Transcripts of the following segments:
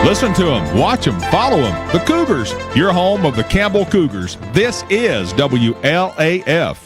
Listen to them, watch them, follow them. The Cougars, your home of the Campbell Cougars. This is WLAF.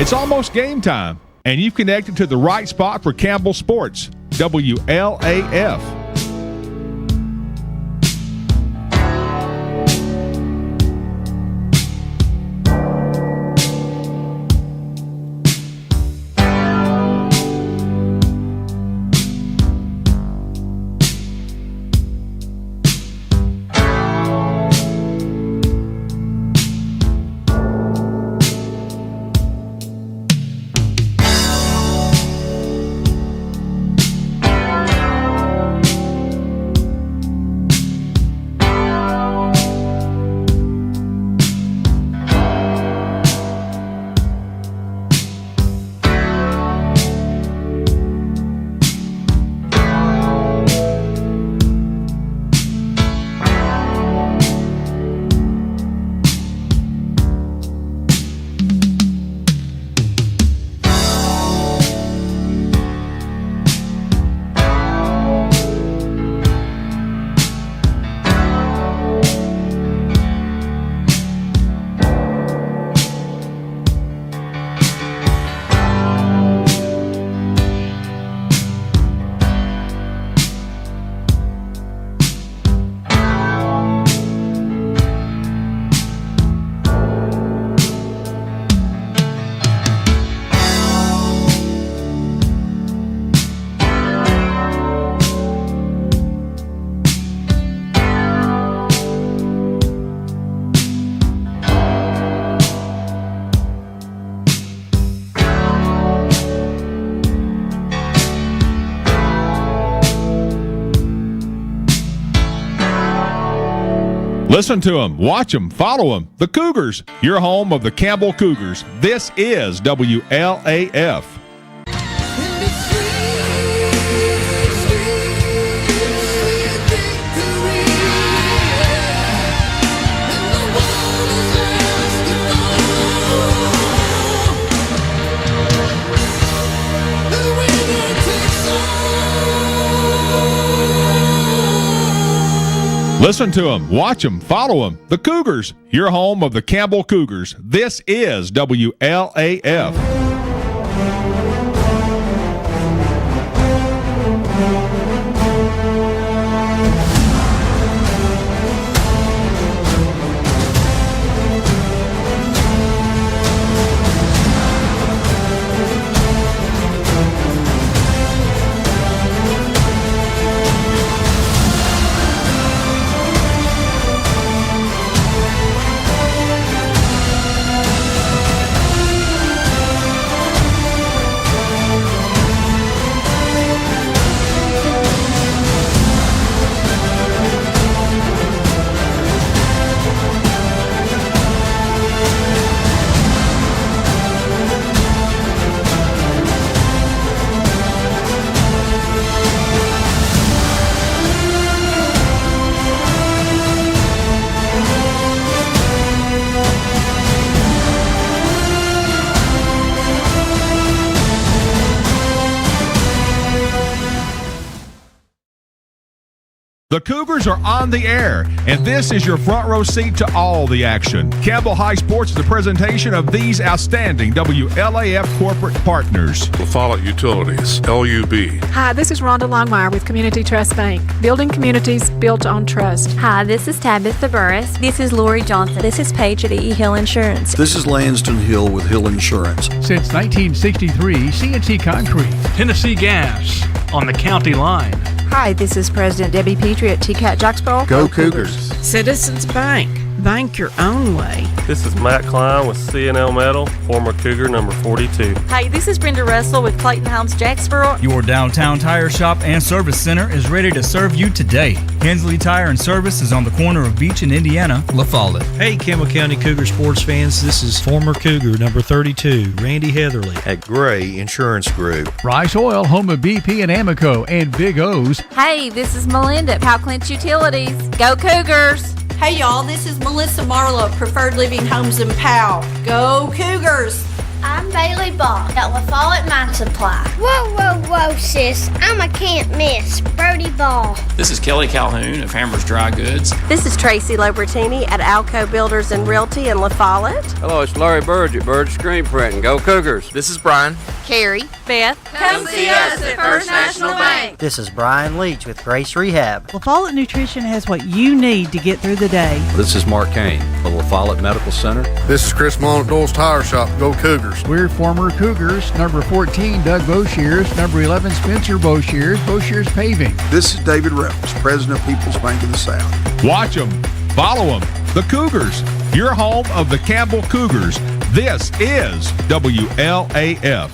It's almost game time, and you've connected to the right spot for Campbell Sports, WLAF. Listen to them, watch them, follow them. The Cougars, your home of the Campbell Cougars. This is WLAF. Listen to them, watch them, follow them. The Cougars, your home of the Campbell Cougars. This is WLAF. The Cougars are on the air, and this is your front row seat to all the action. Campbell High Sports is a presentation of these outstanding WLAF corporate partners. LaFollette Utilities, LUB. Hi, this is Rhonda Longmire with Community Trust Bank, building communities built on trust. Hi, this is Tabitha Burris. This is Lori Johnson. This is Paige at E. Hill Insurance. This is Lanston Hill with Hill Insurance. Since 1963, CNC Concrete. Tennessee Gas on the county line. Hi, this is President Debbie Petrie at TCAT Jacksboro. Go Cougars. Citizens Bank. Bank your own way. This is Matt Klein with C&L Metal, former Cougar number 42. Hi, this is Brenda Russell with Clayton Homes Jacksboro. Your downtown tire shop and service center is ready to serve you today. Hensley Tire and Service is on the corner of Beach and Indiana, LaFollette. Hey, Campbell County Cougar sports fans, this is former Cougar number 32, Randy Heatherly at Gray Insurance Group. Rice Oil, home of BP and Amoco and Big O's. Hey, this is Melinda at Powell Clinch Utilities. Go Cougars! Hey y'all, this is Melissa Marlowe of Preferred Living Homes in Powell. Go Cougars! I'm Bailey Ball at LaFollette Mine Supply. Whoa, whoa, whoa, sis. I'm a can't miss. Brody Ball. This is Kelly Calhoun of Hammer's Dry Goods. This is Tracy Lobertini at Alco Builders and Realty in LaFollette. Hello, it's Larry Burge at Burge Screen Printing. Go Cougars. This is Brian. Carrie. Beth. Come see us at First National Bank. This is Brian Leach with Grace Rehab. LaFollette Nutrition has what you need to get through the day. This is Mark Kane of LaFollette Medical Center. This is Chris Mullen at Dole's Tire Shop. Go Cougars. We're former Cougars. Number 14, Doug Boshears. Number 11, Spencer Boshears. Boshears Paving. This is David Reynolds, President of People's Bank of the South. Watch them. Follow them. The Cougars. Your home of the Campbell Cougars. This is WLAF.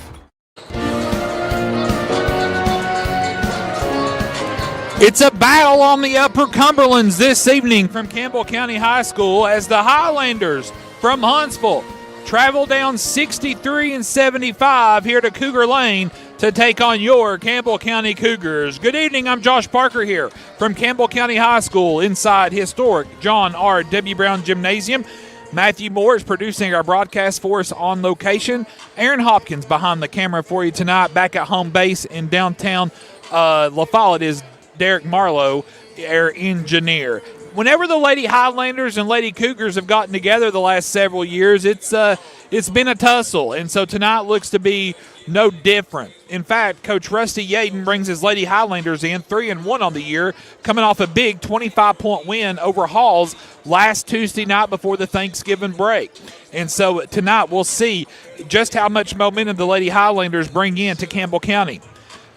It's a battle on the Upper Cumberlands this evening from Campbell County High School as the Highlanders from Huntsville travel down 63 and 75 here to Cougar Lane to take on your Campbell County Cougars. Good evening, I'm Josh Parker here from Campbell County High School inside historic John R. W. Brown Gymnasium. Matthew Moore is producing our broadcast for us on location. Aaron Hopkins behind the camera for you tonight back at home base in downtown LaFollette is Derek Marlowe, our engineer. Whenever the Lady Highlanders and Lady Cougars have gotten together the last several years, it's been a tussle, and so tonight looks to be no different. In fact, Coach Rusty Yaden brings his Lady Highlanders in 3-1 on the year, coming off a big 25-point win over Halls last Tuesday night before the Thanksgiving break. And so tonight we'll see just how much momentum the Lady Highlanders bring in to Campbell County.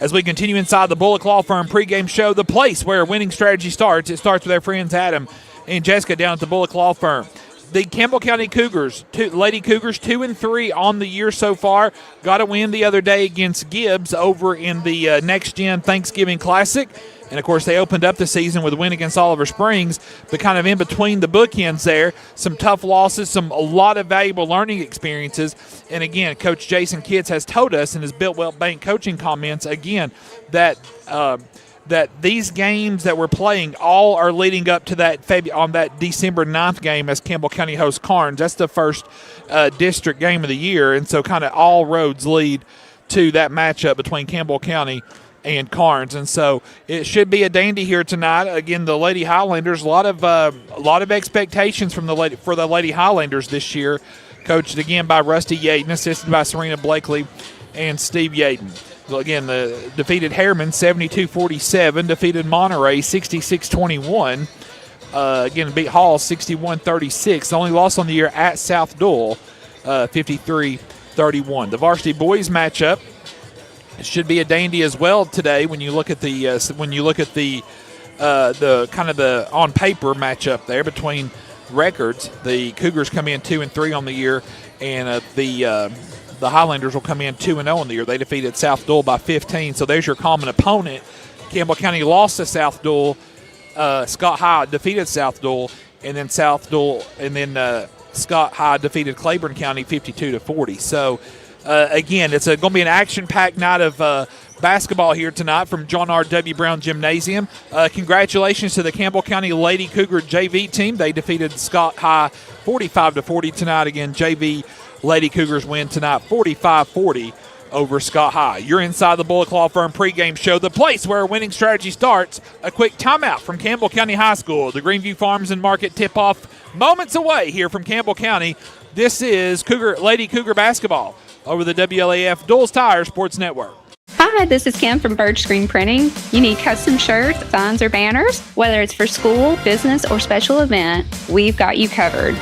As we continue inside the Bullock Law Firm pregame show, the place where winning strategy starts. It starts with our friends Adam and Jessica down at the Bullock Law Firm. The Campbell County Cougars, Lady Cougars, 2-3 on the year so far. Got a win the other day against Gibbs over in the Next Gen Thanksgiving Classic. And, of course, they opened up the season with a win against Oliver Springs, but kind of in between the bookends there, some tough losses, a lot of valuable learning experiences. And, again, Coach Jason Kitts has told us in his Biltwell Bank coaching comments, again, that these games that we're playing all are leading up to that on that December 9th game as Campbell County hosts Carnes. That's the first district game of the year, and so kind of all roads lead to that matchup between Campbell County and Carnes, and so it should be a dandy here tonight. Again, the Lady Highlanders, a lot of expectations for the Lady Highlanders this year, coached again by Rusty Yaden, assisted by Serena Blakely and Steve Yaden. Again, the defeated Harriman 72-47, defeated Monterey 66-21. Again, beat Hall 61-36. The only loss on the year at South Dole, 53-31. The varsity boys matchup. It should be a dandy as well today when you look at the kind of the on paper matchup there between records. The Cougars come in 2-3 on the year, and the Highlanders will come in 2-0 on the year. They defeated South Dole by 15. So there's your common opponent. Campbell County lost to South Dole. Scott High defeated South Dole, and then Scott High defeated Claiborne County 52-40. So. Again, it's going to be an action-packed night of basketball here tonight from John R. W. Brown Gymnasium. Congratulations to the Campbell County Lady Cougar JV team. They defeated Scott High 45-40 tonight. Again, JV Lady Cougars win tonight 45-40 over Scott High. You're inside the Bullock Law Firm pregame show, the place where a winning strategy starts. A quick timeout from Campbell County High School. The Greenview Farms and Market tip-off moments away here from Campbell County. This is Lady Cougar basketball over the WLAF Doles Tire Sports Network. Hi, this is Kim from Bird Screen Printing. You need custom shirts, signs, or banners? Whether it's for school, business, or special event, we've got you covered.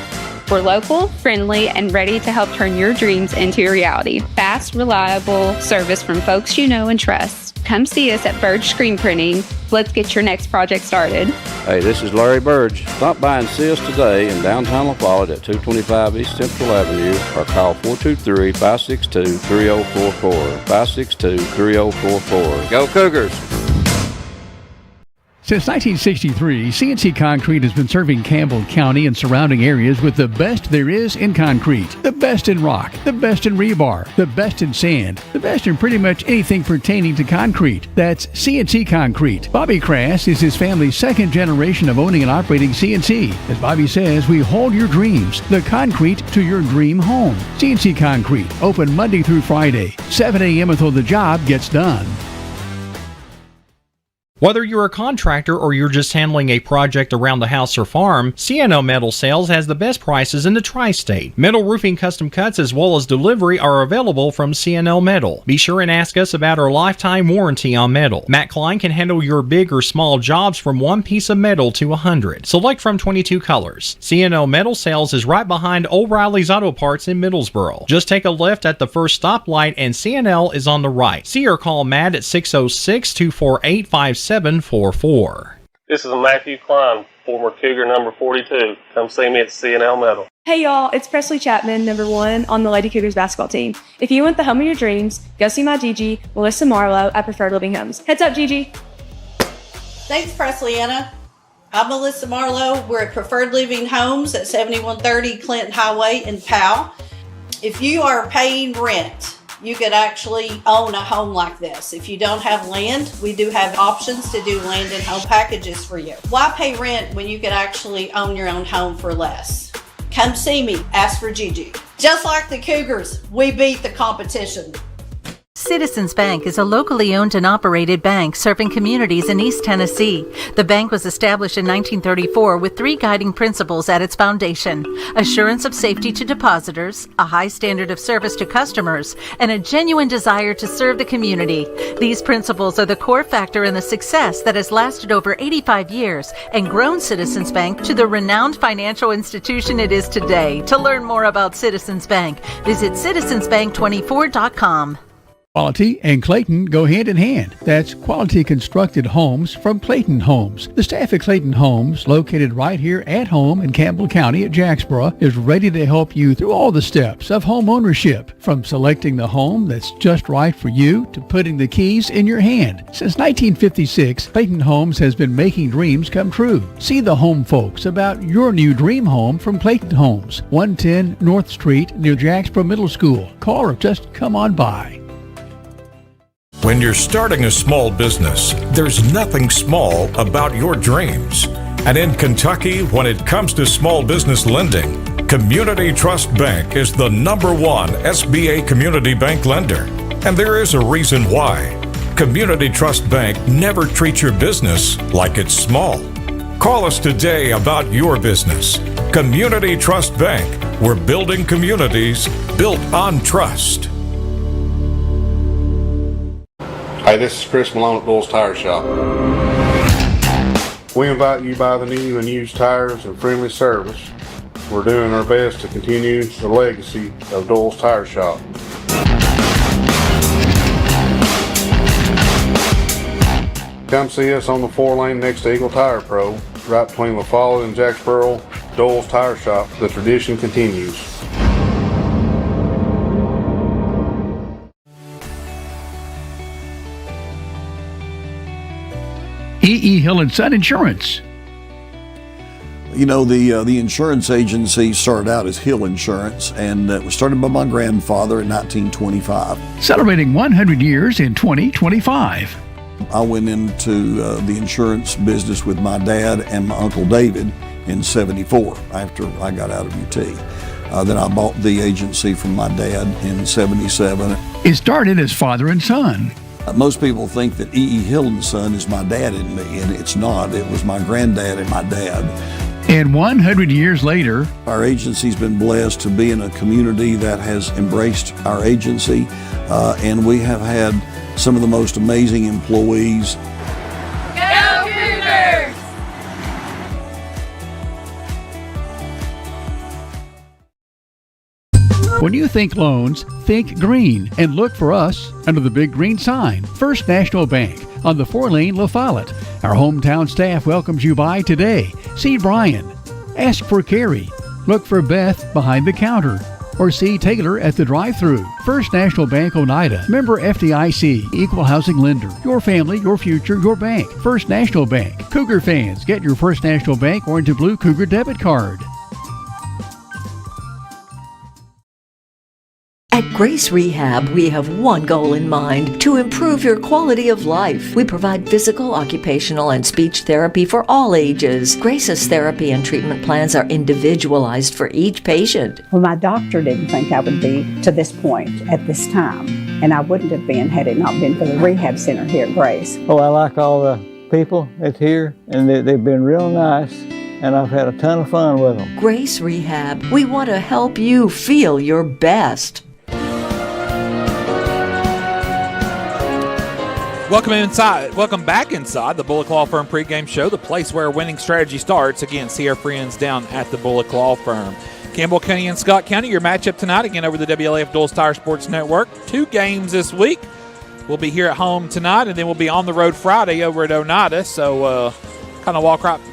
We're local, friendly, and ready to help turn your dreams into a reality. Fast, reliable service from folks you know and trust. Come see us at Bird Screen Printing. Let's get your next project started. Hey, this is Larry Burge. Stop by and see us today in downtown La Follette at 225 East Central Avenue or call 423-562-3044. 562-3044. Go Cougars! Since 1963, CNC Concrete has been serving Campbell County and surrounding areas with the best there is in concrete. The best in rock, the best in rebar, the best in sand, the best in pretty much anything pertaining to concrete. That's CNC Concrete. Bobby Crass is his family's second generation of owning and operating CNC. As Bobby says, we hold your dreams, the concrete to your dream home. CNC Concrete, open Monday through Friday, 7 a.m. until the job gets done. Whether you're a contractor or you're just handling a project around the house or farm, CNO Metal Sales has the best prices in the tri-state. Metal roofing custom cuts as well as delivery are available from CNO Metal. Be sure and ask us about our lifetime warranty on metal. Matt Klein can handle your big or small jobs from 1 piece of metal to 100. Select from 22 colors. CNO Metal Sales is right behind O'Reilly's Auto Parts in Middlesboro. Just take a left at the first stoplight and CNL is on the right. See or call Matt at 606-248-5744. This is Matthew Klein, former Cougar number 42. Come see me at CNL Metal. Hey y'all, it's Presley Chapman, number 1 on the Lady Cougars basketball team. If you want the home of your dreams, go see my Gigi, Melissa Marlowe at Preferred Living Homes. Heads up, Gigi. Thanks, Presley Anna. I'm Melissa Marlowe. We're at Preferred Living Homes at 7130 Clinton Highway in Powell. If you are paying rent, you could actually own a home like this. If you don't have land, we do have options to do land and home packages for you. Why pay rent when you could actually own your own home for less? Come see me, ask for Gigi. Just like the Cougars, we beat the competition. Citizens Bank is a locally owned and operated bank serving communities in East Tennessee. The bank was established in 1934 with 3 guiding principles at its foundation: assurance of safety to depositors, a high standard of service to customers, and a genuine desire to serve the community. These principles are the core factor in the success that has lasted over 85 years and grown Citizens Bank to the renowned financial institution it is today. To learn more about Citizens Bank, visit citizensbank24.com. Quality and Clayton go hand in hand. That's quality constructed homes from Clayton Homes. The staff at Clayton Homes, located right here at home in Campbell County at Jacksboro, is ready to help you through all the steps of home ownership, from selecting the home that's just right for you to putting the keys in your hand. Since 1956, Clayton Homes has been making dreams come true. See the home folks about your new dream home from Clayton Homes, 110 North Street near Jacksboro Middle School. Call or just come on by. When you're starting a small business, there's nothing small about your dreams. And in Kentucky, when it comes to small business lending, Community Trust Bank is the #1 SBA community bank lender. And there is a reason why. Community Trust Bank never treats your business like it's small. Call us today about your business. Community Trust Bank. We're building communities built on trust. Hey, this is Chris Malone at Doles Tire Shop. We invite you to buy the new and used tires and friendly service. We're doing our best to continue the legacy of Doles Tire Shop. Come see us on the 4-lane next to Eagle Tire Pro, right between La Follette and Jacksboro. Doles Tire Shop. The tradition continues. E. Hill & Son Insurance. You know, the insurance agency started out as Hill Insurance, and it was started by my grandfather in 1925. Celebrating 100 years in 2025. I went into the insurance business with my dad and my Uncle David in '74 after I got out of UT. Then I bought the agency from my dad in '77. It started as father and son. Most people think that E.E. Hill and Son is my dad and me, and it's not. It was my granddad and my dad. And 100 years later, our agency's been blessed to be in a community that has embraced our agency, and we have had some of the most amazing employees. Go Cougars! When you think loans, think green and look for us under the big green sign, First National Bank on the 4-lane La Follette. Our hometown staff welcomes you by today. See Brian. Ask for Carrie. Look for Beth behind the counter. Or see Taylor at the drive-thru. First National Bank Oneida. Member FDIC. Equal housing lender. Your family, your future, your bank. First National Bank. Cougar fans, get your First National Bank orange and blue Cougar debit card. At Grace Rehab, we have one goal in mind: to improve your quality of life. We provide physical, occupational, and speech therapy for all ages. Grace's therapy and treatment plans are individualized for each patient. Well, my doctor didn't think I would be to this point at this time, and I wouldn't have been had it not been for the rehab center here at Grace. Oh, I like all the people that's here, and they've been real nice, and I've had a ton of fun with them. Grace Rehab, we want to help you feel your best. Welcome back inside the Bullock Law Firm pregame show, the place where winning strategy starts. Again, see our friends down at the Bullock Law Firm. Campbell County and Scott County, your matchup tonight, again over the WLAF Duals Tire Sports Network. 2 games this week. We'll be here at home tonight, and then we'll be on the road Friday over at Oneida. So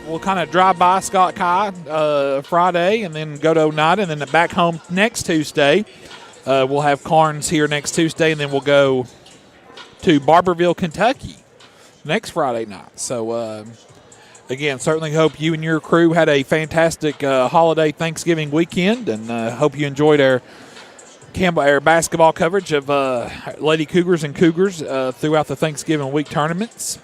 we'll kind of drive by Scott Kai Friday and then go to Oneida, and then back home next Tuesday. We'll have Carnes here next Tuesday, and then we'll go to Barberville, Kentucky next Friday night. So, again, certainly hope you and your crew had a fantastic holiday Thanksgiving weekend, and hope you enjoyed our basketball coverage of Lady Cougars and Cougars throughout the Thanksgiving week tournaments.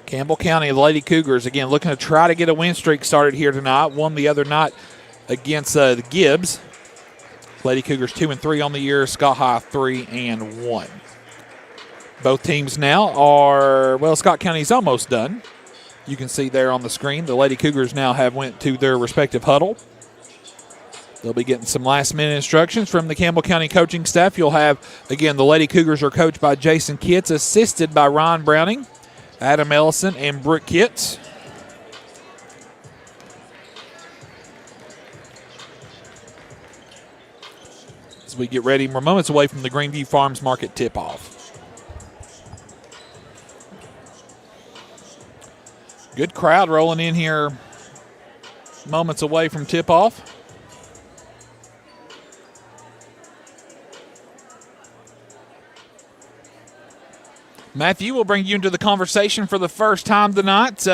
Campbell County, the Lady Cougars, again, looking to try to get a win streak started here tonight. Won the other night against the Gibbs. Lady Cougars 2-3 on the year. Scott High 3-1. Both teams now are, Scott County's almost done. You can see there on the screen the Lady Cougars now have went to their respective huddle. They'll be getting some last-minute instructions from the Campbell County coaching staff. You'll have, again, the Lady Cougars are coached by Jason Kitts, assisted by Ron Browning, Adam Ellison, and Brooke Kitts. We get ready. We're moments away from the Greenview Farms Market tip-off. Good crowd rolling in here moments away from tip-off. Matthew, we'll bring you into the conversation for the first time tonight.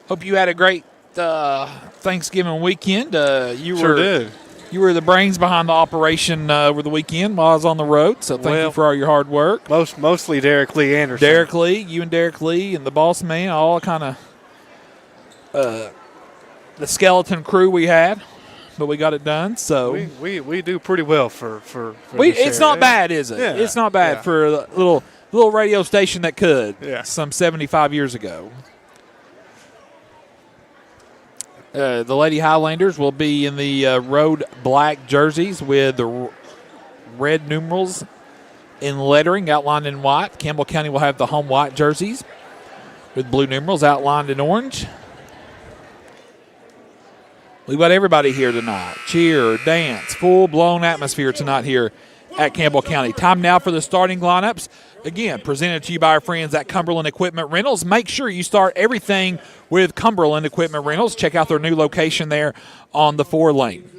Hope you had a great Thanksgiving weekend. Sure did. You were the brains behind the operation over the weekend while I was on the road, so thank you for all your hard work. Mostly Derek Lee Anderson. Derek Lee, you and Derek Lee and the boss man, all kind of the skeleton crew we had, but we got it done. So we do pretty well for it's not bad, is it? Yeah. It's not bad for a little radio station that could some 75 years ago. The Lady Highlanders will be in the road black jerseys with the red numerals in lettering outlined in white. Campbell County will have the home white jerseys with blue numerals outlined in orange. We've got everybody here tonight. Cheer, dance, full-blown atmosphere tonight here at Campbell County. Time now for the starting lineups. Again, presented to you by our friends at Cumberland Equipment Rentals. Make sure you start everything with Cumberland Equipment Rentals. Check out their new location there on the 4-lane.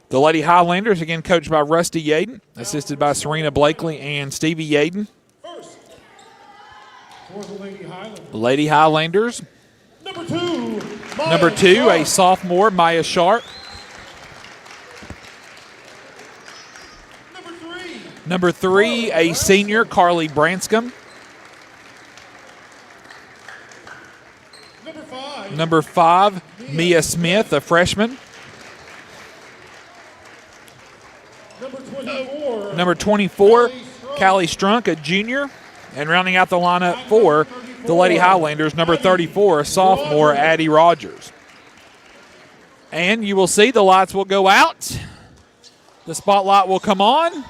The Lady Highlanders, again, coached by Rusty Yaden, assisted by Serena Blakely and Stevie Yaden. Lady Highlanders. Number two, a sophomore, Maya Sharp. Number three, a senior, Carly Branscombe. Number five, Mia Smith, a freshman. number 24, Callie Strunk, a junior. And rounding out the lineup for the Lady Highlanders, number 34, sophomore Addie Rogers. And you will see the lights will go out. The spotlight will come on.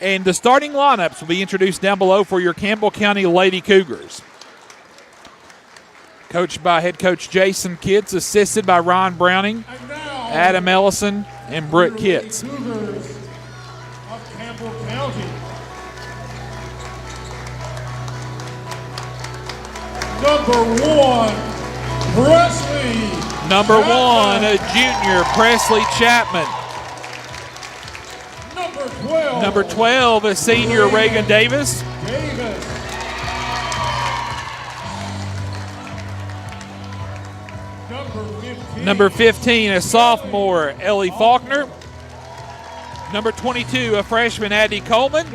And the starting lineups will be introduced down below for your Campbell County Lady Cougars. Coached by head coach Jason Kitts, assisted by Ron Browning, Adam Ellison, and Brooke Kitts. Cougars of Campbell County. Number 1, Presley. Number 1, a junior, Presley Chapman. Number 12, a senior, Reagan Davis. Number 15, a sophomore, Ellie Faulkner. Number 22, a freshman, Addie Coleman.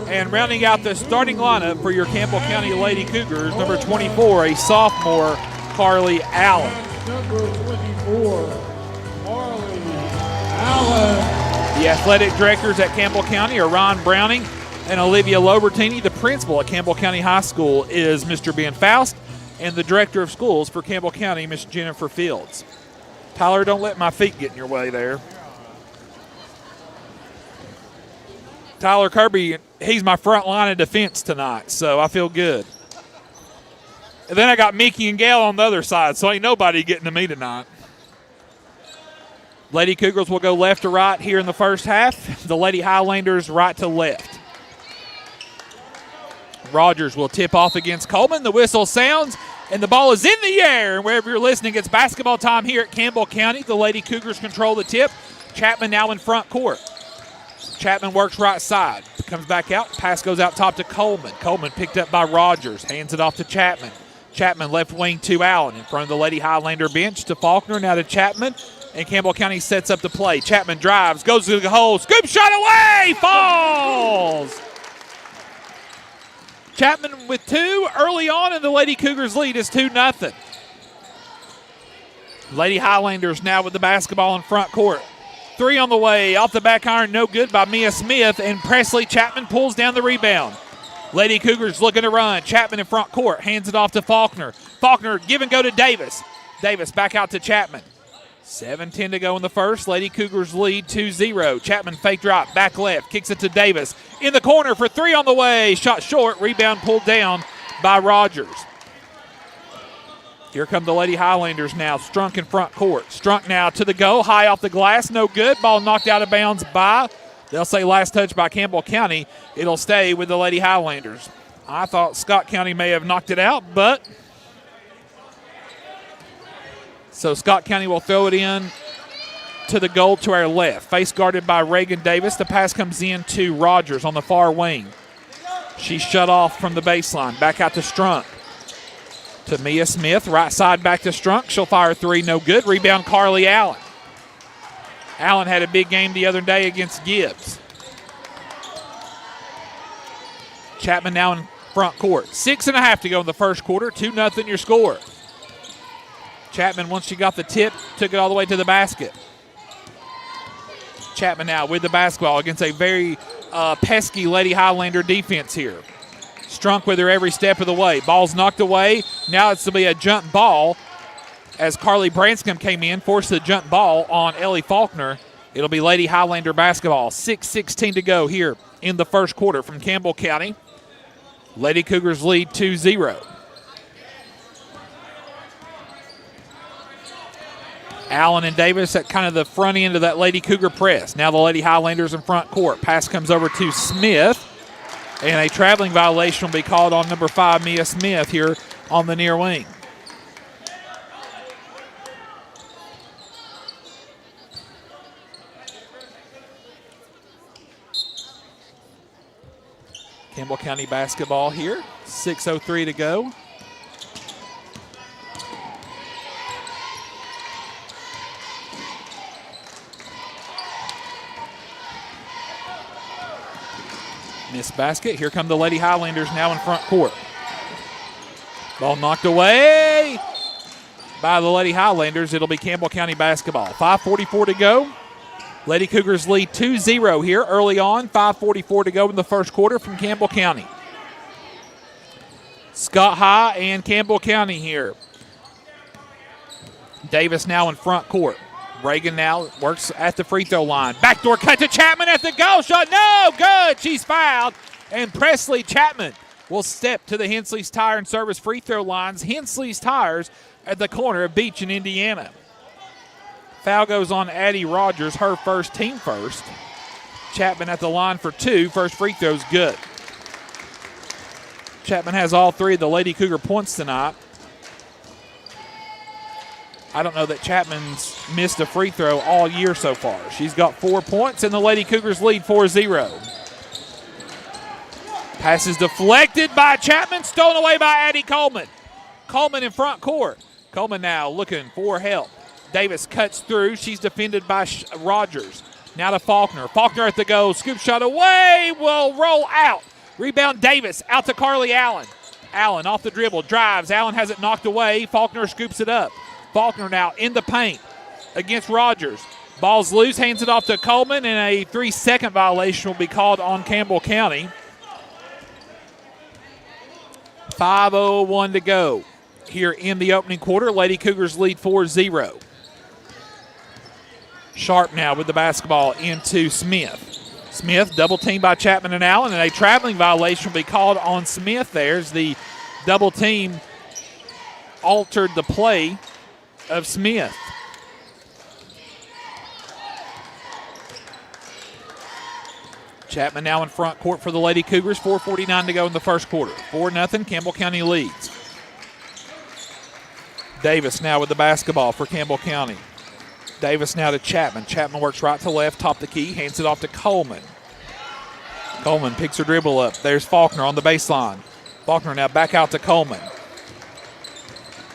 And rounding out the starting lineup for your Campbell County Lady Cougars, number 24, a sophomore, Carly Allen. Number 24, Carly Allen. The athletic directors at Campbell County are Ron Browning and Olivia Lobertini. The principal at Campbell County High School is Mr. Ben Faust, and the director of schools for Campbell County, Miss Jennifer Fields. Tyler, don't let my feet get in your way there. Tyler Kirby, he's my front line of defense tonight, so I feel good. And then I got Mickey and Gail on the other side, so ain't nobody getting to me tonight. Lady Cougars will go left to right here in the first half. The Lady Highlanders right to left. Rogers will tip off against Coleman. The whistle sounds, and the ball is in the air. And wherever you're listening, it's basketball time here at Campbell County. The Lady Cougars control the tip. Chapman now in front court. Chapman works right side. Comes back out. Pass goes out top to Coleman. Coleman picked up by Rogers. Hands it off to Chapman. Chapman left wing to Allen. In front of the Lady Highlander bench to Faulkner. Now to Chapman. And Campbell County sets up the play. Chapman drives, goes to the hole, scoop shot away, falls. Chapman with 2 early on, and the Lady Cougars lead is 2-0. Lady Highlanders now with the basketball in front court. 3 on the way, off the back iron, no good by Mia Smith, and Presley Chapman pulls down the rebound. Lady Cougars looking to run. Chapman in front court, hands it off to Faulkner. Faulkner give and go to Davis. Davis back out to Chapman. 7:10 to go in the first. Lady Cougars lead 2-0. Chapman fake drop, back left, kicks it to Davis. In the corner for 3 on the way. Shot short, rebound pulled down by Rogers. Here come the Lady Highlanders now. Strunk in front court. Strunk now to the goal, high off the glass, no good. Ball knocked out of bounds by, they'll say last touch by Campbell County. It'll stay with the Lady Highlanders. I thought Scott County may have knocked it out, but so Scott County will throw it in to the goal to our left. Face guarded by Reagan Davis. The pass comes in to Rogers on the far wing. She's shut off from the baseline. Back out to Strunk. To Mia Smith. Right side back to Strunk. She'll fire 3. No good. Rebound Carly Allen. Allen had a big game the other day against Gibbs. Chapman now in front court. 6.5 to go in the first quarter. 2-0 your score. Chapman, once she got the tip, took it all the way to the basket. Chapman now with the basketball against a very pesky Lady Highlander defense here. Strunk with her every step of the way. Ball's knocked away. Now it's to be a jump ball as Carly Branscombe came in, forced the jump ball on Ellie Faulkner. It'll be Lady Highlander basketball. 6:16 to go here in the first quarter from Campbell County. Lady Cougars lead 2-0. Allen and Davis at kind of the front end of that Lady Cougar press. Now the Lady Highlanders in front court. Pass comes over to Smith. And a traveling violation will be called on number 5, Mia Smith, here on the near wing. Campbell County basketball here. 6:03 to go. Miss basket. Here come the Lady Highlanders now in front court. Ball knocked away by the Lady Highlanders. It'll be Campbell County basketball. 5:44 to go. Lady Cougars lead 2-0 here early on. 5:44 to go in the first quarter from Campbell County. Scott High and Campbell County here. Davis now in front court. Reagan now works at the free throw line. Backdoor cut to Chapman at the goal shot. No good. She's fouled. And Presley Chapman will step to the Hensley's Tire and Service free throw lines. Hensley's Tires at the corner of Beach in Indiana. Foul goes on Addie Rogers, her first, team first. Chapman at the line for 2. First free throw's good. Chapman has all 3 of the Lady Cougar points tonight. I don't know that Chapman's missed a free throw all year so far. She's got 4 points, and the Lady Cougars lead 4-0. Pass is deflected by Chapman, stolen away by Addie Coleman. Coleman in front court. Coleman now looking for help. Davis cuts through. She's defended by Rogers. Now to Faulkner. Faulkner at the goal. Scoop shot away. Will roll out. Rebound Davis. Out to Carly Allen. Allen off the dribble. Drives. Allen has it knocked away. Faulkner scoops it up. Faulkner now in the paint against Rogers. Ball's loose. Hands it off to Coleman. And a 3-second violation will be called on Campbell County. 5:01 to go here in the opening quarter. Lady Cougars lead 4-0. Sharp now with the basketball into Smith. Smith double teamed by Chapman and Allen, and a traveling violation will be called on Smith. There's the double team altered the play of Smith. Chapman now in front court for the Lady Cougars. 4:49 to go in the first quarter. 4-0, Campbell County leads. Davis now with the basketball for Campbell County. Davis now to Chapman. Chapman works right to left, top the key, hands it off to Coleman. Coleman picks her dribble up. There's Faulkner on the baseline. Faulkner now back out to Coleman.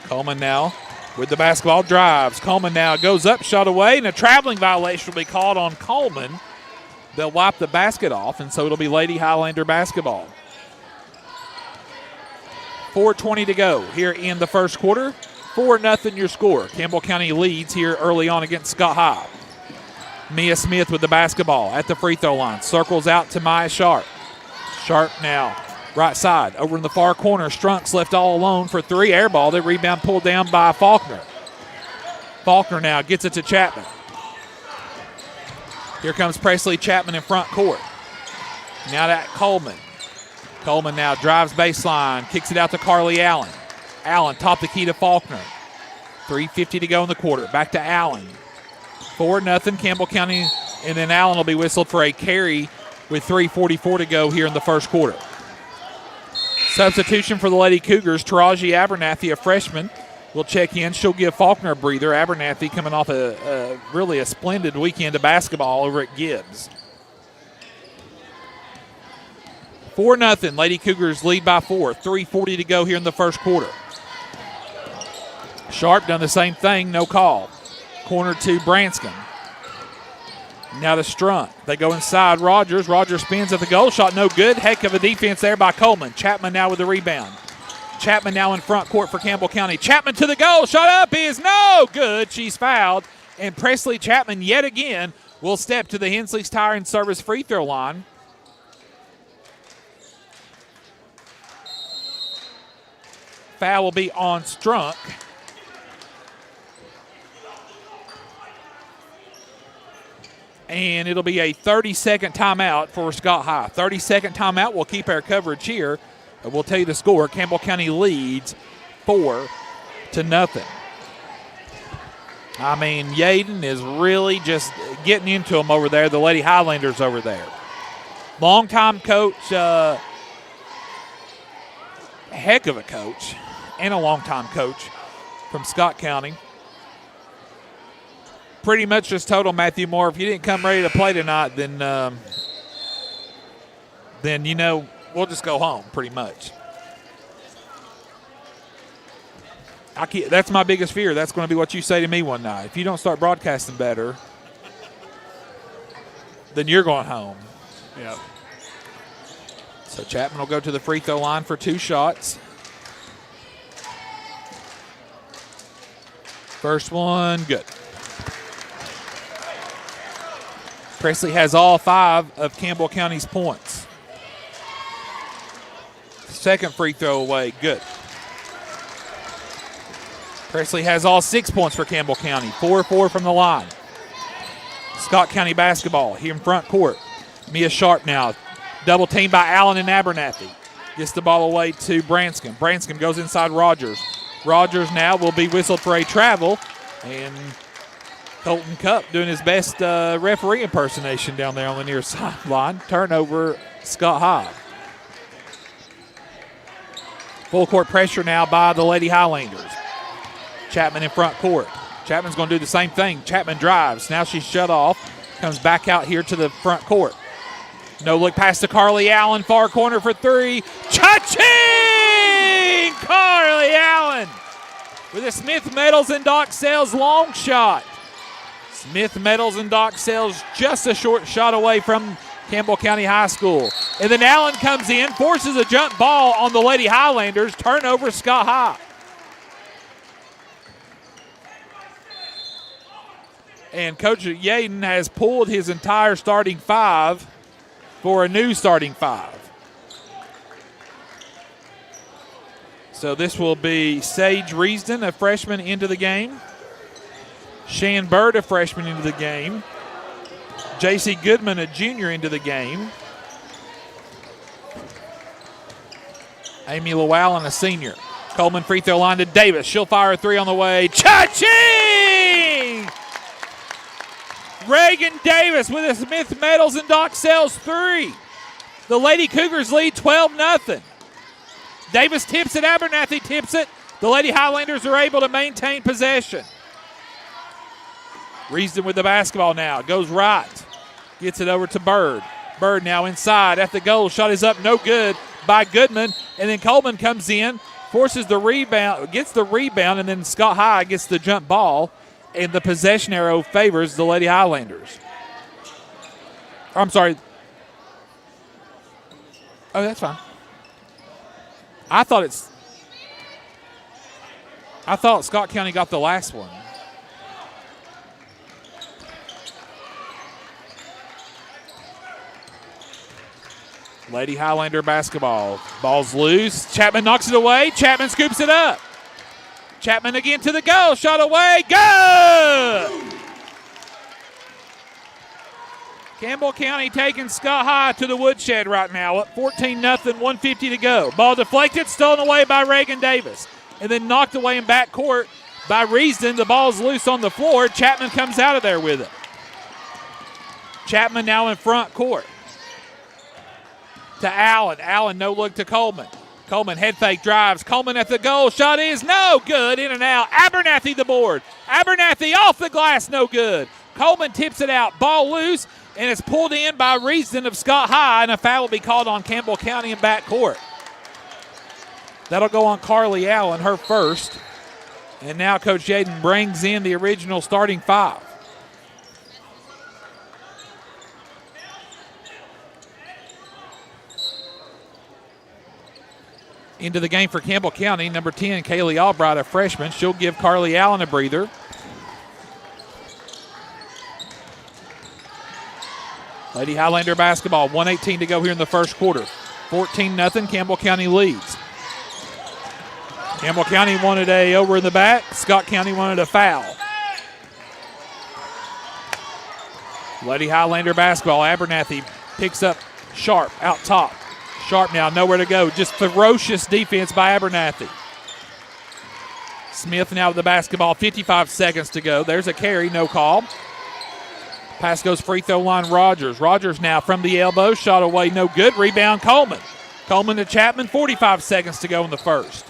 Coleman now with the basketball, drives. Coleman now goes up, shot away, and a traveling violation will be called on Coleman. They'll wipe the basket off, and so it'll be Lady Highlander basketball. 4:20 to go here in the first quarter. 4-0 your score. Campbell County leads here early on against Scott High. Mia Smith with the basketball at the free throw line. Circles out to Maya Sharp. Sharp now right side. Over in the far corner. Strunks left all alone for 3. Air ball. The rebound pulled down by Faulkner. Faulkner now gets it to Chapman. Here comes Presley Chapman in front court. Now to Coleman. Coleman now drives baseline. Kicks it out to Carly Allen. Allen top the key to Faulkner. 3:50 to go in the quarter. Back to Allen. 4-0 Campbell County, and then Allen will be whistled for a carry with 3:44 to go here in the first quarter. Substitution for the Lady Cougars. Taraji Abernathy, a freshman, will check in. She'll give Faulkner a breather. Abernathy coming off really a splendid weekend of basketball over at Gibbs. 4-0. Lady Cougars lead by 4. 3:40 to go here in the first quarter. Sharp done the same thing, no call. Corner to Branscombe. Now to Strunk. They go inside Rogers. Rogers spins at the goal shot, no good. Heck of a defense there by Coleman. Chapman now with the rebound. Chapman now in front court for Campbell County. Chapman to the goal. Shot up is no good. She's fouled. And Presley Chapman yet again will step to the Hensley's Tire and Service free throw line. Foul will be on Strunk. And it'll be a 30-second timeout for Scott High. 30-second timeout. We'll keep our coverage here. We'll tell you the score. Campbell County leads 4-0. I mean, Yaden is really just getting into them over there, the Lady Highlanders over there. Longtime coach, heck of a coach, and a longtime coach from Scott County. Pretty much just told him, Matthew Moore, if you didn't come ready to play tonight, then you know, we'll just go home, pretty much. That's my biggest fear. That's going to be what you say to me one night. If you don't start broadcasting better, then you're going home. Yep. So Chapman will go to the free throw line for 2 shots. First one, good. Presley has all 5 of Campbell County's points. Second free throw away, good. Presley has all 6 points for Campbell County, 4-4 from the line. Scott County basketball here in front court. Mia Sharp now, double teamed by Allen and Abernathy. Gets the ball away to Branscombe. Branscombe goes inside Rogers. Rogers now will be whistled for a travel, and Colton Cupp doing his best referee impersonation down there on the near sideline. Turnover, Scott High. Full court pressure now by the Lady Highlanders. Chapman in front court. Chapman's going to do the same thing. Chapman drives. Now she's shut off. Comes back out here to the front court. No look pass to Carly Allen. Far corner for 3. Cha-ching! Carly Allen with a Smith Metals and Dock Sales long shot. Smith Metals and Dock Sales just a short shot away from Campbell County High School. And then Allen comes in, forces a jump ball on the Lady Highlanders. Turnover, Scott High. And Coach Yaden has pulled his entire starting 5 for a new starting 5. So this will be Sage Reesden, a freshman, into the game. Shan Bird, a freshman, into the game. J.C. Goodman, a junior, into the game. Amy Llewellyn, a senior. Coleman free throw line to Davis. She'll fire a 3 on the way. Cha-ching! Reagan Davis with a Smith Metals and Dock Sales 3. The Lady Cougars lead 12-0. Davis tips it. Abernathy tips it. The Lady Highlanders are able to maintain possession. Reesden with the basketball now. Goes right. Gets it over to Bird. Bird now inside at the goal. Shot is up. No good by Goodman. And then Coleman comes in, forces the rebound, gets the rebound, and then Scott High gets the jump ball. And the possession arrow favors the Lady Highlanders. I'm sorry. Oh, that's fine. I thought Scott County got the last one. Lady Highlander basketball. Ball's loose. Chapman knocks it away. Chapman scoops it up. Chapman again to the goal. Shot away. Good! Campbell County taking Scott High to the woodshed right now. Up 14-0, 1:50 to go. Ball deflected, stolen away by Reagan Davis. And then knocked away in backcourt by Reesden. The ball's loose on the floor. Chapman comes out of there with it. Chapman now in front court. To Allen. Allen no look to Coleman. Coleman head fake drives. Coleman at the goal. Shot is no good. In and out. Abernathy the board. Abernathy off the glass. No good. Coleman tips it out. Ball loose. And it's pulled in by Reesden of Scott High. And a foul will be called on Campbell County in backcourt. That'll go on Carly Allen, her first. And now Coach Yaden brings in the original starting 5. Into the game for Campbell County, number 10, Kaylee Albright, a freshman. She'll give Carly Allen a breather. Lady Highlander basketball, 1:18 to go here in the first quarter. 14-0, Campbell County leads. Campbell County wanted a over in the back. Scott County wanted a foul. Lady Highlander basketball, Abernathy picks up Sharp out top. Sharp now, nowhere to go. Just ferocious defense by Abernathy. Smith now with the basketball, 55 seconds to go. There's a carry, no call. Pass goes free throw line, Rogers. Rogers now from the elbow, shot away, no good. Rebound, Coleman. Coleman to Chapman, 45 seconds to go in the first.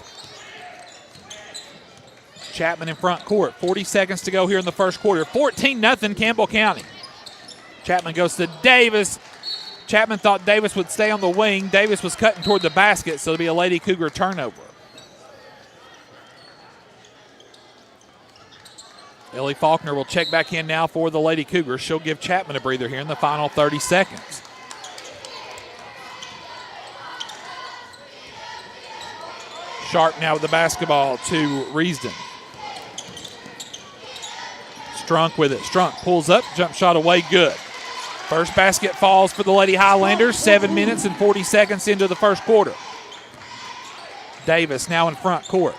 Chapman in front court, 40 seconds to go here in the first quarter. 14-0 Campbell County. Chapman goes to Davis. Chapman thought Davis would stay on the wing. Davis was cutting toward the basket, so it'll be a Lady Cougar turnover. Ellie Faulkner will check back in now for the Lady Cougars. She'll give Chapman a breather here in the final 30 seconds. Sharp now with the basketball to Reesden. Strunk with it. Strunk pulls up, jump shot away, good. First basket falls for the Lady Highlanders, 7 minutes and 40 seconds into the first quarter. Davis now in front court.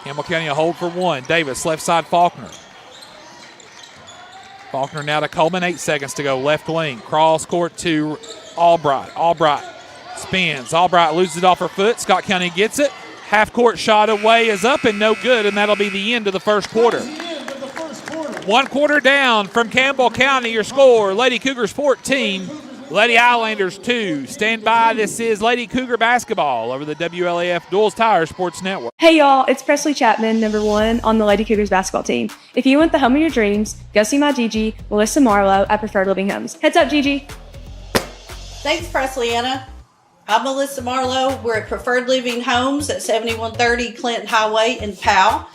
Campbell County a hold for one. Davis, left side Faulkner. Faulkner now to Coleman, 8 seconds to go. Left wing, cross court to Albright. Albright spins. Albright loses it off her foot. Scott County gets it. Half court shot away is up and no good, and that'll be the end of the first quarter. 1 quarter down from Campbell County. Your score, Lady Cougars 14, Lady Highlanders 2. Stand by. This is Lady Cougar basketball over the WLAF Duals Tire Sports Network. Hey y'all, it's Presley Chapman, number 1 on the Lady Cougars basketball team. If you want the home of your dreams, go see my Gigi, Melissa Marlowe at Preferred Living Homes. Heads up, Gigi. Thanks, Presley Anna. I'm Melissa Marlowe. We're at Preferred Living Homes at 7130 Clinton Highway in Powell.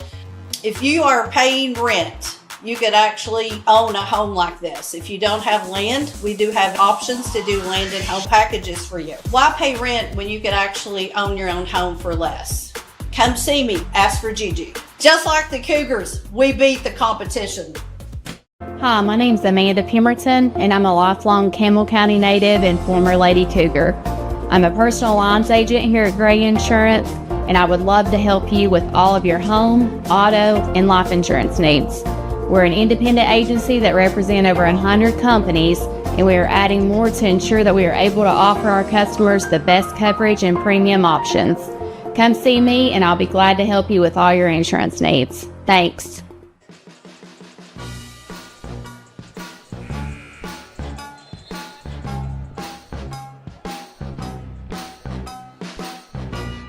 If you are paying rent, you could actually own a home like this. If you don't have land, we do have options to do land and home packages for you. Why pay rent when you could actually own your own home for less? Come see me, ask for Gigi. Just like the Cougars, we beat the competition. Hi, my name's Amanda Pemberton, and I'm a lifelong Campbell County native and former Lady Cougar. I'm a personal lines agent here at Gray Insurance, and I would love to help you with all of your home, auto, and life insurance needs. We're an independent agency that represents over 100 companies, and we are adding more to ensure that we are able to offer our customers the best coverage and premium options. Come see me, and I'll be glad to help you with all your insurance needs. Thanks.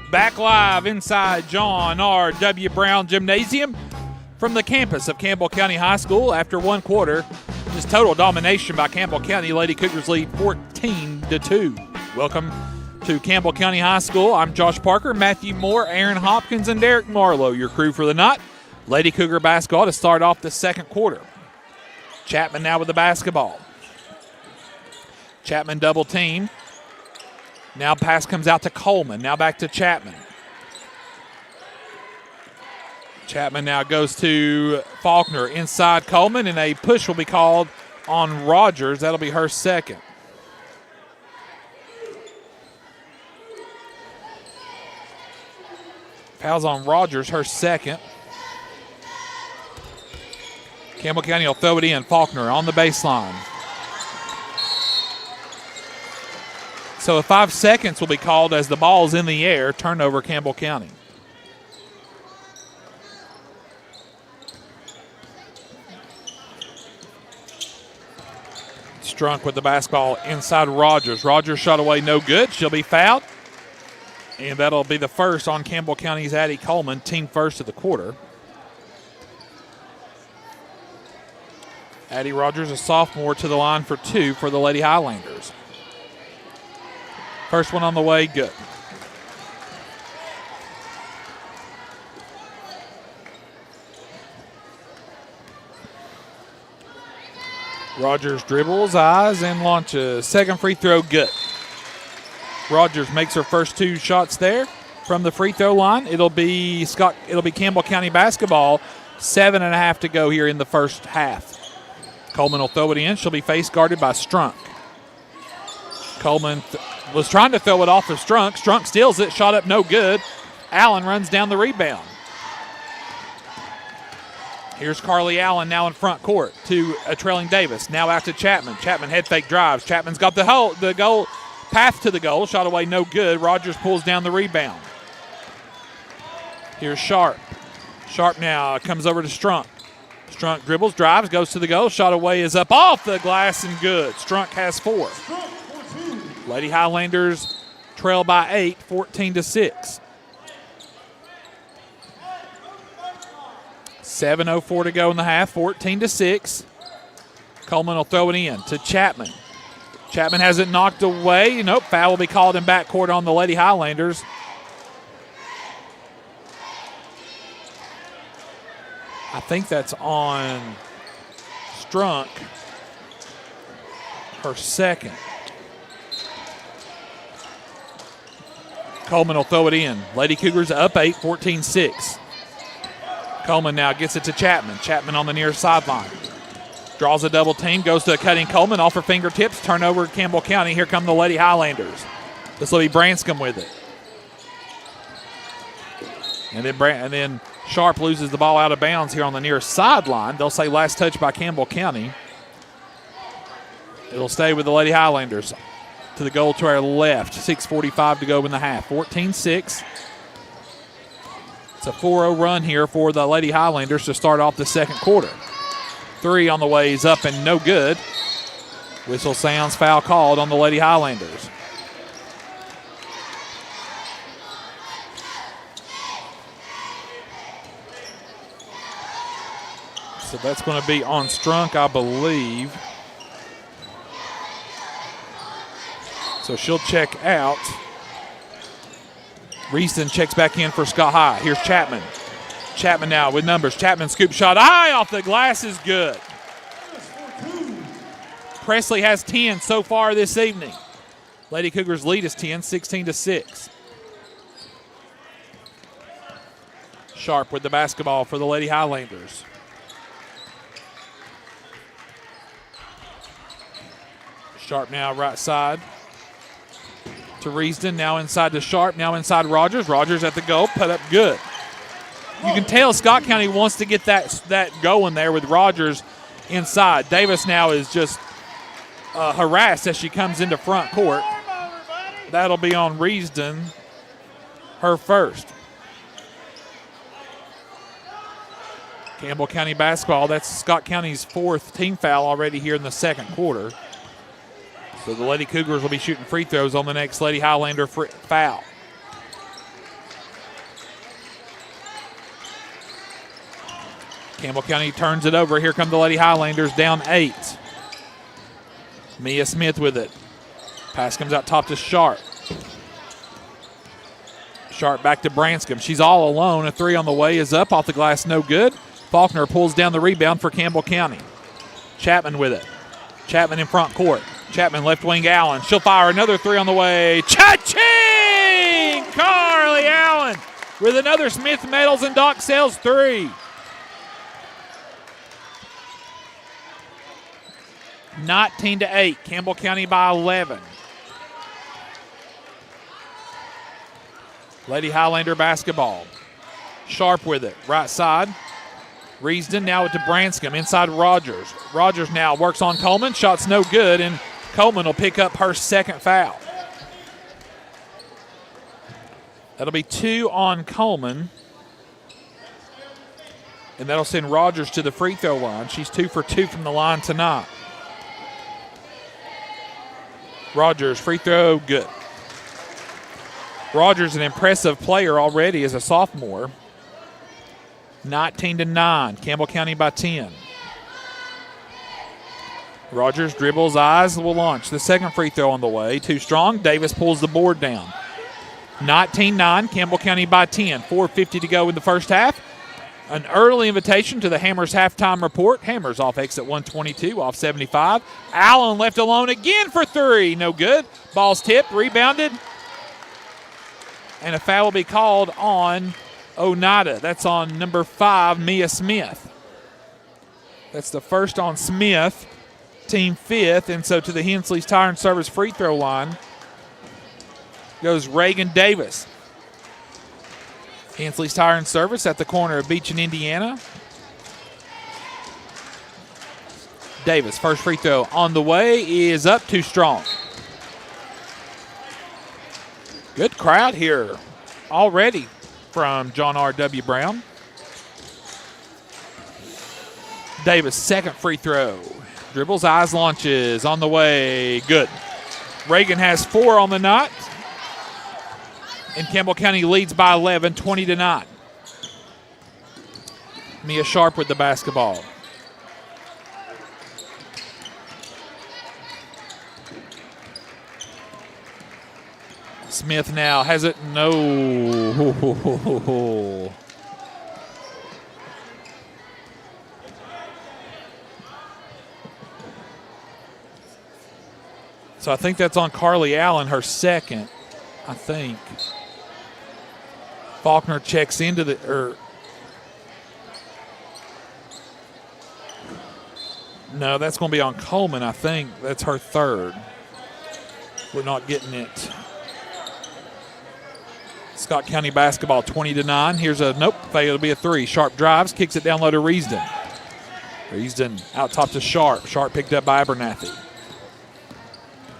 Back live inside John R. W. Brown Gymnasium from the campus of Campbell County High School after 1 quarter. Just total domination by Campbell County. Lady Cougars lead 14-2. Welcome to Campbell County High School. I'm Josh Parker, Matthew Moore, Aaron Hopkins, and Derek Marlowe, your crew for the night. Lady Cougar basketball to start off the second quarter. Chapman now with the basketball. Chapman double team. Now pass comes out to Coleman. Now back to Chapman. Chapman now goes to Faulkner inside Coleman, and a push will be called on Rogers. That'll be her second. Foul's on Rogers, her second. Campbell County will throw it in. Faulkner on the baseline. So 5 seconds will be called as the ball's in the air. Turnover, Campbell County. Strunk with the basketball inside Rogers. Rogers shot away, no good. She'll be fouled. And that'll be the first on Campbell County's Addie Coleman, team first of the quarter. Addie Rogers, a sophomore, to the line for 2 for the Lady Highlanders. First one on the way, good. Rogers dribbles, eyes, and launches. Second free throw, good. Rogers makes her first 2 shots there from the free throw line. It'll be Campbell County basketball. 7.5 to go here in the first half. Coleman will throw it in. She'll be face guarded by Strunk. Coleman was trying to throw it off of Strunk. Strunk steals it, shot up no good. Allen runs down the rebound. Here's Carly Allen now in front court to a trailing Davis. Now out to Chapman. Chapman head fake drives. Chapman's got the goal path to the goal. Shot away no good. Rogers pulls down the rebound. Here's Sharp. Sharp now comes over to Strunk. Strunk dribbles, drives, goes to the goal. Shot away is up off the glass and good. Strunk has 4. Lady Highlanders trail by 8, 14-6. 7:04 to go in the half, 14-6. Coleman will throw it in to Chapman. Chapman has it knocked away. Nope, foul will be called in backcourt on the Lady Highlanders. I think that's on Strunk, her second. Coleman will throw it in. Lady Cougars up 8, 14-6. Coleman now gets it to Chapman. Chapman on the near sideline. Draws a double team, goes to a cutting Coleman, off her fingertips, turnover Campbell County. Here come the Lady Highlanders. This will be Branscombe with it. And then Sharp loses the ball out of bounds here on the near sideline. They'll say last touch by Campbell County. It'll stay with the Lady Highlanders. To the goal to our left. 6:45 to go in the half. 14-6. It's a 4-0 run here for the Lady Highlanders to start off the second quarter. 3 on the way is up and no good. Whistle sounds, foul called on the Lady Highlanders. So that's going to be on Strunk, I believe. So she'll check out. Reeston checks back in for Scott High. Here's Chapman. Chapman now with numbers. Chapman scoop shot high off the glass is good. Presley has 10 so far this evening. Lady Cougars lead is 10, 16-6. Sharp with the basketball for the Lady Highlanders. Sharp now right side to Reeston, now inside to Sharp, now inside Rogers. Rogers at the goal, put up good. You can tell Scott County wants to get that going there with Rogers inside. Davis now is just harassed as she comes into front court. That'll be on Reeston, her first. Campbell County basketball, that's Scott County's 4th team foul already here in the second quarter. So the Lady Cougars will be shooting free throws on the next Lady Highlander foul. Campbell County turns it over. Here come the Lady Highlanders down 8. Mia Smith with it. Pass comes out top to Sharp. Sharp back to Branscombe. She's all alone. A 3 on the way is up off the glass, no good. Faulkner pulls down the rebound for Campbell County. Chapman with it. Chapman in front court. Chapman left wing Allen. She'll fire another 3 on the way. Cha-ching! Carly Allen with another Smith Metals and Dock Sales 3. 19-8. Campbell County by 11. Lady Highlander basketball. Sharp with it. Right side. Reeston now to Branscombe. Inside Rogers. Rogers now works on Coleman. Shot's no good, and Coleman will pick up her second foul. That'll be 2 on Coleman. And that'll send Rogers to the free throw line. She's 2 for 2 from the line tonight. Rogers, free throw, good. Rogers, an impressive player already as a sophomore. 19-9, Campbell County by 10. Rogers dribbles, eyes, will launch. The second free throw on the way. Too strong. Davis pulls the board down. 19-9, Campbell County by 10. 4:50 to go in the first half. An early invitation to the Hammers halftime report. Hammers off exit 122, off 75. Allen left alone again for 3. No good. Ball's tipped, rebounded. And a foul will be called on Oneida. That's on number 5, Mia Smith. That's the first on Smith, team 5th. And so to the Hensley's Tire and Service free throw line goes Reagan Davis. Hensley's Tire and Service at the corner of Beach and Indiana. Davis, first free throw on the way, is up, too strong. Good crowd here already from John R.W. Brown. Davis, second free throw. Dribbles, eyes, launches, on the way, good. Reagan has 4 on the night. And Campbell County leads by 11, 20-9. Mia Sharp with the basketball. Smith now has it. No. So I think that's on Carly Allen, her second, I think. Faulkner checks into the, No, that's going to be on Coleman, I think. That's her third. We're not getting it. Scott County basketball 20-9. Here's a nope. It'll be a three. Sharp drives, kicks it down low to Reesden. Reesden out top to Sharp. Sharp picked up by Abernathy.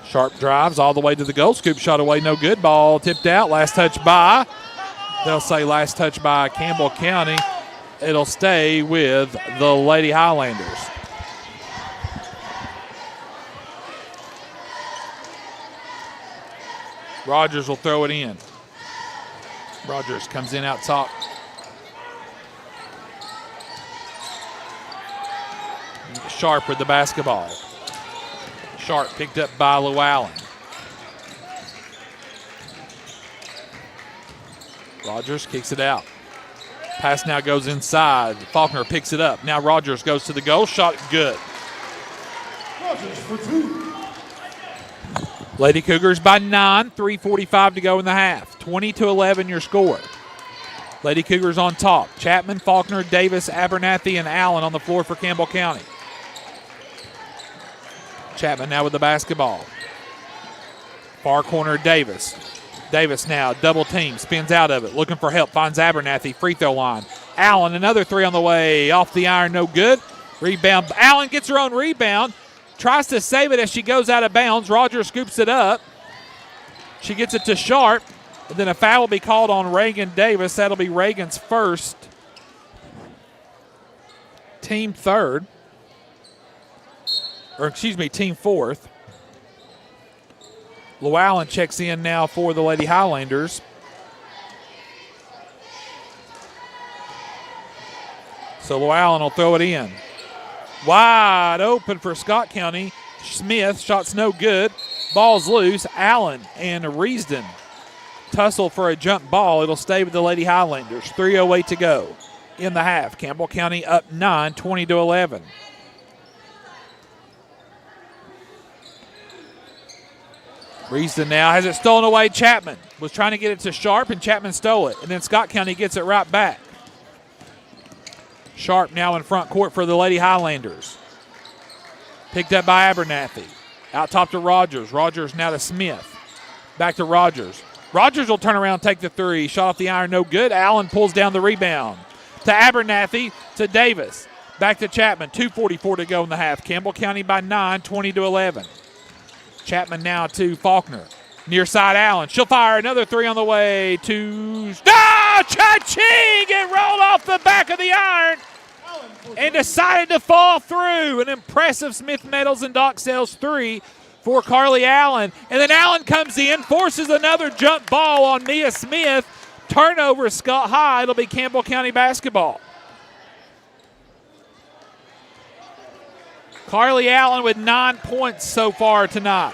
Sharp drives all the way to the goal. Scoop shot away, no good. Ball tipped out. Last touch by. They'll say last touch by Campbell County. It'll stay with the Lady Highlanders. Rogers will throw it in. Rogers comes in out top. Sharp with the basketball. Sharp picked up by Llewellyn. Rogers kicks it out. Pass now goes inside. Faulkner picks it up. Now Rogers goes to the goal. Shot good. Rogers for two. Lady Cougars by 9. 3:45 to go in the half. 20-11 your score. Lady Cougars on top. Chapman, Faulkner, Davis, Abernathy, and Allen on the floor for Campbell County. Chapman now with the basketball. Far corner, Davis. Davis now, double team, spins out of it, looking for help, finds Abernathy, free throw line. Allen, another three on the way, off the iron, no good. Rebound, Allen gets her own rebound, tries to save it as she goes out of bounds. Rogers scoops it up. She gets it to Sharp, and then a foul will be called on Reagan Davis. That'll be Reagan's first, team third. Or excuse me, team fourth. Llewellyn checks in now for the Lady Highlanders. So Llewellyn will throw it in. Wide open for Scott County. Smith, shot's no good. Ball's loose. Allen and Reesden tussle for a jump ball. It'll stay with the Lady Highlanders. 3:08 to go in the half. Campbell County up 9, 20-11. Reesden now has it stolen away. Chapman was trying to get it to Sharp, and Chapman stole it. And then Scott County gets it right back. Sharp now in front court for the Lady Highlanders. Picked up by Abernathy. Out top to Rogers. Rogers now to Smith. Back to Rogers. Rogers will turn around, take the three. Shot off the iron, no good. Allen pulls down the rebound. To Abernathy, to Davis. Back to Chapman. 2:44 to go in the half. Campbell County by 9, 20-11. Chapman now to Faulkner. Near side Allen. She'll fire another three on the way to... Cha-ching! It rolled off the back of the iron and decided to fall through. An impressive Smith Metals and Dock Sales three for Carly Allen. And then Allen comes in, forces another jump ball on Mia Smith. Turnover, Scott High. It'll be Campbell County basketball. Carly Allen with 9 points so far tonight.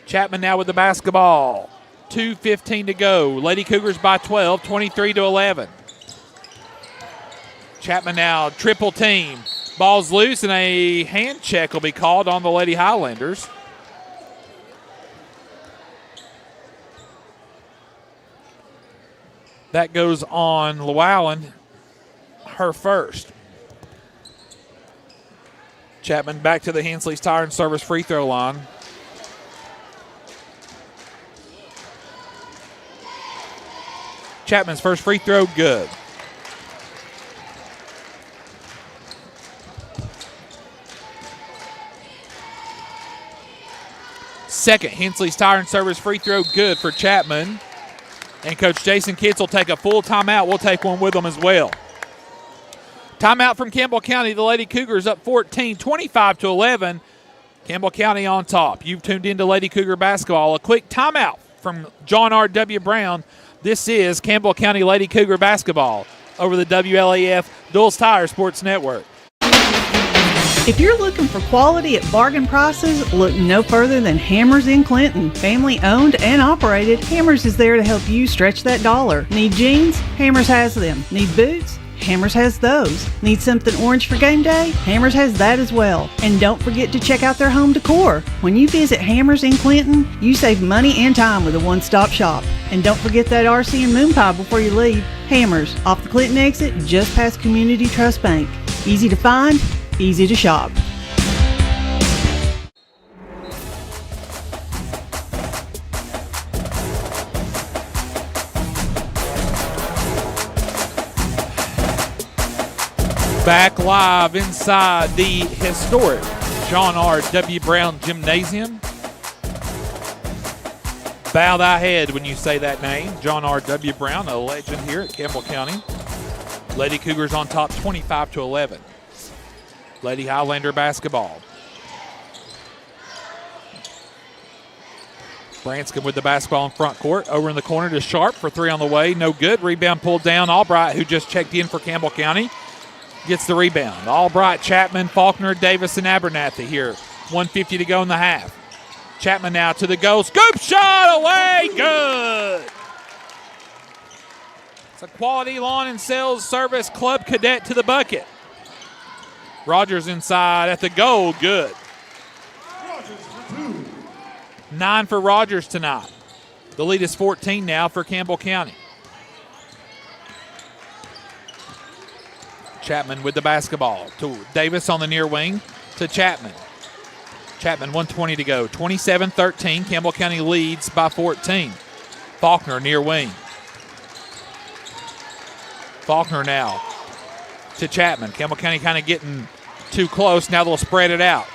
Chapman now with the basketball. 2:15 to go. Lady Cougars by 12, 23-11. Chapman now triple team. Ball's loose and a hand check will be called on the Lady Highlanders. That goes on Llewellyn, her first. Chapman back to the Hensley's Tire and Service free throw line. Chapman's first free throw, good. Second, Hensley's Tire and Service free throw, good for Chapman. And Coach Jason Kitts will take a full timeout. We'll take one with them as well. Timeout from Campbell County. The Lady Cougars up 14, 25-11. Campbell County on top. You've tuned into Lady Cougar basketball. A quick timeout from John R.W. Brown. This is Campbell County Lady Cougar basketball over the WLAF Dulles Tire Sports Network. If you're looking for quality at bargain prices, look no further than Hammers in Clinton. Family owned and operated, Hammers is there to help you stretch that dollar. Need jeans? Hammers has them. Need boots? Hammers has those. Need something orange for game day? Hammers has that as well. And don't forget to check out their home decor. When you visit Hammers in Clinton, you save money and time with a one-stop shop. And don't forget that RC and moon pie before you leave. Hammers, off the Clinton exit, just past Community Trust Bank. Easy to find, easy to shop. Back live inside the historic John R. W. Brown Gymnasium. Bow thy head when you say that name. John R. W. Brown, a legend here at Campbell County. Lady Cougars on top 25-11. Lady Highlander basketball. Branscombe with the basketball in front court. Over in the corner to Sharp for three on the way. No good. Rebound pulled down. Albright, who just checked in for Campbell County, gets the rebound. Albright, Chapman, Faulkner, Davis, and Abernathy here. 1:50 to go in the half. Chapman now to the goal. Scoop shot away. Good. It's a Quality Lawn and Sales Service Club Cadet to the bucket. Rogers inside at the goal. Good. 9 for Rogers tonight. The lead is 14 now for Campbell County. Chapman with the basketball to Davis on the near wing to Chapman. Chapman 1:20 to go. 27-13. Campbell County leads by 14. Faulkner near wing. Faulkner now to Chapman. Campbell County kind of getting too close. Now they'll spread it out.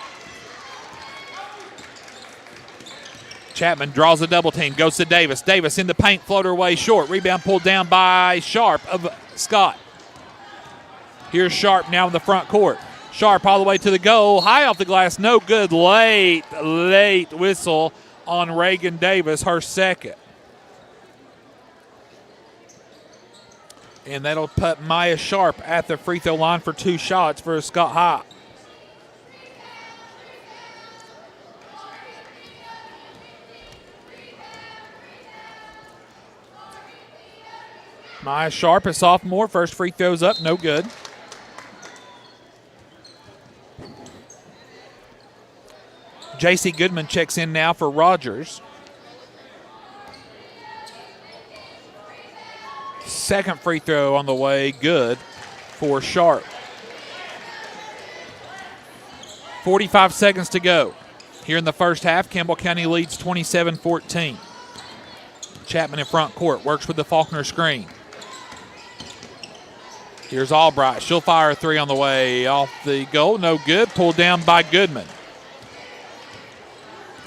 Chapman draws a double team. Goes to Davis. Davis in the paint. Floater away short. Rebound pulled down by Sharp of Scott. Here's Sharp now in the front court. Sharp all the way to the goal. High off the glass. No good. Late whistle on Reagan Davis, her second. And that'll put Maya Sharp at the free throw line for 2 shots for Scott High. Maya Sharp, a sophomore. First free throw's up. No good. J.C. Goodman checks in now for Rogers. Second free throw on the way, good for Sharp. 45 seconds to go. Here in the first half, Campbell County leads 27-14. Chapman in front court, works with the Faulkner screen. Here's Albright. She'll fire a three on the way off the goal. No good. Pulled down by Goodman.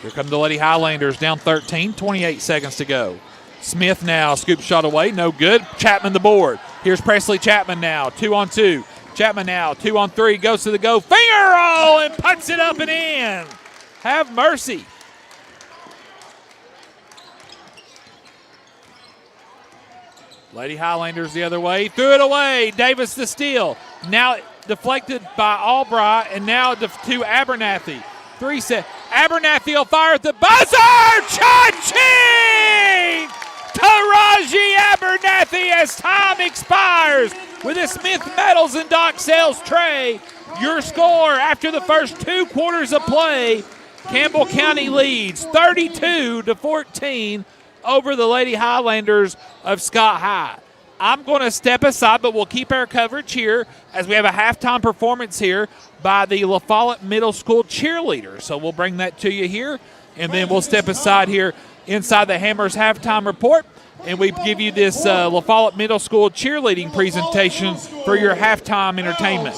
Here come the Lady Highlanders down 13. 28 seconds to go. Smith now. Scoop shot away. No good. Chapman the board. Here's Presley Chapman now. 2-on-2. Chapman now. 2-on-3. Goes to the go. Finger roll and puts it up and in. Have mercy. Lady Highlanders the other way. Threw it away. Davis the steal. Now deflected by Albright, and now to Abernathy. 3 set. Abernathy will fire at the buzzer. Cha-ching! Taraji Abernathy as time expires with a Smith Metals and Dock Sales tray. Your score after the first 2 quarters of play. Campbell County leads 32-14 over the Lady Highlanders of Scott High. I'm going to step aside, but we'll keep our coverage here as we have a halftime performance here by the La Follette Middle School cheerleaders. So we'll bring that to you here, and then we'll step aside here inside the Hammers halftime report, and we give you this La Follette Middle School cheerleading presentation for your halftime entertainment.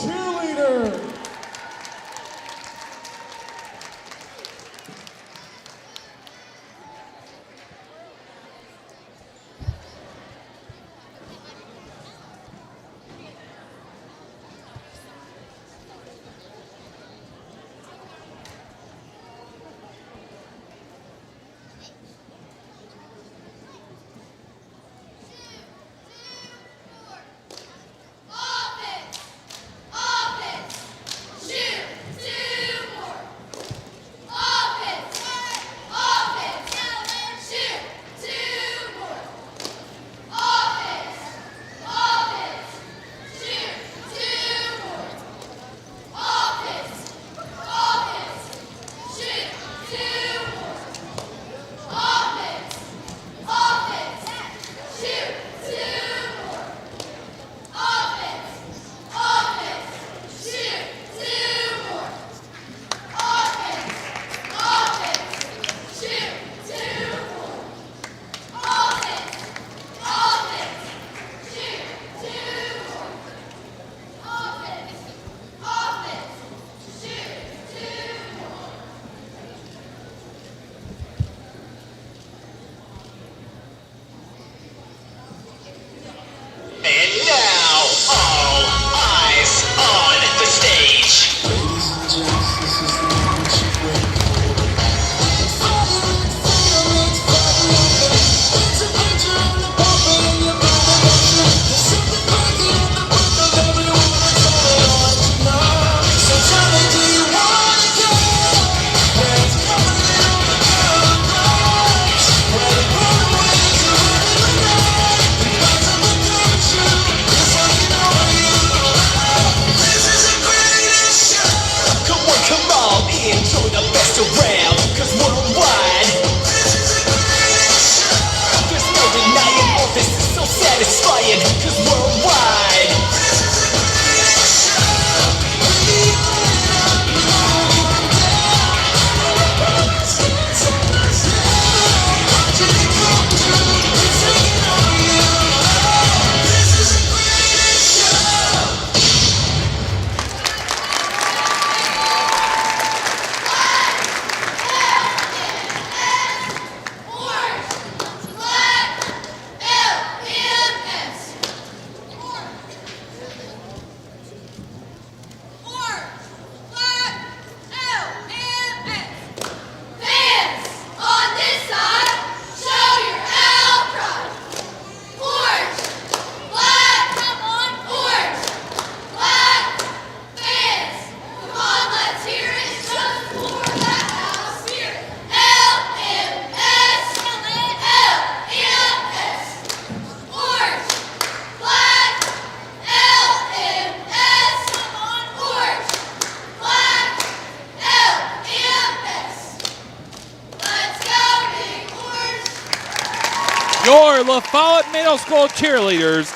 your La Follette Middle School cheerleaders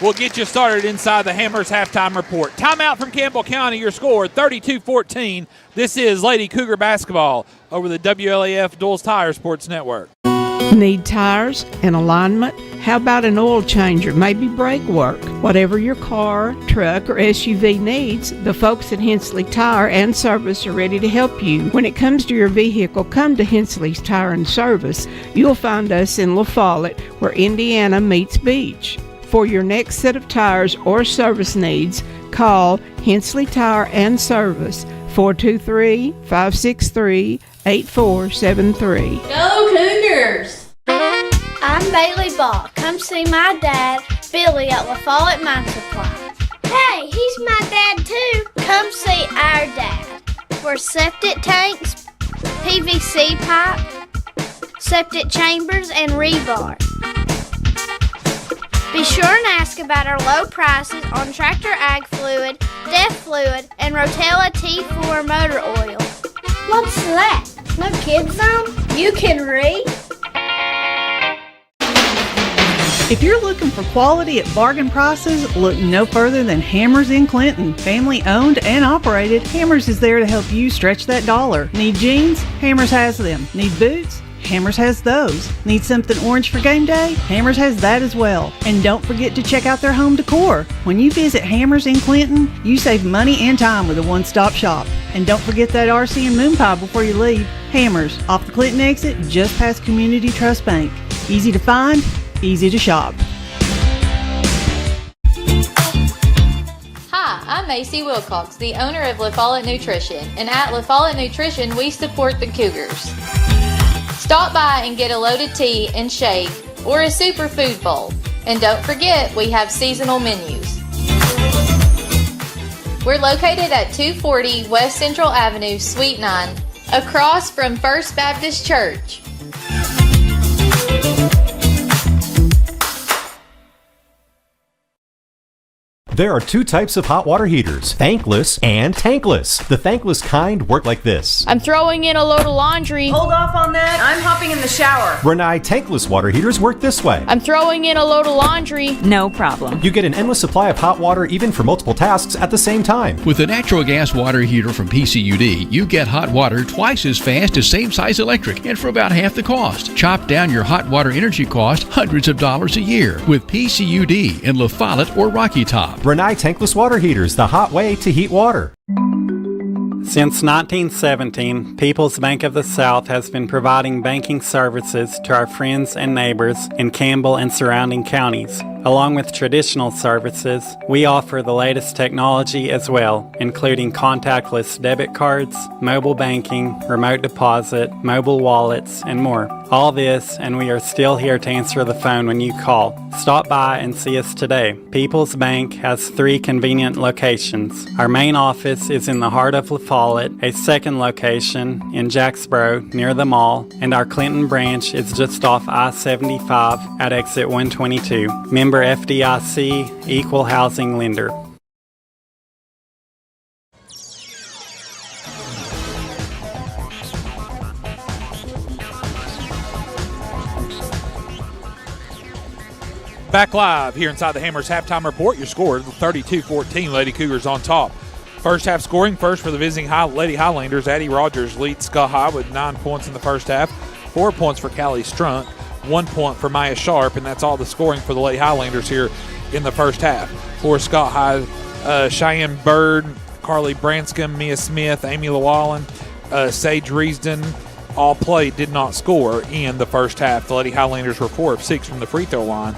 will get you started inside the Hammers halftime report. Timeout from Campbell County, your score 32-14. This is Lady Cougar basketball over the WLAF Duels Tire Sports Network. Need tires and alignment? How about an oil changer, maybe brake work? Whatever your car, truck, or SUV needs, the folks at Hensley Tire and Service are ready to help you. When it comes to your vehicle, come to Hensley's Tire and Service. You'll find us in La Follette, where Indiana meets Beach. For your next set of tires or service needs, call Hensley Tire and Service, 423-563-8473. Go Cougars! I'm Bailey Ball. Come see my dad, Billy, at La Follette Mine Supply. Hey, he's my dad too. Come see our dad. For septic tanks, PVC pipe, septic chambers, and rebar. Be sure and ask about our low prices on Tractor Ag Fluid, Def Fluid, and Rotella T4 motor oil. What's that? No kids zone? You can read? If you're looking for quality at bargain prices, look no further than Hammers in Clinton. Family owned and operated, Hammers is there to help you stretch that dollar. Need jeans? Hammers has them. Need boots? Hammers has those. Need something orange for game day? Hammers has that as well. And don't forget to check out their home decor. When you visit Hammers in Clinton, you save money and time with a one-stop shop. And don't forget that RC and moon pie before you leave. Hammers, off the Clinton exit, just past Community Trust Bank. Easy to find, easy to shop. Hi, I'm Macy Wilcox, the owner of La Follette Nutrition. And at La Follette Nutrition, we support the Cougars. Stop by and get a loaded tea and shake or a superfood bowl. And don't forget, we have seasonal menus. We're located at 240 West Central Avenue, Suite 9, across from First Baptist Church. There are two types of hot water heaters, thankless and tankless. The thankless kind work like this. I'm throwing in a load of laundry. Hold off on that. I'm hopping in the shower. Renai tankless water heaters work this way. I'm throwing in a load of laundry. No problem. You get an endless supply of hot water even for multiple tasks at the same time. With a natural gas water heater from PCUD, you get hot water twice as fast as same-size electric and for about half the cost. Chop down your hot water energy cost hundreds of dollars a year with PCUD in La Follette or Rocky Top. Renai tankless water heaters, the hot way to heat water. Since 1917, People's Bank of the South has been providing banking services to our friends and neighbors in Campbell and surrounding counties. Along with traditional services, we offer the latest technology as well, including contactless debit cards, mobile banking, remote deposit, mobile wallets, and more. All this, and we are still here to answer the phone when you call. Stop by and see us today. People's Bank has 3 convenient locations. Our main office is in the heart of La Follette, a second location in Jacksboro near the mall, and our Clinton branch is just off I-75 at exit 122. Member FDIC, Equal Housing Lender. Back live here inside the Hammers halftime report. Your score, 32-14, Lady Cougars on top. First half scoring, first for the visiting Lady Highlanders. Addie Rogers leads Scott High with 9 points in the first half. 4 points for Callie Strunk. 1 point for Maya Sharp, and that's all the scoring for the Lady Highlanders here in the first half. For Scott High, Cheyenne Bird, Carly Branscombe, Mia Smith, Amy Llewellyn, Sage Reesden all played, did not score in the first half. The Lady Highlanders were 4 of 6 from the free throw line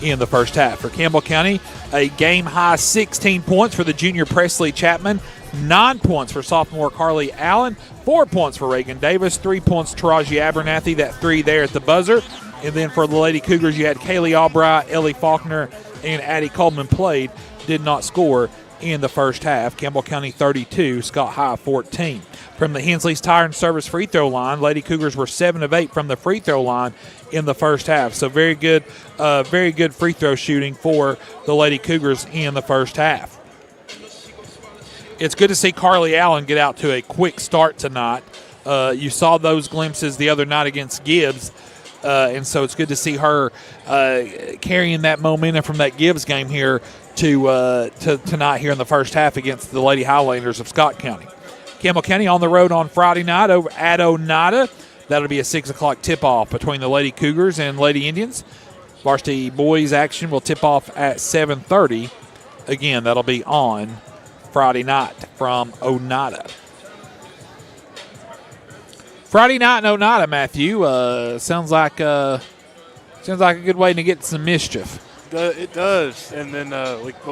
in the first half. For Campbell County, a game-high 16 points for the junior Presley Chapman, 9 points for sophomore Carly Allen, 4 points for Reagan Davis, 3 points Taraji Abernathy, that 3 there at the buzzer. And then for the Lady Cougars, you had Kaylee Albright, Ellie Faulkner, and Addie Coleman played, did not score in the first half. Campbell County 32, Scott High 14. From the Hensley's Tire and Service free throw line, Lady Cougars were 7 of 8 from the free throw line in the first half. So very good free throw shooting for the Lady Cougars in the first half. It's good to see Carly Allen get out to a quick start tonight. You saw those glimpses the other night against Gibbs. And so it's good to see her carrying that momentum from that Gibbs game here to tonight here in the first half against the Lady Highlanders of Scott County. Campbell County on the road on Friday night over at Oneida. That'll be a 6 o'clock tip-off between the Lady Cougars and Lady Indians. Varsity boys action will tip off at 7:30. Again, that'll be on Friday night from Oneida. Friday night in Oneida, Matthew, sounds like a good way to get some mischief. It does, and then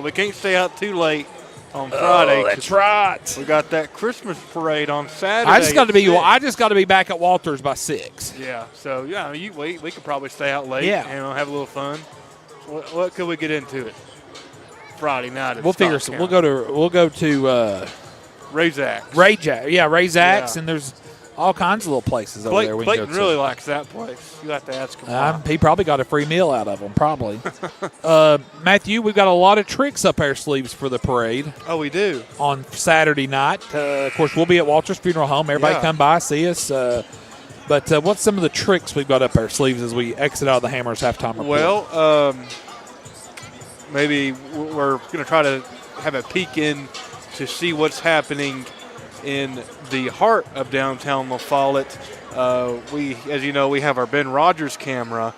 we can't stay out too late on Friday. Oh, that's right. We got that Christmas parade on Saturday. I just got to be back at Walters by 6. Yeah, so yeah, we could probably stay out late. Yeah. And have a little fun. What could we get into it? Friday night. We'll figure some. We'll go to Ray Zach's. Ray Zach's, and there's all kinds of little places over there. Clayton really likes that place. You have to ask him. He probably got a free meal out of them, probably. Matthew, we've got a lot of tricks up our sleeves for the parade. Oh, we do. On Saturday night. Of course, we'll be at Walters Funeral Home. Everybody come by, see us. But what's some of the tricks we've got up our sleeves as we exit out of the Hammers halftime report? Well, maybe we're going to try to have a peek in to see what's happening in the heart of downtown La Follette. As you know, we have our Ben Rogers camera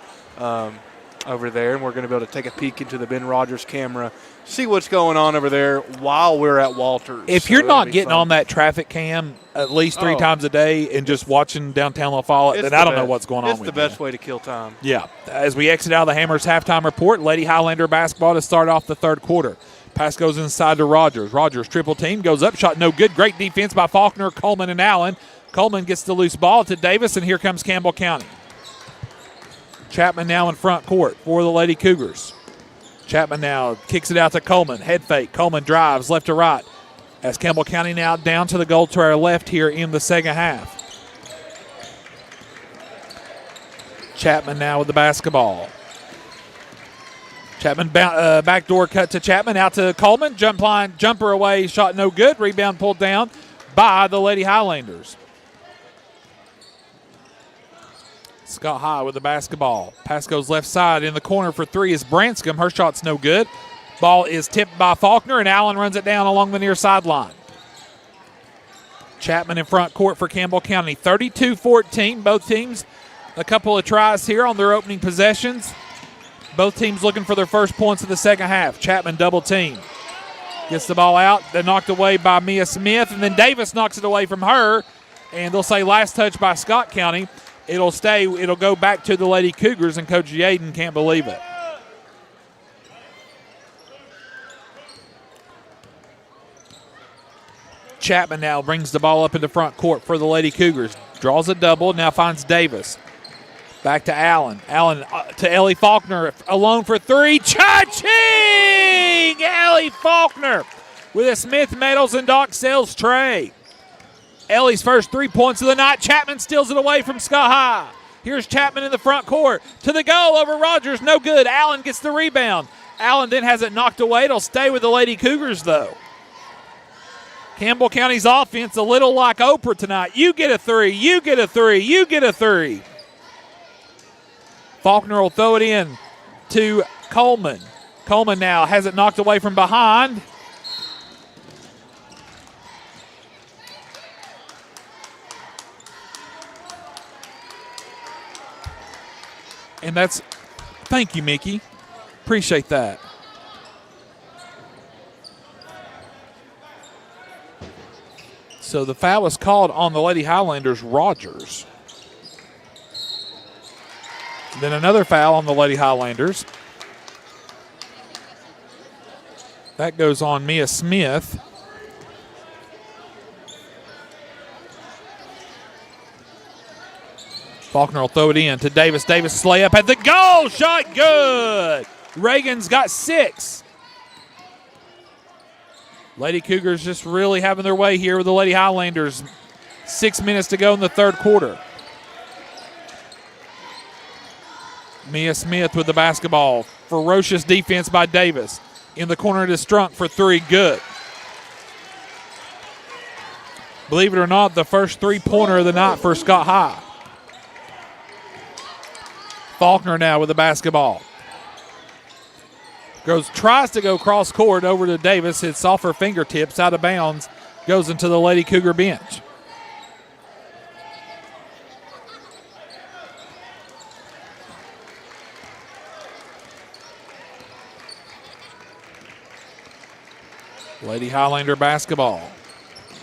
over there, and we're going to be able to take a peek into the Ben Rogers camera, see what's going on over there while we're at Walters. If you're not getting on that traffic cam at least 3 times a day and just watching downtown La Follette, then I don't know what's going on with you. It's the best way to kill time. Yeah. As we exit out of the Hammers halftime report, Lady Highlander basketball to start off the third quarter. Pass goes inside to Rogers. Rogers triple team, goes up, shot no good. Great defense by Faulkner, Coleman, and Allen. Coleman gets the loose ball to Davis, and here comes Campbell County. Chapman now in front court for the Lady Cougars. Chapman now kicks it out to Coleman. Head fake. Coleman drives left to right. As Campbell County now down to the goal to our left here in the second half. Chapman now with the basketball. Chapman backdoor cut to Chapman, out to Coleman. Jumper away, shot no good. Rebound pulled down by the Lady Highlanders. Scott High with the basketball. Pass goes left side. In the corner for 3 is Branscombe. Her shot's no good. Ball is tipped by Faulkner, and Allen runs it down along the near sideline. Chapman in front court for Campbell County. 32-14. Both teams a couple of tries here on their opening possessions. Both teams looking for their first points of the second half. Chapman double team. Gets the ball out. They're knocked away by Mia Smith, and then Davis knocks it away from her. And they'll say last touch by Scott County. It'll go back to the Lady Cougars, and Coach Yaden can't believe it. Chapman now brings the ball up into front court for the Lady Cougars. Draws a double, now finds Davis. Back to Allen. Allen to Ellie Faulkner, alone for 3. Cha-ching! Ellie Faulkner with a Smith Metals and Doc Sales tray. Ellie's first 3 points of the night. Chapman steals it away from Scott High. Here's Chapman in the front court. To the goal over Rogers. No good. Allen gets the rebound. Allen then has it knocked away. It'll stay with the Lady Cougars, though. Campbell County's offense a little like Oprah tonight. You get a 3. You get a 3. You get a 3. Faulkner will throw it in to Coleman. Coleman now has it knocked away from behind. And thank you, Mickey. Appreciate that. So the foul was called on the Lady Highlanders, Rogers. Then another foul on the Lady Highlanders. That goes on Mia Smith. Faulkner will throw it in to Davis. Davis slay up at the goal. Shot good. Reagan's got 6. Lady Cougars just really having their way here with the Lady Highlanders. 6 minutes to go in the third quarter. Mia Smith with the basketball. Ferocious defense by Davis. In the corner to Strunk for 3. Good. Believe it or not, the first 3-pointer of the night for Scott High. Faulkner now with the basketball. Tries to go cross court over to Davis. It's off her fingertips, out of bounds, goes into the Lady Cougar bench. Lady Highlander basketball.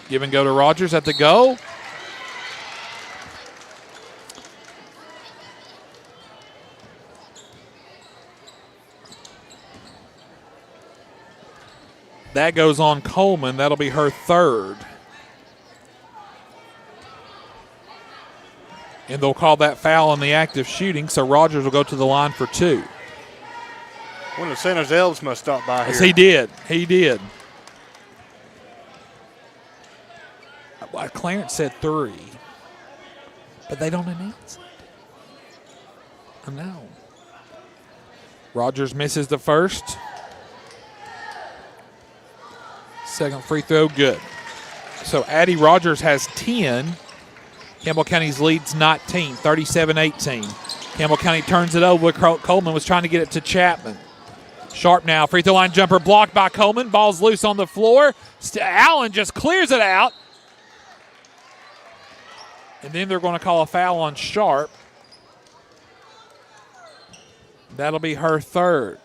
Give and go to Rogers at the goal. That goes on Coleman. That'll be her third. And they'll call that foul on the act of shooting, so Rogers will go to the line for 2. One of the center's elves must stop by here. Yes, he did. He did. Well, Clarence said 3, but they don't announce it. I know. Rogers misses the first. Second free throw, good. So Addie Rogers has 10. Campbell County's lead's 19, 37-18. Campbell County turns it over. Coleman was trying to get it to Chapman. Sharp now, free throw line jumper blocked by Coleman. Ball's loose on the floor. Allen just clears it out. And then they're going to call a foul on Sharp. That'll be her third.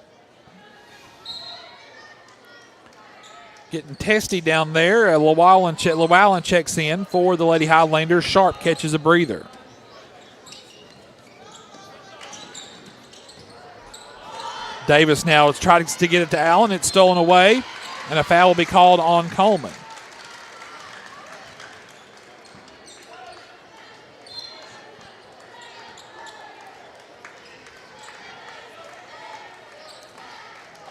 Getting testy down there. Llewellyn checks in for the Lady Highlanders. Sharp catches a breather. Davis now is trying to get it to Allen. It's stolen away, and a foul will be called on Coleman.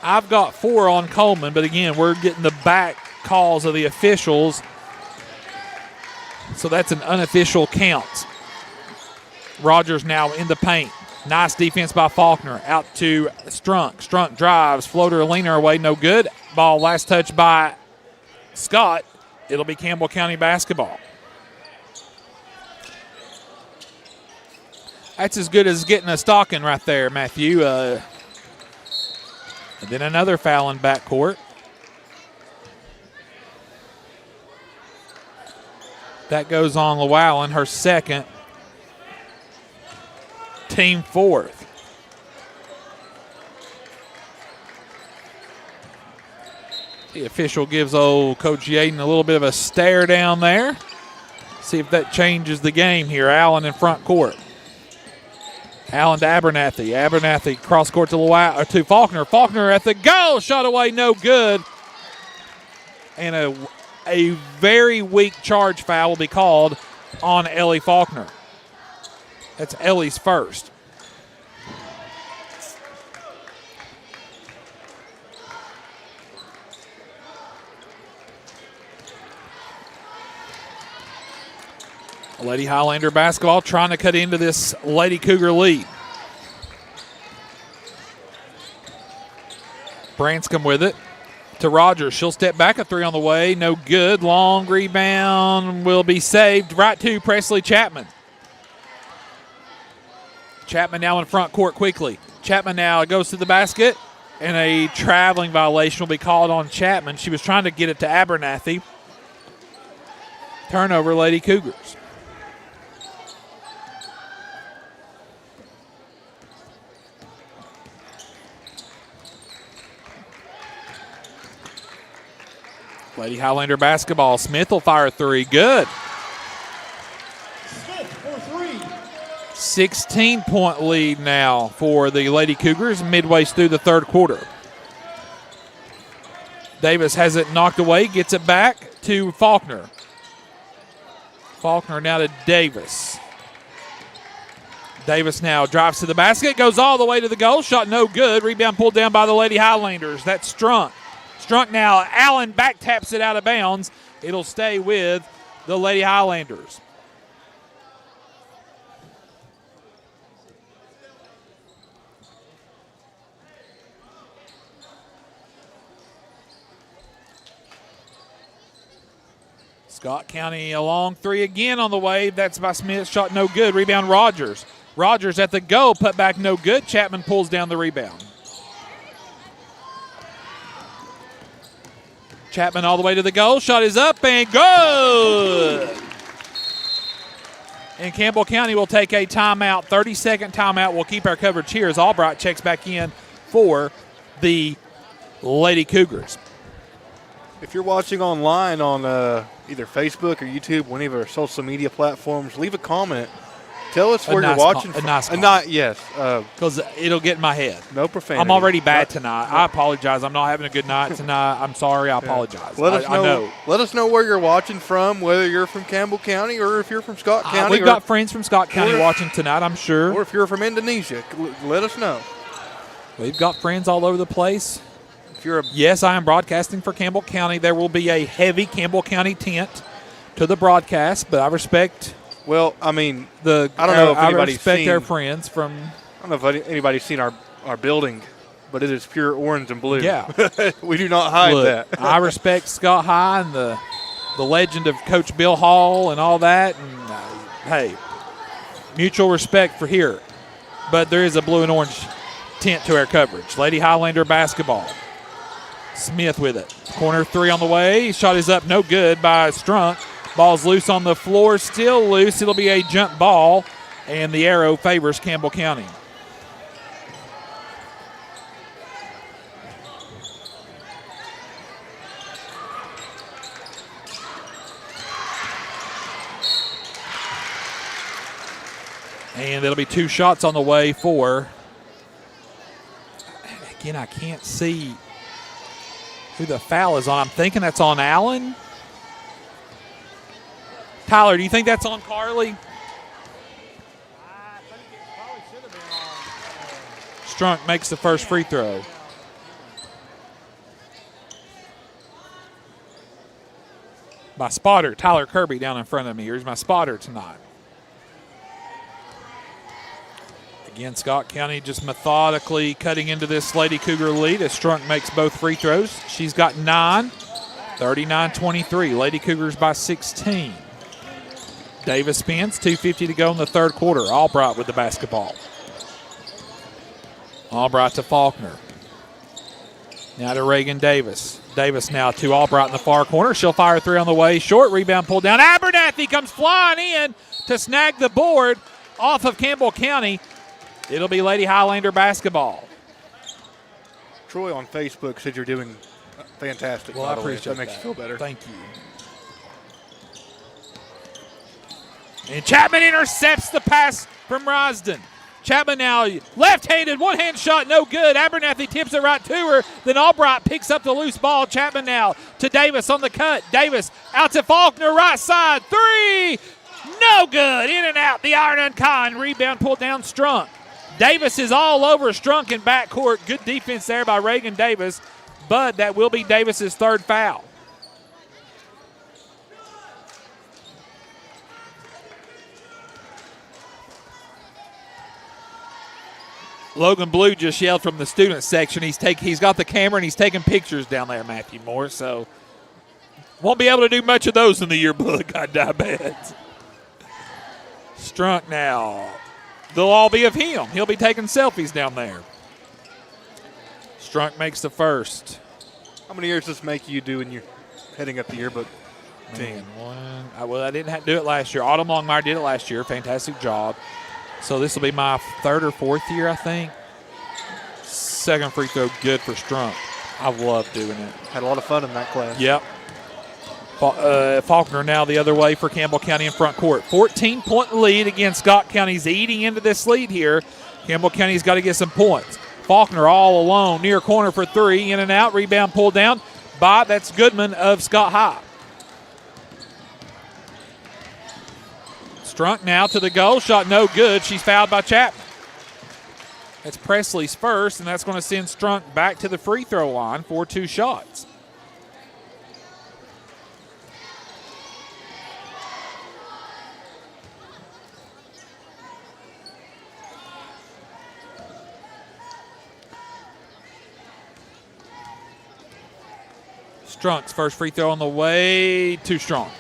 I've got 4 on Coleman, but again, we're getting the back calls of the officials. So that's an unofficial count. Rogers now in the paint. Nice defense by Faulkner. Out to Strunk. Strunk drives. Floater leaner away. No good. Ball last touch by Scott. It'll be Campbell County basketball. That's as good as getting a stocking right there, Matthew. And then another foul in backcourt. That goes on Llewellyn, her second. Team fourth. The official gives old Coach Yaden a little bit of a stare down there. See if that changes the game here. Allen in front court. Allen to Abernathy. Abernathy cross court to Faulkner. Faulkner at the goal. Shot away, no good. And a very weak charge foul will be called on Ellie Faulkner. That's Ellie's first. Lady Highlander basketball trying to cut into this Lady Cougar lead. Branscombe with it to Rogers. She'll step back, a 3 on the way. No good. Long rebound will be saved. Right to Presley Chapman. Chapman now in front court quickly. Chapman now goes to the basket, and a traveling violation will be called on Chapman. She was trying to get it to Abernathy. Turnover, Lady Cougars. Lady Highlander basketball. Smith will fire 3. Good. Smith for 3. 16-point lead now for the Lady Cougars midway through the third quarter. Davis has it knocked away, gets it back to Faulkner. Faulkner now to Davis. Davis now drives to the basket, goes all the way to the goal. Shot no good. Rebound pulled down by the Lady Highlanders. That's Strunk. Strunk now. Allen back taps it out of bounds. It'll stay with the Lady Highlanders. Scott County a long 3 again on the way. That's by Smith. Shot no good. Rebound Rogers. Rogers at the goal, put back no good. Chapman pulls down the rebound. Chapman all the way to the goal. Shot is up and good. And Campbell County will take a timeout, 30-second timeout. We'll keep our coverage here as Albright checks back in for the Lady Cougars. If you're watching online on either Facebook or YouTube, one of our social media platforms, leave a comment. Tell us where you're watching from. Yes. Because it'll get in my head. No profanity. I'm already bad tonight. I apologize. I'm not having a good night tonight. I'm sorry. I apologize. Let us know. I know. Let us know where you're watching from, whether you're from Campbell County or if you're from Scott County. We've got friends from Scott County watching tonight, I'm sure. Or if you're from Indonesia, let us know. We've got friends all over the place. Yes, I am broadcasting for Campbell County. There will be a heavy Campbell County tint to the broadcast, but I respect. Well, I mean, I don't know if anybody's respect seen our friends from. I don't know if anybody's seen our building, but it is pure orange and blue. Yeah, we do not hide that. I respect Scott High and the legend of Coach Bill Hall and all that. And hey, mutual respect for here, but there is a blue and orange tint to our coverage. Lady Highlander basketball. Smith with it. Corner three on the way. Shot is up, no good by Strunk. Ball's loose on the floor, still loose. It'll be a jump ball, and the arrow favors Campbell County. And it'll be 2 shots on the way for, again, I can't see who the foul is on. I'm thinking that's on Allen. Tyler, do you think that's on Carly? I think it probably should have been on. Strunk makes the first free throw. My spotter, Tyler Kirby, down in front of me. Here's my spotter tonight. Again, Scott County just methodically cutting into this Lady Cougar lead as Strunk makes both free throws. She's got 9, 39-23. Lady Cougars by 16. Davis spins, 2:50 to go in the third quarter. Albright with the basketball. Albright to Faulkner. Now to Reagan Davis. Davis now to Albright in the far corner. She'll fire a 3 on the way. Short rebound pulled down. Abernathy comes flying in to snag the board off of Campbell County. It'll be Lady Highlander basketball. Troy on Facebook said you're doing fantastic. Well, I appreciate that. Makes you feel better. Thank you. And Chapman intercepts the pass from Rosden. Chapman now left-handed, one-hand shot, no good. Abernathy tips it right to her. Then Albright picks up the loose ball. Chapman now to Davis on the cut. Davis out to Faulkner, right side. 3, no good. In and out, the iron unkind. Rebound pulled down Strunk. Davis is all over Strunk in backcourt. Good defense there by Reagan Davis, but that will be Davis's third foul. Logan Blue just yelled from the student section. He's got the camera and he's taking pictures down there, Matthew Moore. So won't be able to do much of those in the yearbook, I bet. Strunk now. They'll all be of him. He'll be taking selfies down there. Strunk makes the first. How many years does this make you do when you're heading up the yearbook team? Well, I didn't do it last year. Autumn Longmire did it last year. Fantastic job. So this will be my 3rd or 4th year, I think. Second free throw, good for Strunk. I love doing it. Had a lot of fun in that class. Yep. Faulkner now the other way for Campbell County in front court. 14-point lead against Scott County's eating into this lead here. Campbell County's got to get some points. Faulkner all alone, near corner for 3, in and out, rebound pulled down by, that's Goodman of Scott High. Strunk now to the goal, shot no good. She's fouled by Chapman. That's Presley's first, and that's going to send Strunk back to the free throw line for 2 shots. Strunk's first free throw on the way, too strong.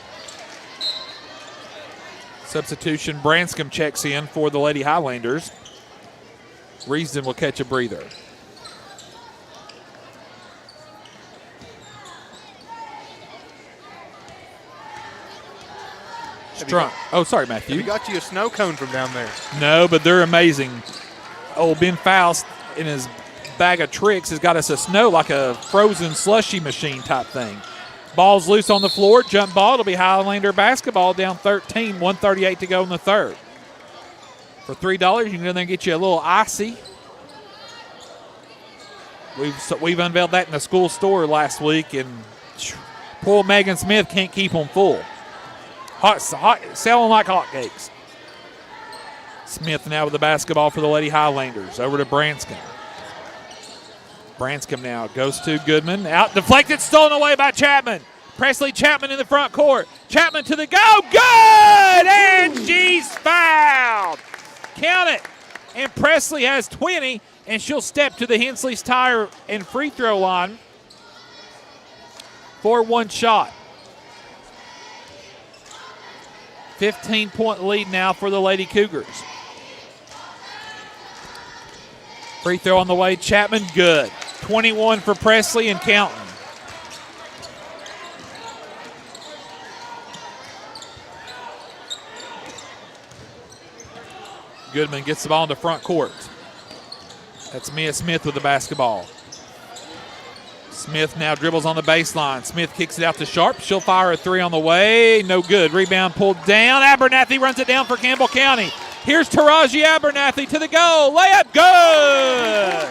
Substitution, Branscombe checks in for the Lady Highlanders. Reasden will catch a breather. Strunk. Oh, sorry, Matthew. Have you got you a snow cone from down there? No, but they're amazing. Old Ben Faust in his bag of tricks has got us a snow, like a frozen slushy machine type thing. Ball's loose on the floor. Jump ball. It'll be Highlander basketball down 13. 1:38 to go in the third. For $3, you can go there and get you a little icy. We've unveiled that in the school store last week, and poor Megan Smith can't keep them full. Hot, selling like hotcakes. Smith now with the basketball for the Lady Highlanders. Over to Branscombe. Branscombe now goes to Goodman. Out, deflected, stolen away by Chapman. Presley Chapman in the front court. Chapman to the go. Good! And she's fouled. Count it. And Presley has 20, and she'll step to the Hensley's Tire and free throw line for one shot. 15-point lead now for the Lady Cougars. Free throw on the way. Chapman, good. 21 for Presley and counting. Goodman gets the ball into front court. That's Mia Smith with the basketball. Smith now dribbles on the baseline. Smith kicks it out to Sharp. She'll fire a three on the way. No good. Rebound pulled down. Abernathy runs it down for Campbell County. Here's Taraji Abernathy to the goal. Layup, good!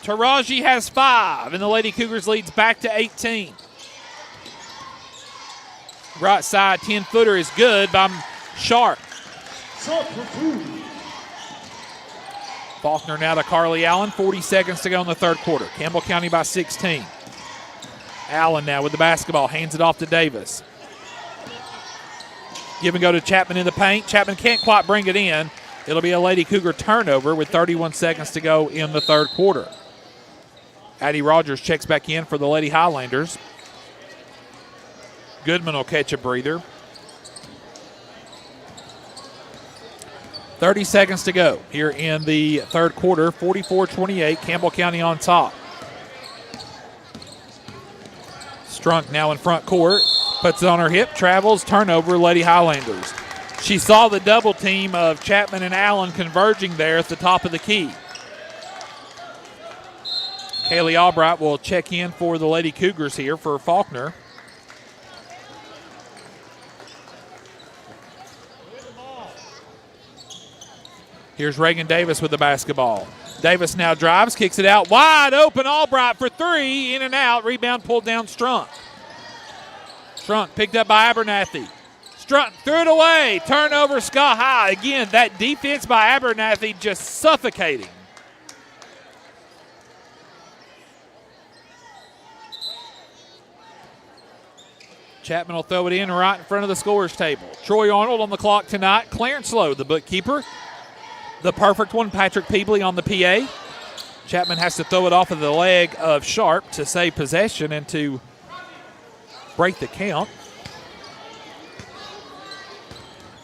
Taraji has 5, and the Lady Cougars leads back to 18. Right side 10-footer is good by Sharp. Faulkner now to Carly Allen. 40 seconds to go in the third quarter. Campbell County by 16. Allen now with the basketball. Hands it off to Davis. Give and go to Chapman in the paint. Chapman can't quite bring it in. It'll be a Lady Cougar turnover with 31 seconds to go in the third quarter. Addie Rogers checks back in for the Lady Highlanders. Goodman will catch a breather. 30 seconds to go here in the third quarter. 44-28, Campbell County on top. Strunk now in front court. Puts it on her hip, travels, turnover, Lady Highlanders. She saw the double team of Chapman and Allen converging there at the top of the key. Kaylee Albright will check in for the Lady Cougars here for Faulkner. Here's Reagan Davis with the basketball. Davis now drives, kicks it out wide open. Albright for three, in and out. Rebound pulled down Strunk. Strunk picked up by Abernathy. Strunk threw it away. Turnover Scott High. Again, that defense by Abernathy just suffocating. Chapman will throw it in right in front of the scorer's table. Troy Arnold on the clock tonight. Clarence Lowe, the bookkeeper. The perfect one, Patrick Peebley on the PA. Chapman has to throw it off of the leg of Sharp to save possession and to break the count.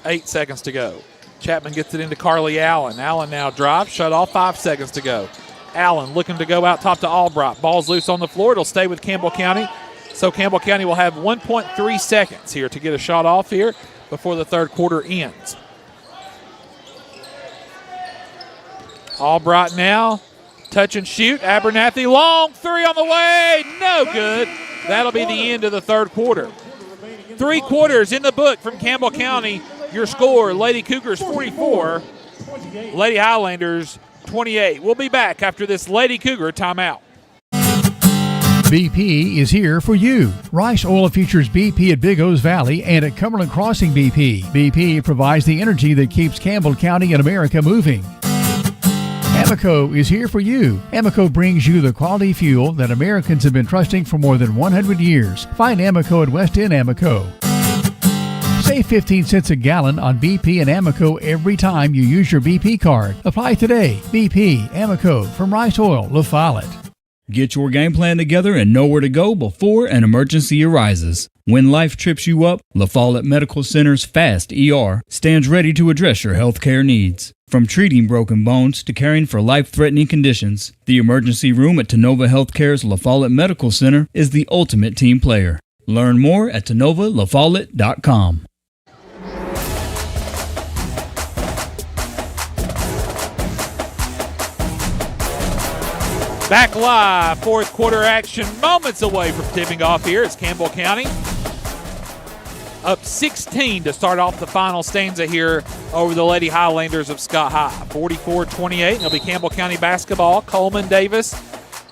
8 seconds to go. Chapman gets it into Carly Allen. Allen now drives, shut off, 5 seconds to go. Allen looking to go out top to Albright. Ball's loose on the floor. It'll stay with Campbell County. So Campbell County will have 1.3 seconds here to get a shot off here before the third quarter ends. Albright now, touch and shoot. Abernathy, long three on the way, no good. That'll be the end of the third quarter. 3 quarters in the book from Campbell County. Your score, Lady Cougars 44, Lady Highlanders 28. We'll be back after this Lady Cougar timeout. BP is here for you. Rice Oil features BP at Big O's Valley and at Cumberland Crossing BP. BP provides the energy that keeps Campbell County and America moving. Amoco is here for you. Amoco brings you the quality fuel that Americans have been trusting for more than 100 years. Find Amoco at West End Amoco. Save 15 cents a gallon on BP and Amoco every time you use your BP card. Apply today. BP, Amoco, from Rice Oil, La Follette. Get your game plan together and know where to go before an emergency arises. When life trips you up, La Follette Medical Center's FAST ER stands ready to address your healthcare needs. From treating broken bones to caring for life-threatening conditions, the emergency room at Tenova Healthcare's La Follette Medical Center is the ultimate team player. Learn more at TenovaLaFollette.com. Back live, fourth quarter action, moments away from tipping off here. It's Campbell County up 16 to start off the final stanza here over the Lady Highlanders of Scott High. 44-28. It'll be Campbell County basketball. Coleman, Davis,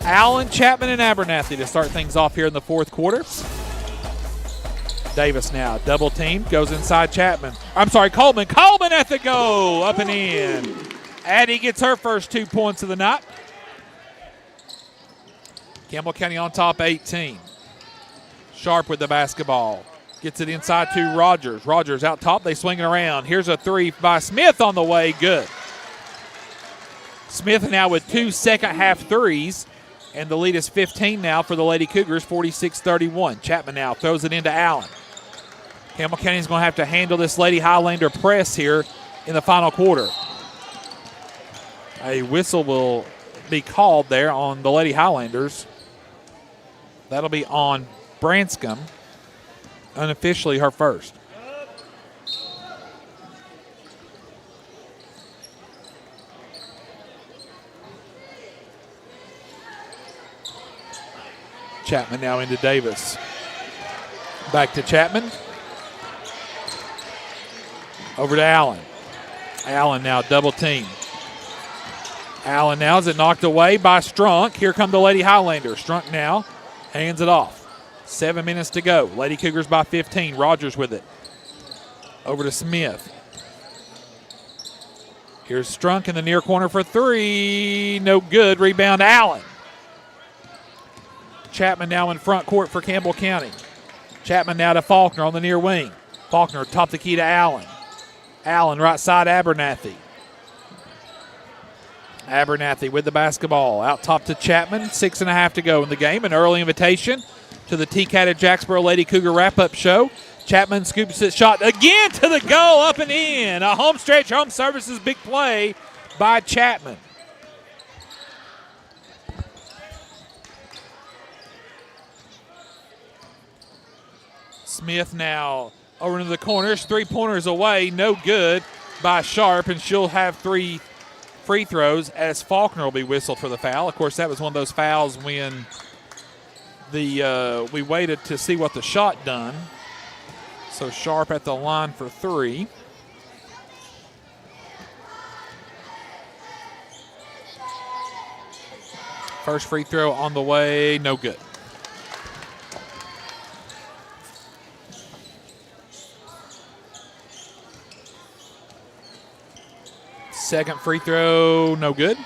Allen, Chapman, and Abernathy to start things off here in the fourth quarter. Davis now double team, goes inside Chapman. I'm sorry, Coleman. Coleman at the go, up and in. Addie gets her first 2 points of the night. Campbell County on top 18. Sharp with the basketball. Gets it inside to Rogers. Rogers out top. They swing it around. Here's a three by Smith on the way. Good. Smith now with 2 second-half threes. And the lead is 15 now for the Lady Cougars, 46-31. Chapman now throws it into Allen. Campbell County is going to have to handle this Lady Highlander press here in the final quarter. A whistle will be called there on the Lady Highlanders. That'll be on Branscombe, unofficially her first. Chapman now into Davis. Back to Chapman. Over to Allen. Allen now double team. Allen now is it knocked away by Strunk. Here come the Lady Highlanders. Strunk now hands it off. 7 minutes to go. Lady Cougars by 15. Rogers with it. Over to Smith. Here's Strunk in the near corner for three. No good. Rebound Allen. Chapman now in front court for Campbell County. Chapman now to Faulkner on the near wing. Faulkner top the key to Allen. Allen right side Abernathy. Abernathy with the basketball. Out top to Chapman. 6.5 to go in the game. An early invitation to the T-Cat at Jacksboro Lady Cougar wrap-up show. Chapman scoops it shot again to the goal, up and in. A home stretch, home services big play by Chapman. Smith now over into the corners. 3-pointers away, no good by Sharp, and she'll have 3 free throws as Faulkner will be whistled for the foul. Of course, that was one of those fouls when we waited to see what the shot done. So Sharp at the line for 3. First free throw on the way, no good. Second free throw, no good.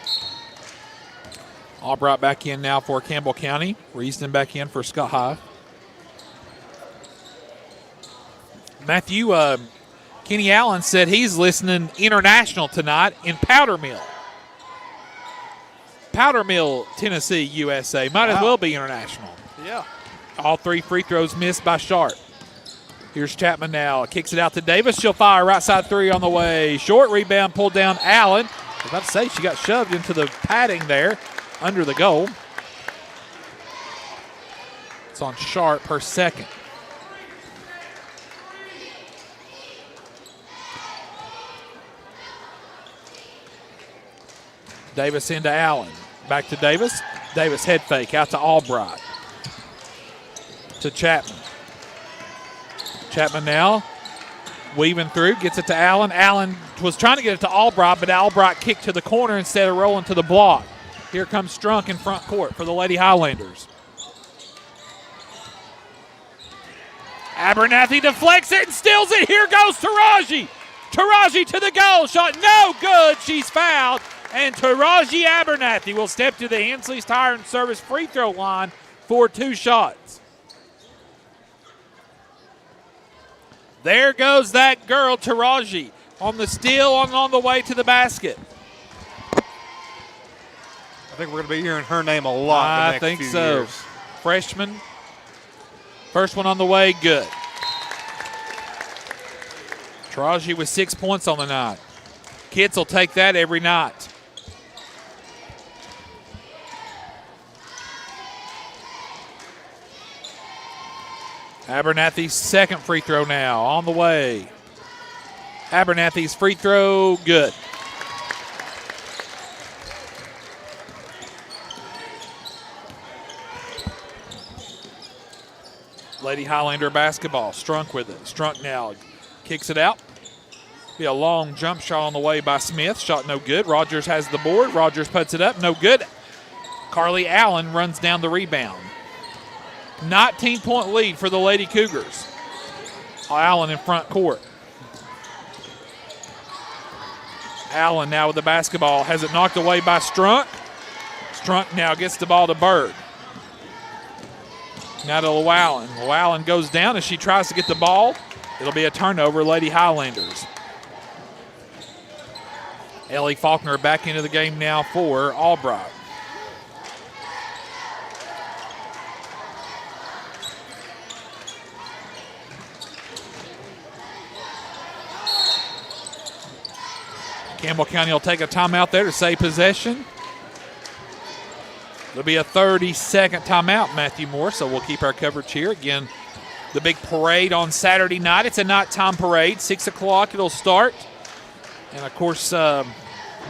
All brought back in now for Campbell County. Reason back in for Scott High. Matthew, Kenny Allen said he's listening international tonight in Powder Mill. Powder Mill, Tennessee, USA. Might as well be international. Yeah. All 3 free throws missed by Sharp. Here's Chapman now. Kicks it out to Davis. She'll fire right side 3 on the way. Short rebound pulled down Allen. I was about to say she got shoved into the padding there under the goal. It's on Sharp, her second. Davis into Allen. Back to Davis. Davis head fake out to Albright. To Chapman. Chapman now weaving through, gets it to Allen. Allen was trying to get it to Albright, but Albright kicked to the corner instead of rolling to the block. Here comes Strunk in front court for the Lady Highlanders. Abernathy deflects it and steals it. Here goes Taraji. Taraji to the goal. Shot no good. She's fouled. And Taraji Abernathy will step to the Hensley's Tire and Service free throw line for 2 shots. There goes that girl, Taraji, on the steal on the way to the basket. think we're going to be hearing her name a lot the next I think few so. years. Freshman. First one on the way, good. Taraji with 6 points on the night. Kids will take that every night. Abernathy's second free throw now on the way. Abernathy's free throw, good. Lady Highlander basketball. Strunk with it. Strunk now kicks it out. Be a long jump shot on the way by Smith. Shot no good. Rogers has the board. Rogers puts it up. No good. Carly Allen runs down the rebound. 19-point lead for the Lady Cougars. Allen in front court. Allen now with the basketball. Has it knocked away by Strunk. Strunk now gets the ball to Bird. Now to Llewellyn. Llewellyn goes down as she tries to get the ball. It'll be a turnover, Lady Highlanders. Ellie Faulkner back into the game now for Albright. Campbell County will take a timeout there to save possession. It'll be a 30-second timeout, Matthew Moore, so we'll keep our coverage here. Again, the big parade on Saturday night. It's a nighttime parade. 6 o'clock it'll start. And, of course,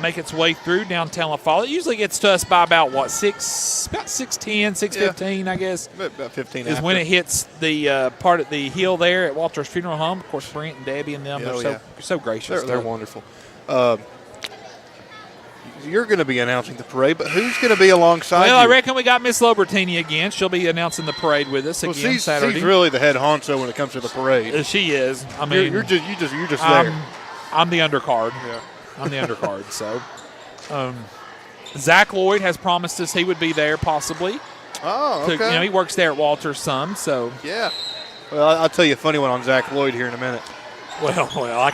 make its way through downtown La Follette. It usually gets to us by about 6:10, 6:15, I guess. About 15 is after. when it hits the part of the hill there at Walter's Funeral Home. Of course, Brent and Debbie and them are so gracious. They're wonderful. You're going to be announcing the parade, but who's going to be alongside you? Well, I reckon we got Miss Lobertini again. She'll be announcing the parade with us again Saturday. She's really the head honcho when it comes to the parade. She is. I mean, you're just there. I'm the undercard. Yeah. I'm the undercard. So, Zach Lloyd has promised us he would be there possibly. Oh, okay. He works there at Walters some. So yeah. Well, I'll tell you a funny one on Zach Lloyd here in a minute. Well, I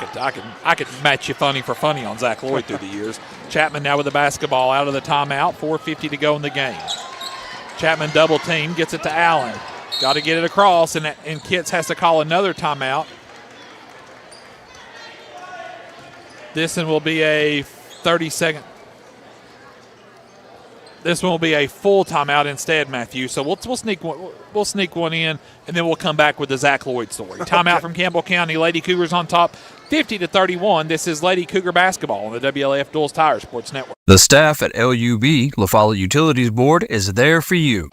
could match you funny for funny on Zach Lloyd through the years. Chapman now with the basketball out of the timeout. 4:50 to go in the game. Chapman double team, gets it to Allen. Got to get it across, and Kitts has to call another timeout. This one will be a 30-second. This one will be a full timeout instead, Matthew. So we'll sneak one in, and then we'll come back with the Zach Lloyd story. Timeout from Campbell County. Lady Cougars on top, 50-31. This is Lady Cougar basketball on the WLAF Duals Tire Sports Network. The staff at LUB, La Follette Utilities Board, is there for you.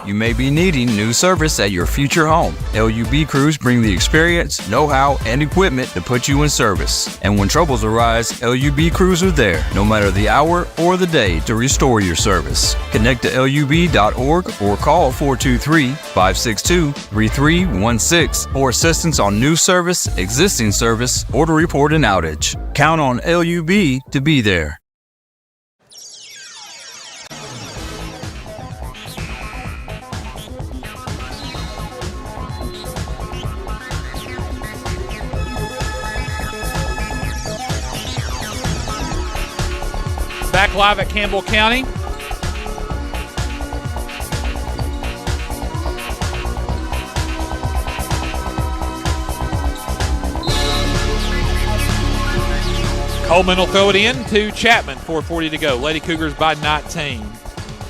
You may be needing new service at your future home. LUB crews bring the experience, know-how, and equipment to put you in service. And when troubles arise, LUB crews are there, no matter the hour or the day, to restore your service. Connect to LUB.org or call 423-562-3316 for assistance on new service, existing service, or to report an outage. Count on LUB to be there. Back live at Campbell County. Coleman will throw it in to Chapman. 4:40 to go. Lady Cougars by 19.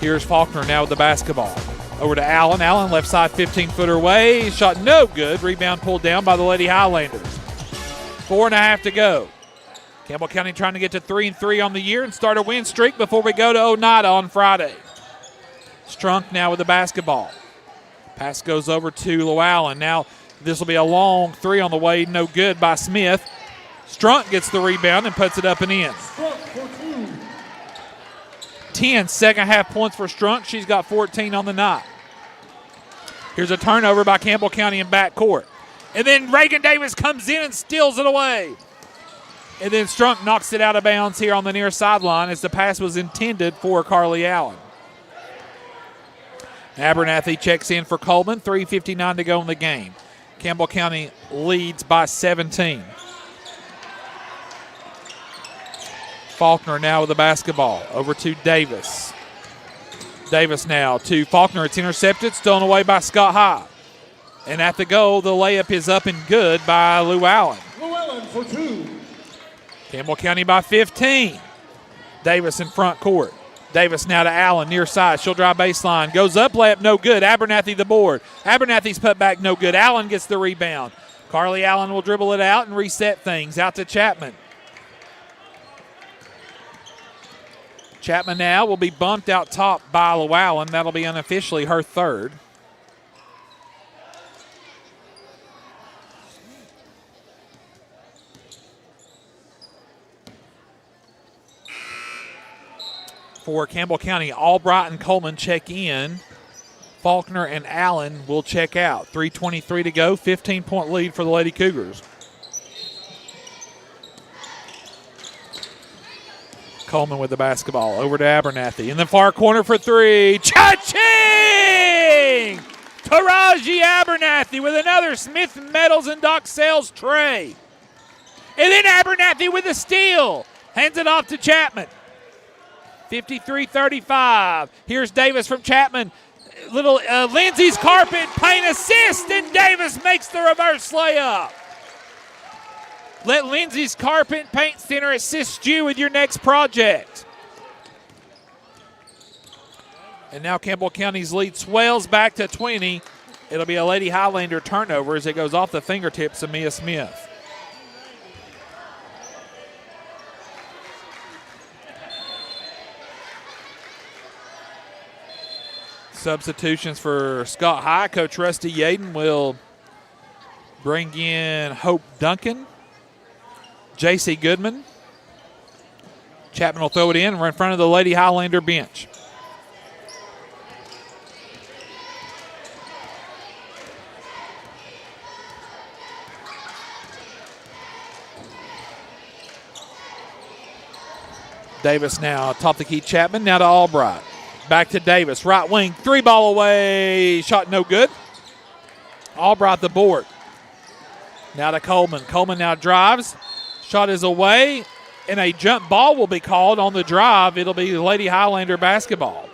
Here's Faulkner now with the basketball. Over to Allen. Allen left side 15-footer away. Shot no good. Rebound pulled down by the Lady Highlanders. 4.5 to go. Campbell County trying to get to 3-3 on the year and start a win streak before we go to Oneida on Friday. Strunk now with the basketball. Pass goes over to Llewellyn. Now this will be a long three on the way. No good by Smith. Strunk gets the rebound and puts it up and in. 10 second-half points for Strunk. She's got 14 on the night. Here's a turnover by Campbell County in backcourt. And then Reagan Davis comes in and steals it away. And then Strunk knocks it out of bounds here on the near sideline as the pass was intended for Carly Allen. Abernathy checks in for Coleman. 3:59 to go in the game. Campbell County leads by 17. Faulkner now with the basketball. Over to Davis. Davis now to Faulkner. It's intercepted, stolen away by Scott High. And at the goal, the layup is up and good by Lou Allen. Llewellyn for 2. Campbell County by 15. Davis in front court. Davis now to Allen, near side. She'll drive baseline. Goes up, layup, no good. Abernathy the board. Abernathy's put back, no good. Allen gets the rebound. Carly Allen will dribble it out and reset things. Out to Chapman. Chapman now will be bumped out top by Llewellyn. That'll be unofficially her third. For Campbell County, Albright and Coleman check in. Faulkner and Allen will check out. 3:23 to go, 15-point lead for the Lady Cougars. Coleman with the basketball. Over to Abernathy. In the far corner for 3. Cha-ching! Taraji Abernathy with another Smith Metals and Doc Sales tray. And then Abernathy with a steal. Hands it off to Chapman. 53-35. Here's Davis from Chapman. Little Lindsay's carpet paint assist, and Davis makes the reverse layup. Let Lindsay's Carpet Paint Center assist you with your next project. And now Campbell County's lead swells back to 20. It'll be a Lady Highlander turnover as it goes off the fingertips of Mia Smith. Substitutions for Scott High. Coach Rusty Yaden will bring in Hope Duncan, J.C. Goodman. Chapman will throw it in in front of the Lady Highlander bench. Davis now top the key. Chapman now to Albright. Back to Davis, right wing, 3-ball away, shot no good. Albright the board. Now to Coleman. Coleman now drives, shot is away, and a jump ball will be called on the drive. It'll be Lady Highlander basketball.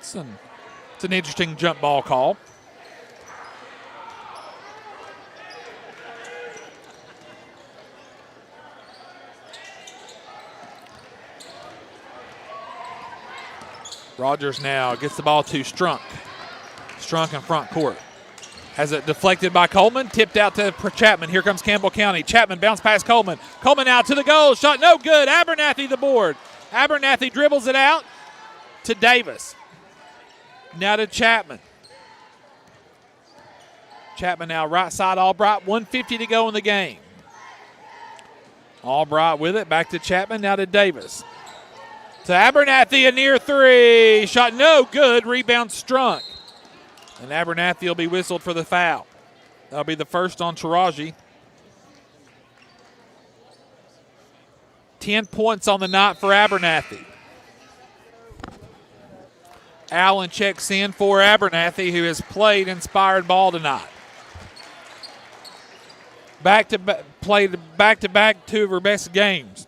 It's an interesting jump ball call. Rogers now gets the ball to Strunk. Strunk in front court. Has it deflected by Coleman. Tipped out to Chapman. Here comes Campbell County. Chapman bounce past Coleman. Coleman out to the goal. Shot no good. Abernathy the board. Abernathy dribbles it out to Davis. Now to Chapman. Chapman now right side Albright. 1:50 to go in the game. Albright with it. Back to Chapman. Now to Davis. To Abernathy, a near 3. Shot no good. Rebound Strunk. And Abernathy will be whistled for the foul. That'll be the first on Taraji. 10 points on the night for Abernathy. Allen checks in for Abernathy, who has played inspired ball tonight. Played back-to-back 2 of her best games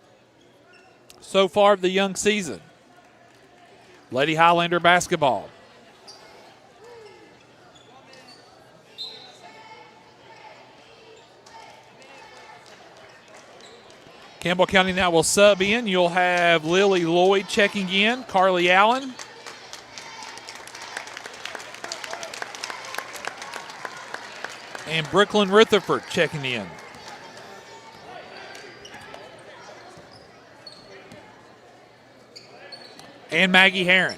so far of the young season. Lady Highlander basketball. Campbell County now will sub in. You'll have Lily Lloyd checking in, Carly Allen. And Brooklyn Rutherford checking in. And Maggie Herron.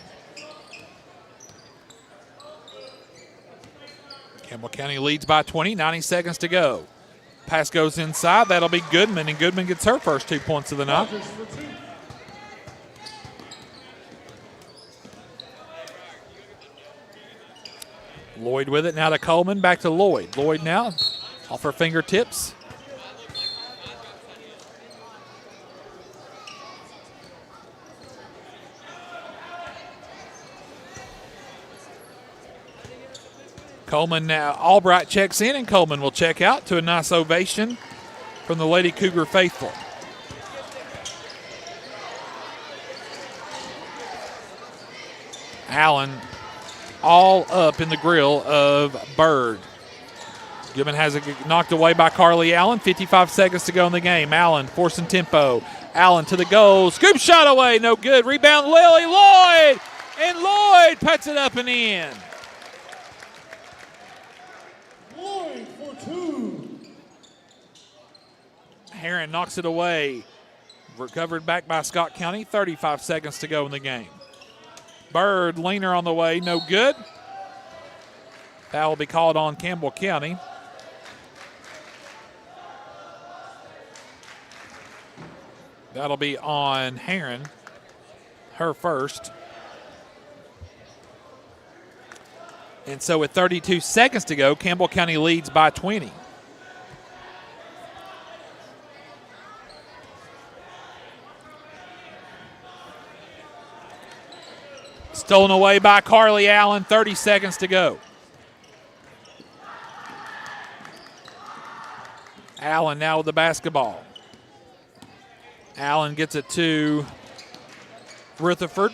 Campbell County leads by 20, 90 seconds to go. Pass goes inside. That'll be Goodman, and Goodman gets her first 2 points of the night. Lloyd with it now to Coleman. Back to Lloyd. Lloyd now off her fingertips. Coleman now, Albright checks in, and Coleman will check out to a nice ovation from the Lady Cougar faithful. Allen all up in the grill of Bird. Gibbon has it knocked away by Carly Allen. 55 seconds to go in the game. Allen forcing tempo. Allen to the goal. Scoop shot away. No good. Rebound Lily Lloyd. And Lloyd puts it up and in. Lloyd for two. Heron knocks it away. Recovered back by Scott County. 35 seconds to go in the game. Bird, leaner on the way. No good. Foul will be called on Campbell County. That'll be on Heron, her first. And so with 32 seconds to go, Campbell County leads by 20. Stolen away by Carly Allen, 30 seconds to go. Allen now with the basketball. Allen gets it to Rutherford.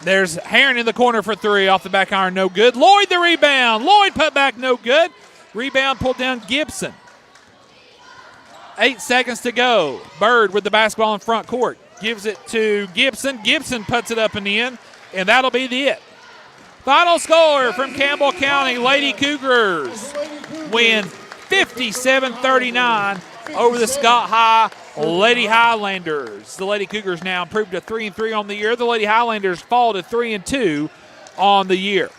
There's Heron in the corner for three. Off the back iron, no good. Lloyd the rebound. Lloyd put back, no good. Rebound pulled down Gibson. 8 seconds to go. Bird with the basketball in front court. Gives it to Gibson. Gibson puts it up and in, and that'll be it. Final score from Campbell County. Lady Cougars win 57-39 over the Scott High Lady Highlanders. The Lady Cougars now improved to 3-3 on the year. The Lady Highlanders fall to 3-2 on the year.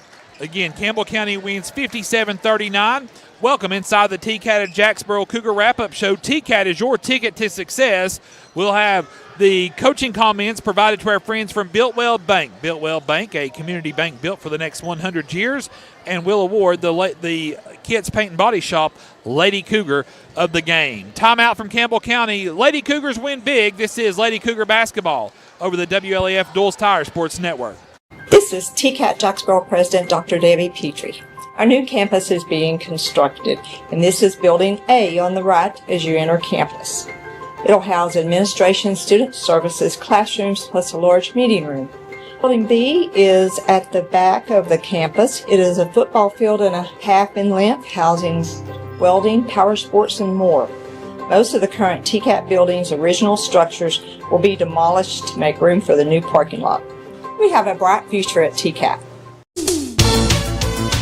Again, Campbell County wins 57-39. Welcome inside the TCAT at Jacksboro Cougar Wrap-Up Show. TCAT is your ticket to success. We'll have the coaching comments provided to our friends from Builtwell Bank. Builtwell Bank, a community bank built for the next 100 years, and will award the Kids Paint and Body Shop Lady Cougar of the game. Timeout from Campbell County. Lady Cougars win big. This is Lady Cougar basketball over the WLAF Duals Tire Sports Network. This is TCAT Jacksboro President Dr. Debbie Petrie. Our new campus is being constructed, and this is Building A on the right as you enter campus. It'll house administration, student services, classrooms, plus a large meeting room. Building B is at the back of the campus. It is a football field and a half in length, housing welding, power sports, and more. Most of the current TCAT building's original structures will be demolished to make room for the new parking lot. We have a bright future at TCAT.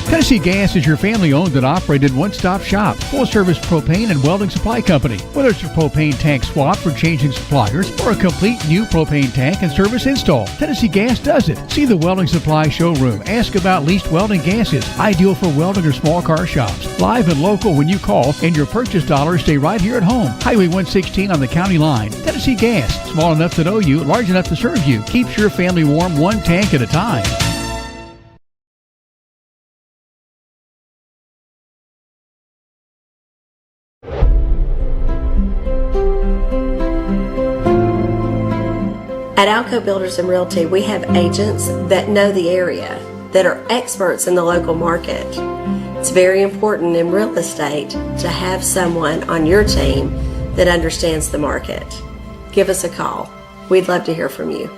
Tennessee Gas is your family-owned and operated one-stop shop, full-service propane and welding supply company. Whether it's a propane tank swap for changing suppliers or a complete new propane tank and service install, Tennessee Gas does it. See the welding supply showroom. Ask about leased welding gases, ideal for welding or small car shops. Live and local when you call, and your purchase dollars stay right here at home. Highway 116 on the county line. Tennessee Gas, small enough to know you, large enough to serve you. Keeps your family warm one tank at a time. At Alco Builders and Realty, we have agents that know the area, that are experts in the local market. It's very important in real estate to have someone on your team that understands the market. Give us a call. We'd love to hear from you.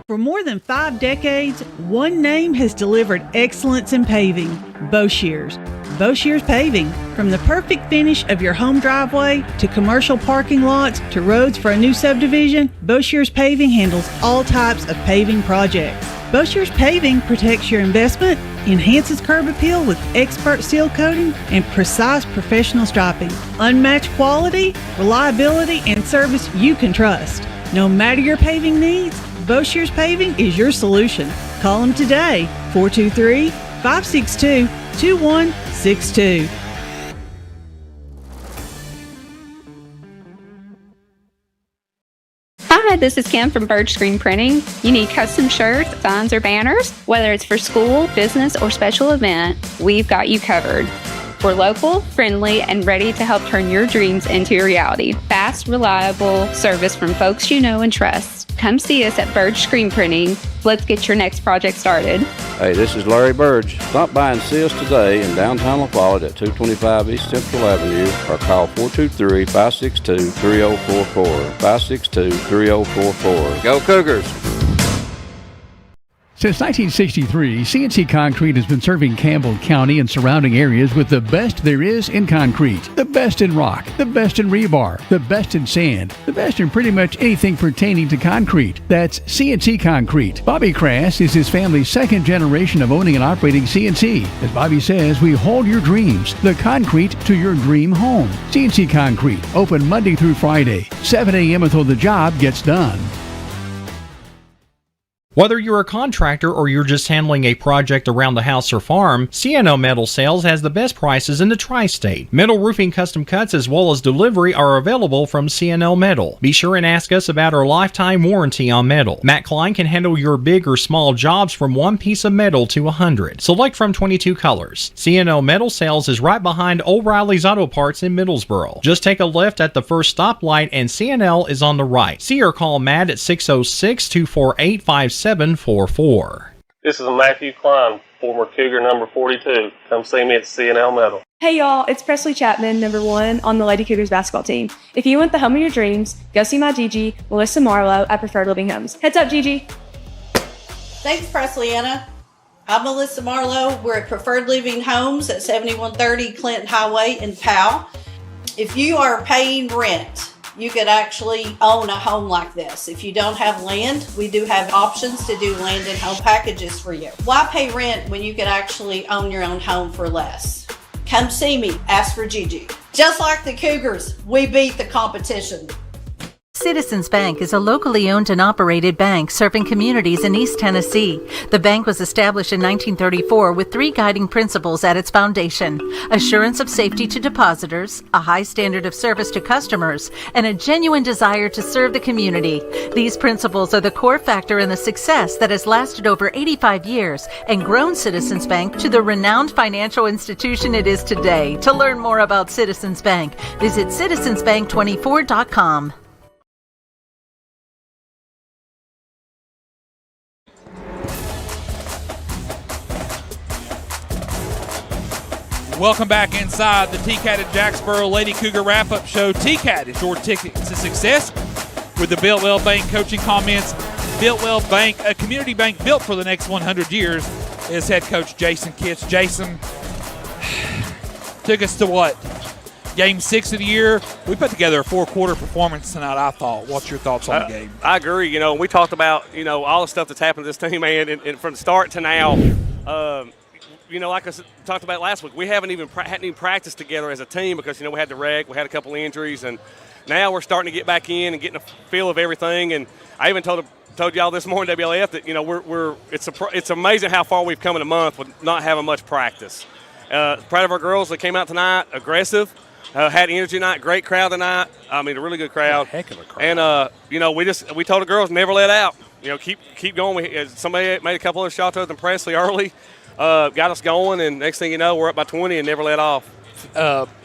For more than 5 decades, one name has delivered excellence in paving: Boshears. Boshears Paving. From the perfect finish of your home driveway to commercial parking lots to roads for a new subdivision, Boshears Paving handles all types of paving projects. Boshears Paving protects your investment, enhances curb appeal with expert seal coating and precise professional striping. Unmatched quality, reliability, and service you can trust. No matter your paving needs, Boshears Paving is your solution. Call them today, 423-562-2162. Hi, this is Kim from Bird Screen Printing. You need custom shirts, signs, or banners? Whether it's for school, business, or special event, we've got you covered. We're local, friendly, and ready to help turn your dreams into a reality. Fast, reliable service from folks you know and trust. come see us at Burge Screen Printing. Let's get your next project started. Hey, this is Larry Burge. Stop by and see us today in downtown La Follette at 225 East Central Avenue or call 423-562-3044. 562-3044. Go Cougars! Since 1963, CNC Concrete has been serving Campbell County and surrounding areas with the best there is in concrete. The best in rock, the best in rebar, the best in sand, the best in pretty much anything pertaining to concrete. That's CNC Concrete. Bobby Crass is his family's second generation of owning and operating CNC. As Bobby says, we hold your dreams, the concrete to your dream home. CNC Concrete, open Monday through Friday, 7 a.m. until the job gets done. Whether you're a contractor or you're just handling a project around the house or farm, CNO Metal Sales has the best prices in the tri-state. Metal roofing custom cuts as well as delivery are available from CNO Metal. Be sure and ask us about our lifetime warranty on metal. Matt Klein can handle your big or small jobs from one piece of metal to 100. Select from 22 colors. CNO Metal Sales is right behind O'Reilly's Auto Parts in Middlesboro. Just take a left at the first stoplight and CNL is on the right. See or call Matt at 606-248-5744. This is Matthew Klein, former Cougar number 42. Come see me at CNL Metal. Hey y'all, it's Presley Chapman, number 1 on the Lady Cougars basketball team. If you want the home of your dreams, go see my Gigi, Melissa Marlowe at Preferred Living Homes. Heads up, Gigi. Thanks, Presley Anna. I'm Melissa Marlowe. We're at Preferred Living Homes at 7130 Clinton Highway in Powell. If you are paying rent, you could actually own a home like this. If you don't have land, we do have options to do land and home packages for you. Why pay rent when you could actually own your own home for less? Come see me, ask for Gigi. Just like the Cougars, we beat the competition. Citizens Bank is a locally owned and operated bank serving communities in East Tennessee. The bank was established in 1934 with 3 guiding principles at its foundation: assurance of safety to depositors, a high standard of service to customers, and a genuine desire to serve the community. These principles are the core factor in the success that has lasted over 85 years and grown Citizens Bank to the renowned financial institution it is today. To learn more about Citizens Bank, visit citizensbank24.com. Welcome back inside the TCAT at Jacksboro Lady Cougar Wrap-Up Show. TCAT is your ticket to success with the Built Well Bank coaching comments. Built Well Bank, a community bank built for the next 100 years, is head coach Jason Kitts. Jason, took us to what? Game 6 of the year. We put together a 4-quarter performance tonight, I thought. What's your thoughts on the game? I agree. You know, we talked about, all the stuff that's happened to this team, man, and from the start to now. Like I talked about last week, we hadn't even practiced together as a team because, we had the wreck, we had a couple injuries, and now we're starting to get back in and getting a feel of everything. And I even told y'all this morning, WLF, that, it's amazing how far we've come in a month with not having much practice. Proud of our girls that came out tonight, aggressive, had energy tonight, great crowd tonight. I mean, a really good crowd. Heck of a crowd. And, we told the girls never let out. Keep going. Somebody made a couple of shots other than Presley early. Got us going, and next thing you know, we're up by 20 and never let off.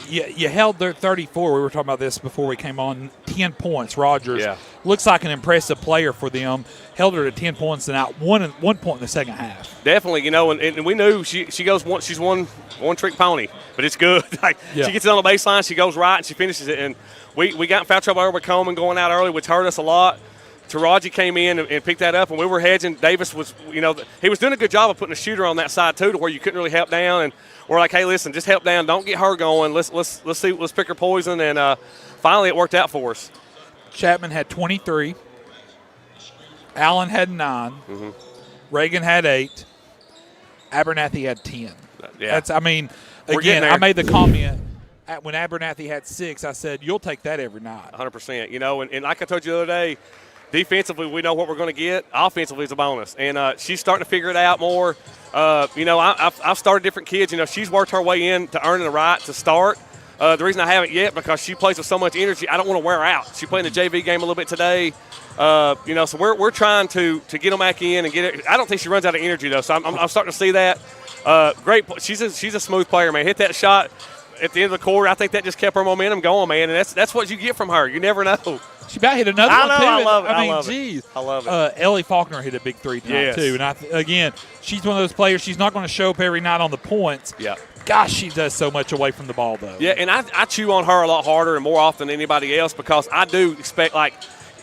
You held their 34. We were talking about this before we came on. 10 points. Rogers looks like an impressive player for them. Held her to 10 points and out one point in the second half. Definitely, and we knew she goes one. She's one trick pony, but it's good. She gets it on the baseline, she goes right, and she finishes it. And we got in foul trouble over Coleman going out early, which hurt us a lot. Taraji came in and picked that up, and we were hedging. Davis was, he was doing a good job of putting a shooter on that side too, to where you couldn't really help down. And we're like, hey, listen, just help down. Don't get her going. Let's see. Let's pick her poison. And finally, it worked out for us. Chapman had 23. Allen had 9. Mm-hmm. Reagan had 8. Abernathy had 10. Yeah. Again, I made the comment when Abernathy had 6. I said, you'll take that every night. 100%. And like I told you the other day, defensively, we know what we're going to get. Offensively, it's a bonus. And she's starting to figure it out more. I've started different kids. She's worked her way in to earning the right to start. The reason I haven't yet, because she plays with so much energy, I don't want to wear her out. She played in the JV game a little bit today. So we're trying to get them back in and get it. I don't think she runs out of energy, though. So I'm starting to see that. Great. She's a smooth player, man. Hit that shot at the end of the quarter. I think that just kept her momentum going, man. And that's what you get from her. You never know. She about hit another I one, know, too. I love it. I mean, I love geez. it. I love it. Ellie Faulkner hit a big three tonight, too. And, again, she's one of those players. She's not going to show up every night on the points. Yeah. Gosh, she does so much away from the ball, though. Yeah, and I chew on her a lot harder and more often than anybody else because I do expect, like,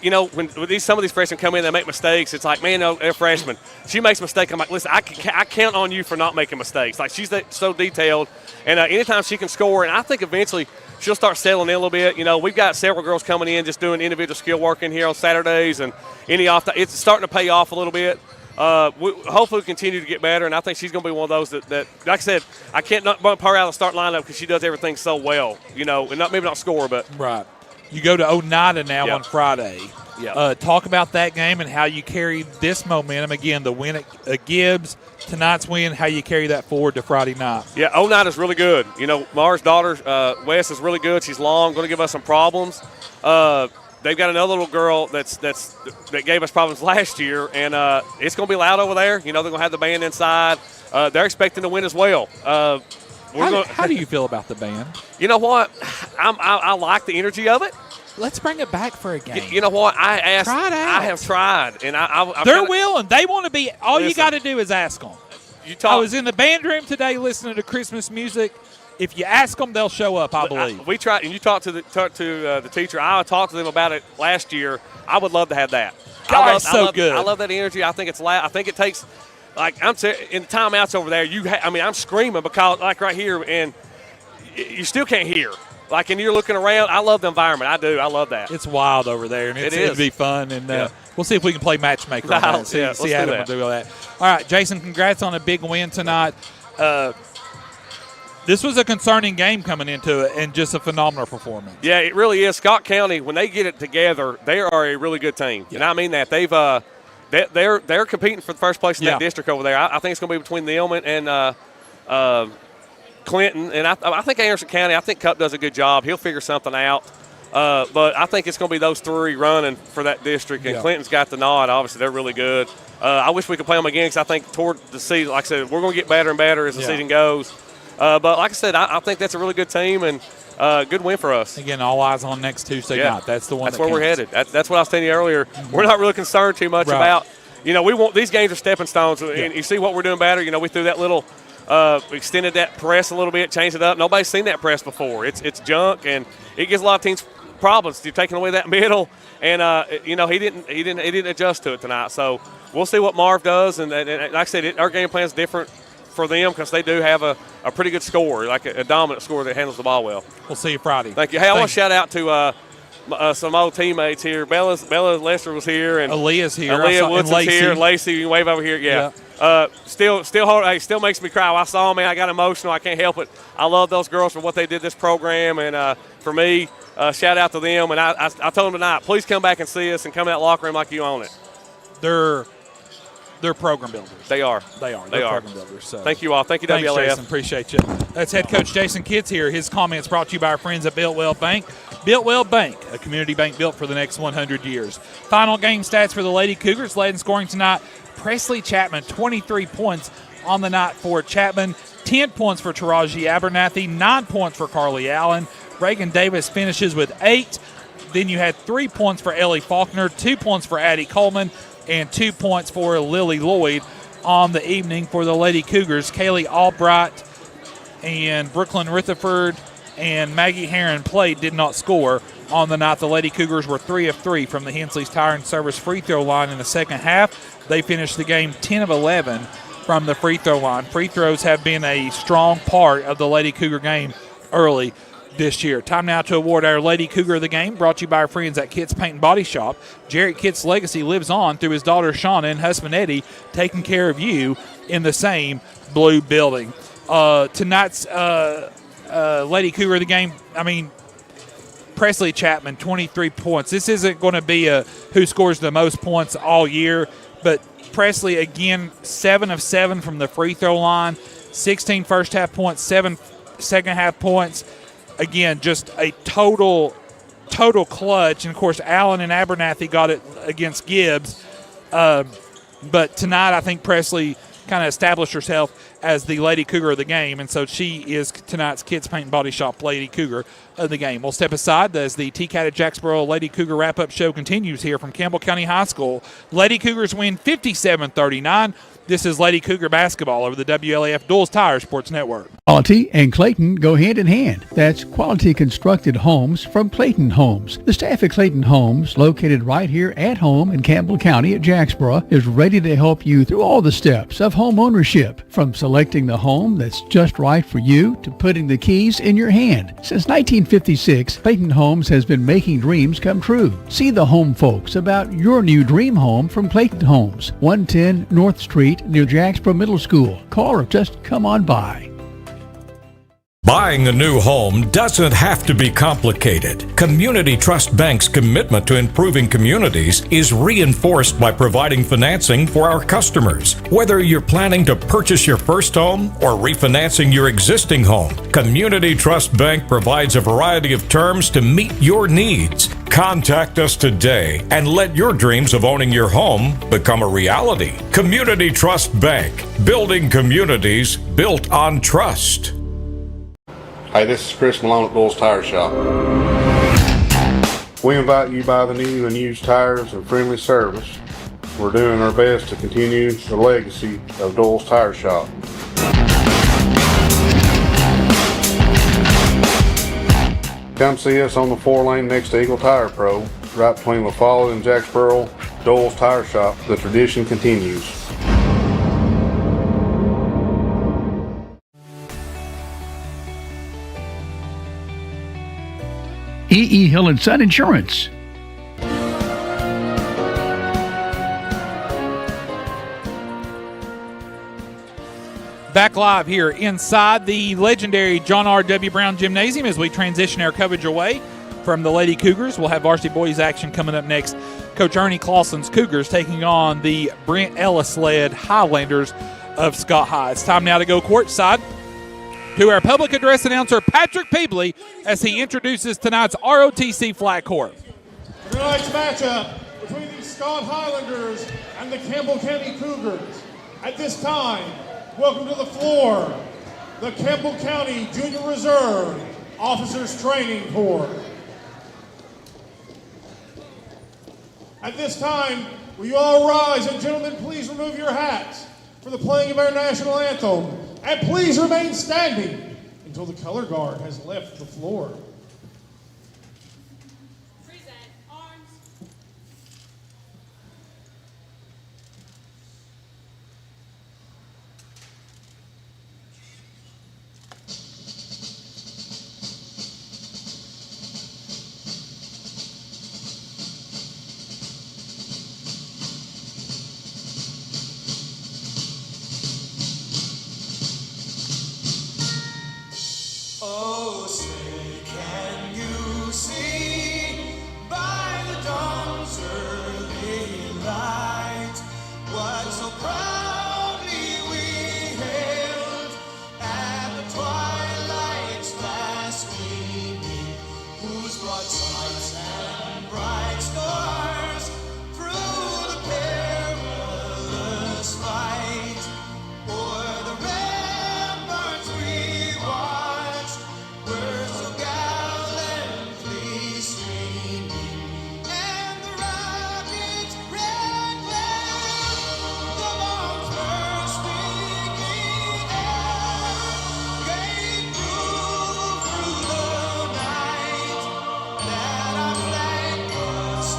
you know, when some of these freshmen come in, they make mistakes. It's like, man, they're freshmen. She makes a mistake. I'm like, listen, I count on you for not making mistakes. Like, she's so detailed. And anytime she can score, and I think eventually she'll start settling in a little bit. You know, we've got several girls coming in just doing individual skill work in here on Saturdays and it's starting to pay off a little bit. Hopefully we continue to get better, and I think she's going to be one of those that, like I said, I can't bump her out of the start lineup because she does everything so well, you know, and maybe not score, but. Right. You go to Oneida now on Friday. Yeah. Talk about that game and how you carry this momentum. Again, the win at Gibbs, tonight's win, how you carry that forward to Friday night. Yeah, Oneida's really good. You know, Mars' daughter, Wes, is really good. She's long, going to give us some problems. They've got another little girl that gave us problems last year, and it's going to be loud over there. You know, they're going to have the band inside. They're expecting to win as well. How do you feel about the band? You know what? I like the energy of it. Let's bring it back for a game. You know what? I have tried, and they're willing. They want to be. All you got to do is ask them. I was in the band room today listening to Christmas music. If you ask them, they'll show up, I believe. We tried, and you talked to the teacher. I talked to them about it last year. I would love to have that. Good. I love that energy. I think it's loud. I think it takes, like, in timeouts over there, I'm screaming because, like, right here, and you still can't hear. Like, and you're looking around. I love the environment. I do. I love that. It's wild over there, and it'll be fun. And we'll see if we can play matchmaker on that and see how we'll do all that. All right, Jason, congrats on a big win tonight. This was a concerning game coming into it and just a phenomenal performance. Yeah, it really is. Scott County, when they get it together, they are a really good team. Yeah. And I mean that. They're competing for the first place in that district over there. I think it's going to be between them and Clinton. And I think Anderson County, I think Cup does a good job. He'll figure something out. But I think it's going to be those three running for that district. And Clinton's got the nod. Obviously, they're really good. I wish we could play them again because I think toward the season, like I said, we're going to get better and better as the season goes. But like I said, I think that's a really good team and good win for us. Again, all eyes on next Tuesday night. That's the one. That's where we're headed. That's what I was telling you earlier. Mm-hmm. We're not really concerned too much about. You know, we want these games are stepping stones, and you see what we're doing better. You know, we threw that little, extended that press a little bit, changed it up. Nobody's seen that press before. It's junk, and it gives a lot of teams problems. You're taking away that middle, and you know he didn't adjust to it tonight. So we'll see what Marv does, and like I said, our game plan is different for them because they do have a pretty good score, like a dominant score that handles the ball well. We'll see you Friday. Thank you. Hey, I want to shout out to some old teammates here. Bella Lester was here, and Aaliyah's here. Aaliyah Woodson's here. Lacey, you can wave over here. Yeah. Still makes me cry. I saw them, man. I got emotional. I can't help it. I love those girls for what they did this program, and for me, shout out to them. And I told them tonight, please come back and see us and come in that locker room like you own it. They're program builders. They are. They're program builders. So. Thank you all. Thank you, Thanks, WLAF. Jason. Appreciate you. That's head coach Jason Kitts here. His comments brought to you by our friends at Builtwell Bank. Builtwell Bank, a community bank built for the next 100 years. Final game stats for the Lady Cougars. Led in scoring tonight, Presley Chapman, 23 points on the night for Chapman, 10 points for Taraji Abernathy, 9 points for Carly Allen. Reagan Davis finishes with 8. Then you had 3 points for Ellie Faulkner, 2 points for Addie Coleman, and 2 points for Lily Lloyd on the evening for the Lady Cougars. Kaylee Albright and Brooklyn Rutherford and Maggie Heron did not score on the night. The Lady Cougars were 3 of 3 from the Hensley's Tire and Service free throw line in the second half. They finished the game 10 of 11 from the free throw line. Free throws have been a strong part of the Lady Cougar game early this year. Time now to award our Lady Cougar of the game, brought to you by our friends at Kitts Paint and Body Shop. Jarrett Kitts' legacy lives on through his daughter Shauna and husband Eddie, taking care of you in the same blue building. Tonight's Lady Cougar of the game, Presley Chapman, 23 points. This isn't going to be a who scores the most points all year, but Presley, again, 7 of 7 from the free throw line, 16 first half points, 7 second half points. Again, just a total clutch. And, of course, Allen and Abernathy got it against Gibbs. But tonight I think Presley kind of established herself as the Lady Cougar of the game, and so she is tonight's Kids Paint and Body Shop Lady Cougar of the game. We'll step aside as the TCAT at Jacksboro Lady Cougar wrap-up show continues here from Campbell County High School. Lady Cougars win 57-39. This is Lady Cougar basketball over the WLAF Duals Tire Sports Network. Quality and Clayton go hand in hand. That's quality constructed homes from Clayton Homes. The staff at Clayton Homes, located right here at home in Campbell County at Jacksboro, is ready to help you through all the steps of home ownership, from selecting the home that's just right for you to putting the keys in your hand. Since 1956, Clayton Homes has been making dreams come true. See the home folks about your new dream home from Clayton Homes, 110 North Street near Jacksboro Middle School. Call or just come on by. Buying a new home doesn't have to be complicated. Community Trust Bank's commitment to improving communities is reinforced by providing financing for our customers. Whether you're planning to purchase your first home or refinancing your existing home, Community Trust Bank provides a variety of terms to meet your needs. Contact us today and let your dreams of owning your home become a reality. Community Trust Bank, building communities built on trust. Hey, this is Chris Malone at Duals Tire Shop. We invite you to buy the new and used tires and friendly service. We're doing our best to continue the legacy of Duals Tire Shop. Come see us on the 4-lane next to Eagle Tire Pro, right between La Follette and Jacksboro. Duals Tire Shop, the tradition continues. E.E. Hill & Son Insurance. Back live here inside the legendary John R. W. Brown Gymnasium as we transition our coverage away from the Lady Cougars. We'll have varsity boys action coming up next. Coach Ernie Clausen's Cougars taking on the Brent Ellis-led Highlanders of Scott High. It's time now to go courtside to our public address announcer, Patrick Peebley, as he introduces tonight's ROTC flat court. Tonight's matchup between the Scott Highlanders and the Campbell County Cougars. At this time, welcome to the floor, the Campbell County Junior Reserve Officers Training Corps. At this time, will you all rise, and gentlemen, please remove your hats for the playing of our national anthem. And please remain standing until the color guard has left the floor. Present arms. Oh, say, can you see by the dawn's early light what so proudly we hailed at the twilight's last gleaming, whose broad sides and bright stars through the perilous fight o'er the ramparts we watched were so gallantly streaming, and the rocket's red glare, the bombs bursting in air, gave proof through the night that our flag was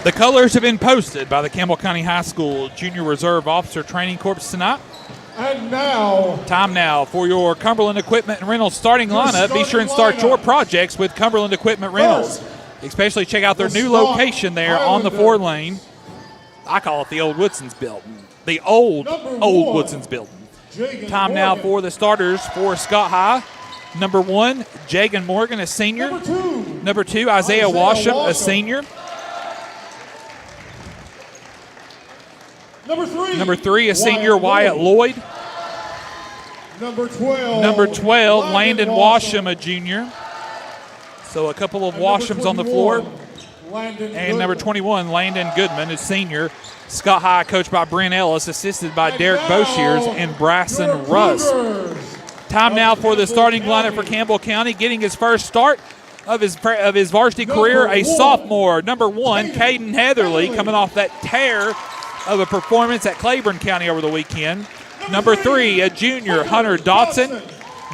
The colors have been posted by the Campbell County High School Junior Reserve Officer Training Corps tonight. And now, time now for your Cumberland Equipment and Rentals starting lineup. Be sure and start your projects with Cumberland Equipment Rentals. Especially check out their new location there on the 4-lane. I call it the old Woodson's building. The old Woodson's building. Time now for the starters for Scott High. Number 1, Jagan Morgan, a senior. Number 2, Isaiah Washam, a senior. Number 3, a senior, Wyatt Lloyd. Number 12, Landon Washam, a junior. So a couple of Washams on the floor. And number 21, Landon Goodman, a senior. Scott High, coached by Brent Ellis, assisted by Derek Boshears and Bryson Russ. Time now for the starting lineup for Campbell County, getting his first start of his varsity career, a sophomore. Number 1, Caden Heatherly, coming off that tear of a performance at Claiborne County over the weekend. Number 3, a junior, Hunter Dotson.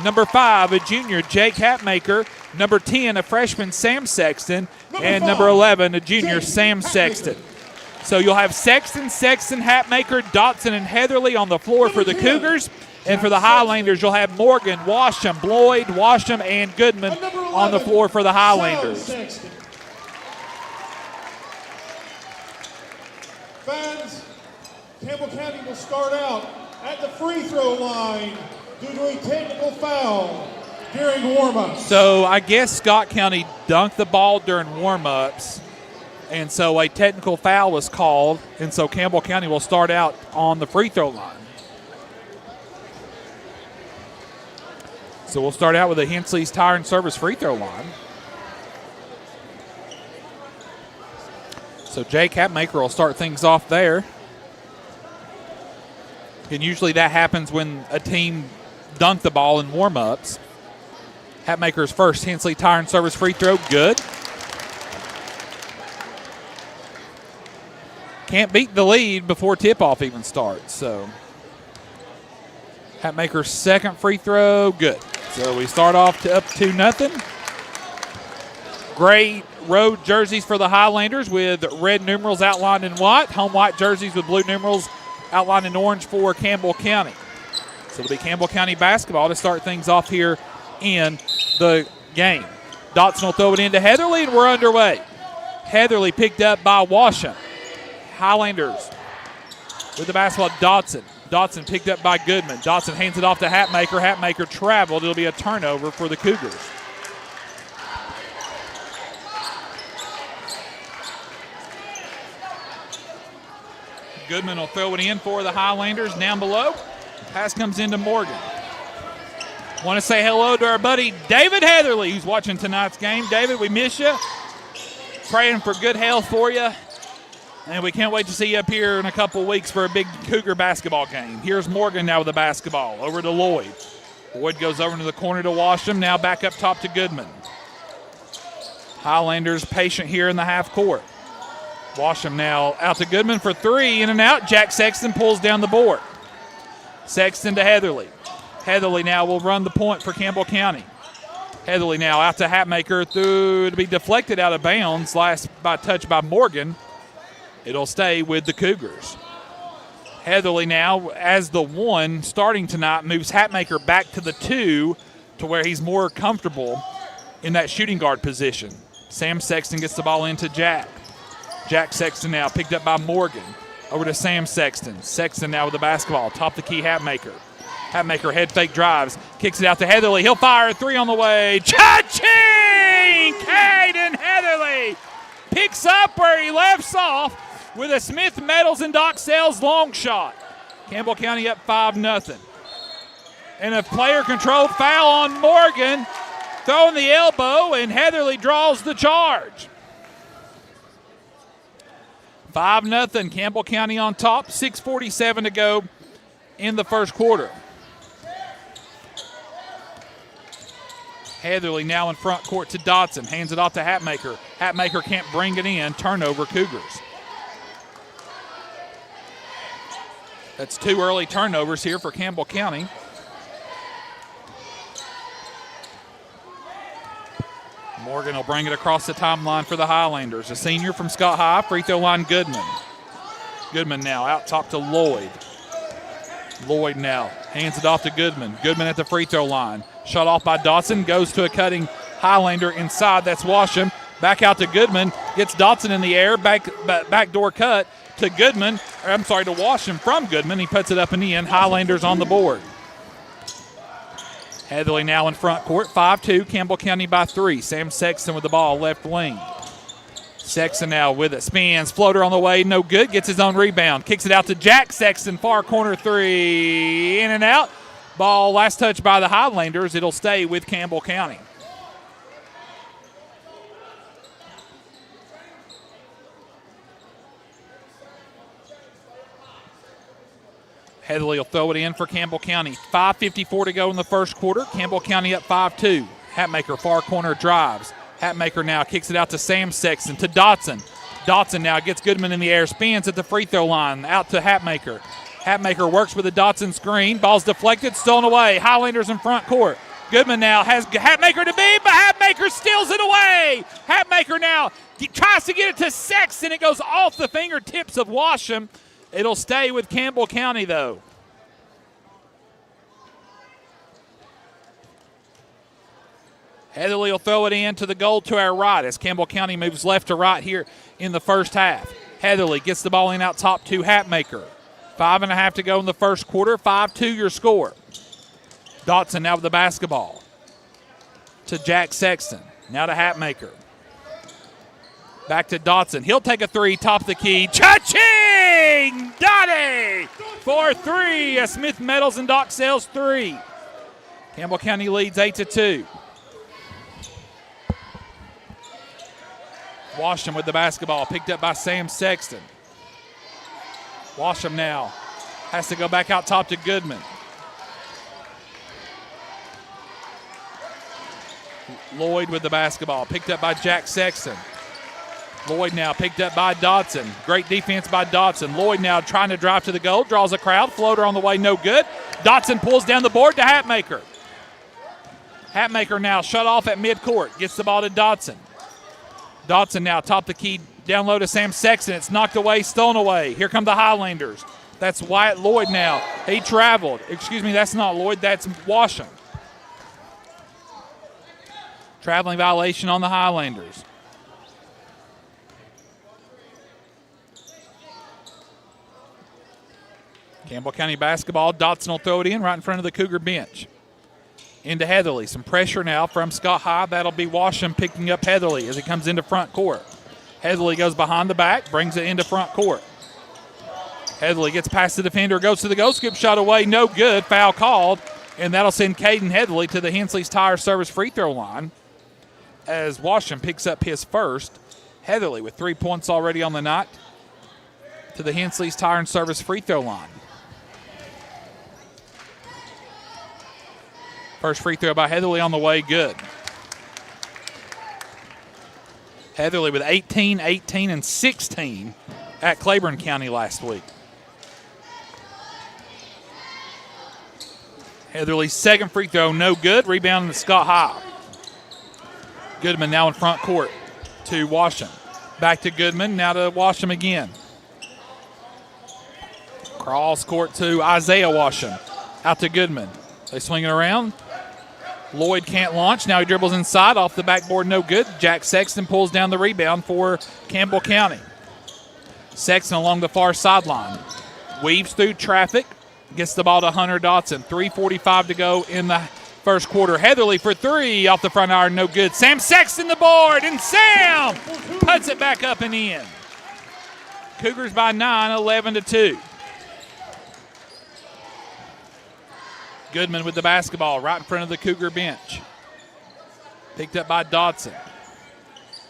Number 5, a junior, Jake Hatmaker. Number 10, a freshman, Sam Sexton. And number 11, a junior, Sam Sexton. So you'll have Sexton, Hatmaker, Dotson, and Heatherly on the floor for the Cougars. And for the Highlanders, you'll have Morgan, Washam, Bloyd, Washam, and Goodman on the floor for the Highlanders. Fans, Campbell County will start out at the free throw line due to a technical foul during warm-ups. So I guess Scott County dunked the ball during warm-ups, and so a technical foul was called, and so Campbell County will start out on the free throw line. So we'll start out with the Hensley's Tire and Service free throw line. So Jake Hatmaker will start things off there. And usually that happens when a team dunked the ball in warm-ups. Hatmaker's first Hensley Tire and Service free throw, good. Can't beat the lead before tip-off even starts, so. Hatmaker's second free throw, good. So we start off up 2-0. Gray road jerseys for the Highlanders with red numerals outlined in white. Home white jerseys with blue numerals outlined in orange for Campbell County. So it'll be Campbell County basketball to start things off here in the game. Dotson will throw it into Heatherly, and we're underway. Heatherly picked up by Washam. Highlanders with the basketball, Dotson. Dotson picked up by Goodman. Dotson hands it off to Hatmaker. Hatmaker traveled. It'll be a turnover for the Cougars. Goodman will throw it in for the Highlanders down below. Pass comes into Morgan. Want to say hello to our buddy David Heatherly, who's watching tonight's game. David, we miss you. Praying for good health for you. And we can't wait to see you up here in a couple weeks for a big Cougar basketball game. Here's Morgan now with the basketball. Over to Lloyd. Lloyd goes over to the corner to Washam. Now back up top to Goodman. Highlanders patient here in the half court. Washam now out to Goodman for 3, in and out. Jack Sexton pulls down the board. Sexton to Heatherly. Heatherly now will run the point for Campbell County. Heatherly now out to Hatmaker. It'll be deflected out of bounds. Last by touch by Morgan. It'll stay with the Cougars. Heatherly now, as the 1 starting tonight, moves Hatmaker back to the 2 to where he's more comfortable in that shooting guard position. Sam Sexton gets the ball into Jack. Jack Sexton now picked up by Morgan. Over to Sam Sexton. Sexton now with the basketball. Top the key, Hatmaker. Hatmaker head fake drives. Kicks it out to Heatherly. He'll fire a 3 on the way. Cha-ching! Caden Heatherly picks up where he left off with a Smith Metals and Doc Sales long shot. Campbell County up 5-0. And a player control foul on Morgan. Throwing the elbow, and Heatherly draws the charge. 5-0, Campbell County on top. 6:47 to go in the first quarter. Heatherly now in front court to Dotson. Hands it off to Hatmaker. Hatmaker can't bring it in. Turnover, Cougars. That's 2 early turnovers here for Campbell County. Morgan will bring it across the timeline for the Highlanders. A senior from Scott High, free throw line Goodman. Goodman now out top to Lloyd. Lloyd now hands it off to Goodman. Goodman at the free throw line. Shot off by Dotson, goes to a cutting Highlander inside. That's Washam. Back out to Goodman. Gets Dotson in the air. Backdoor cut to Goodman. To Washam from Goodman. He puts it up and in. Highlanders on the board. Heatherly now in front court. 5-2. Campbell County by 3. Sam Sexton with the ball left wing. Sexton now with it. Spins. Floater on the way. No good. Gets his own rebound. Kicks it out to Jack Sexton. Far corner three. In and out. Ball last touch by the Highlanders. It'll stay with Campbell County. Heatherly will throw it in for Campbell County. 5:54 to go in the first quarter. Campbell County up 5-2. Hatmaker far corner drives. Hatmaker now kicks it out to Sam Sexton, to Dotson. Dotson now gets Goodman in the air, spins at the free throw line, out to Hatmaker. Hatmaker works with a Dotson screen. Ball's deflected, stolen away. Highlanders in front court. Goodman now has Hatmaker to beat, but Hatmaker steals it away. Hatmaker now tries to get it to Sexton. It goes off the fingertips of Washam. It'll stay with Campbell County, though. Heatherly will throw it in to the goal to our right as Campbell County moves left to right here in the first half. Heatherly gets the ball in out top to Hatmaker. 5.5 to go in the first quarter. 5-2 your score. Dotson now with the basketball. To Jack Sexton. Now to Hatmaker. Back to Dotson. He'll take a three, top of the key. Cha-ching! Dottie for 3. A Smith Metals and Dock Sales 3. Campbell County leads 8-2. Washam with the basketball, picked up by Sam Sexton. Washam now has to go back out top to Goodman. Lloyd with the basketball, picked up by Jack Sexton. Lloyd now picked up by Dotson. Great defense by Dotson. Lloyd now trying to drive to the goal, draws a crowd. Floater on the way, no good. Dotson pulls down the board to Hatmaker. Hatmaker now shut off at midcourt, gets the ball to Dotson. Dotson now top the key, down low to Sam Sexton. It's knocked away, stolen away. Here come the Highlanders. That's Wyatt Lloyd now. He traveled. Excuse me, that's not Lloyd, that's Washam. Traveling violation on the Highlanders. Campbell County basketball. Dotson will throw it in right in front of the Cougar bench. Into Heatherly. Some pressure now from Scott High. That'll be Washam picking up Heatherly as he comes into front court. Heatherly goes behind the back, brings it into front court. Heatherly gets past the defender, goes to the goal, scoop shot away, no good, foul called, and that'll send Caden Heatherly to the Hensley's Tire Service free throw line as Washam picks up his first. Heatherly with 3 points already on the night to the Hensley's Tire and Service free throw line. First free throw by Heatherly on the way, good. Heatherly with 18, 18, and 16 at Claiborne County last week. Heatherly's second free throw, no good. Rebound to Scott High. Goodman now in front court to Washam. Back to Goodman, now to Washam again. Cross court to Isaiah Washam. Out to Goodman. They swing it around. Lloyd can't launch. Now he dribbles inside off the backboard, no good. Jack Sexton pulls down the rebound for Campbell County. Sexton along the far sideline. Weaves through traffic. Gets the ball to Hunter Dotson. 3:45 to go in the first quarter. Heatherly for 3 off the front iron, no good. Sam Sexton the board, and Sam puts it back up and in. Cougars by 9, 11-2. Goodman with the basketball right in front of the Cougar bench. Picked up by Dotson.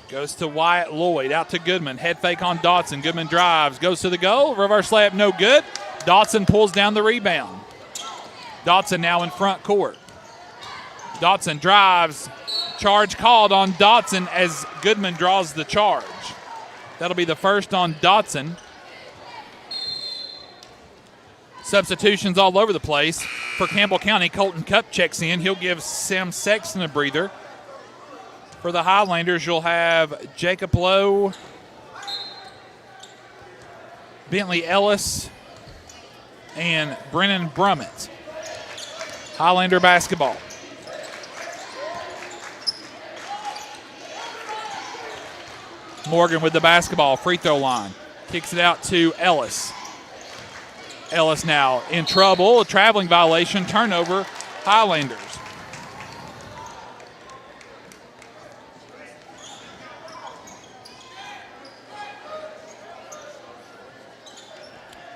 Goes to Wyatt Lloyd, out to Goodman. Head fake on Dotson. Goodman drives, goes to the goal. Reverse layup, no good. Dotson pulls down the rebound. Dotson now in front court. Dotson drives. Charge called on Dotson as Goodman draws the charge. That'll be the first on Dotson. Substitutions all over the place for Campbell County. Colton Cup checks in. He'll give Sam Sexton a breather. For the Highlanders, you'll have Jacob Lowe, Bentley Ellis, and Brennan Brummett. Highlander basketball. Morgan with the basketball, free throw line. Kicks it out to Ellis. Ellis now in trouble, a traveling violation, turnover, Highlanders.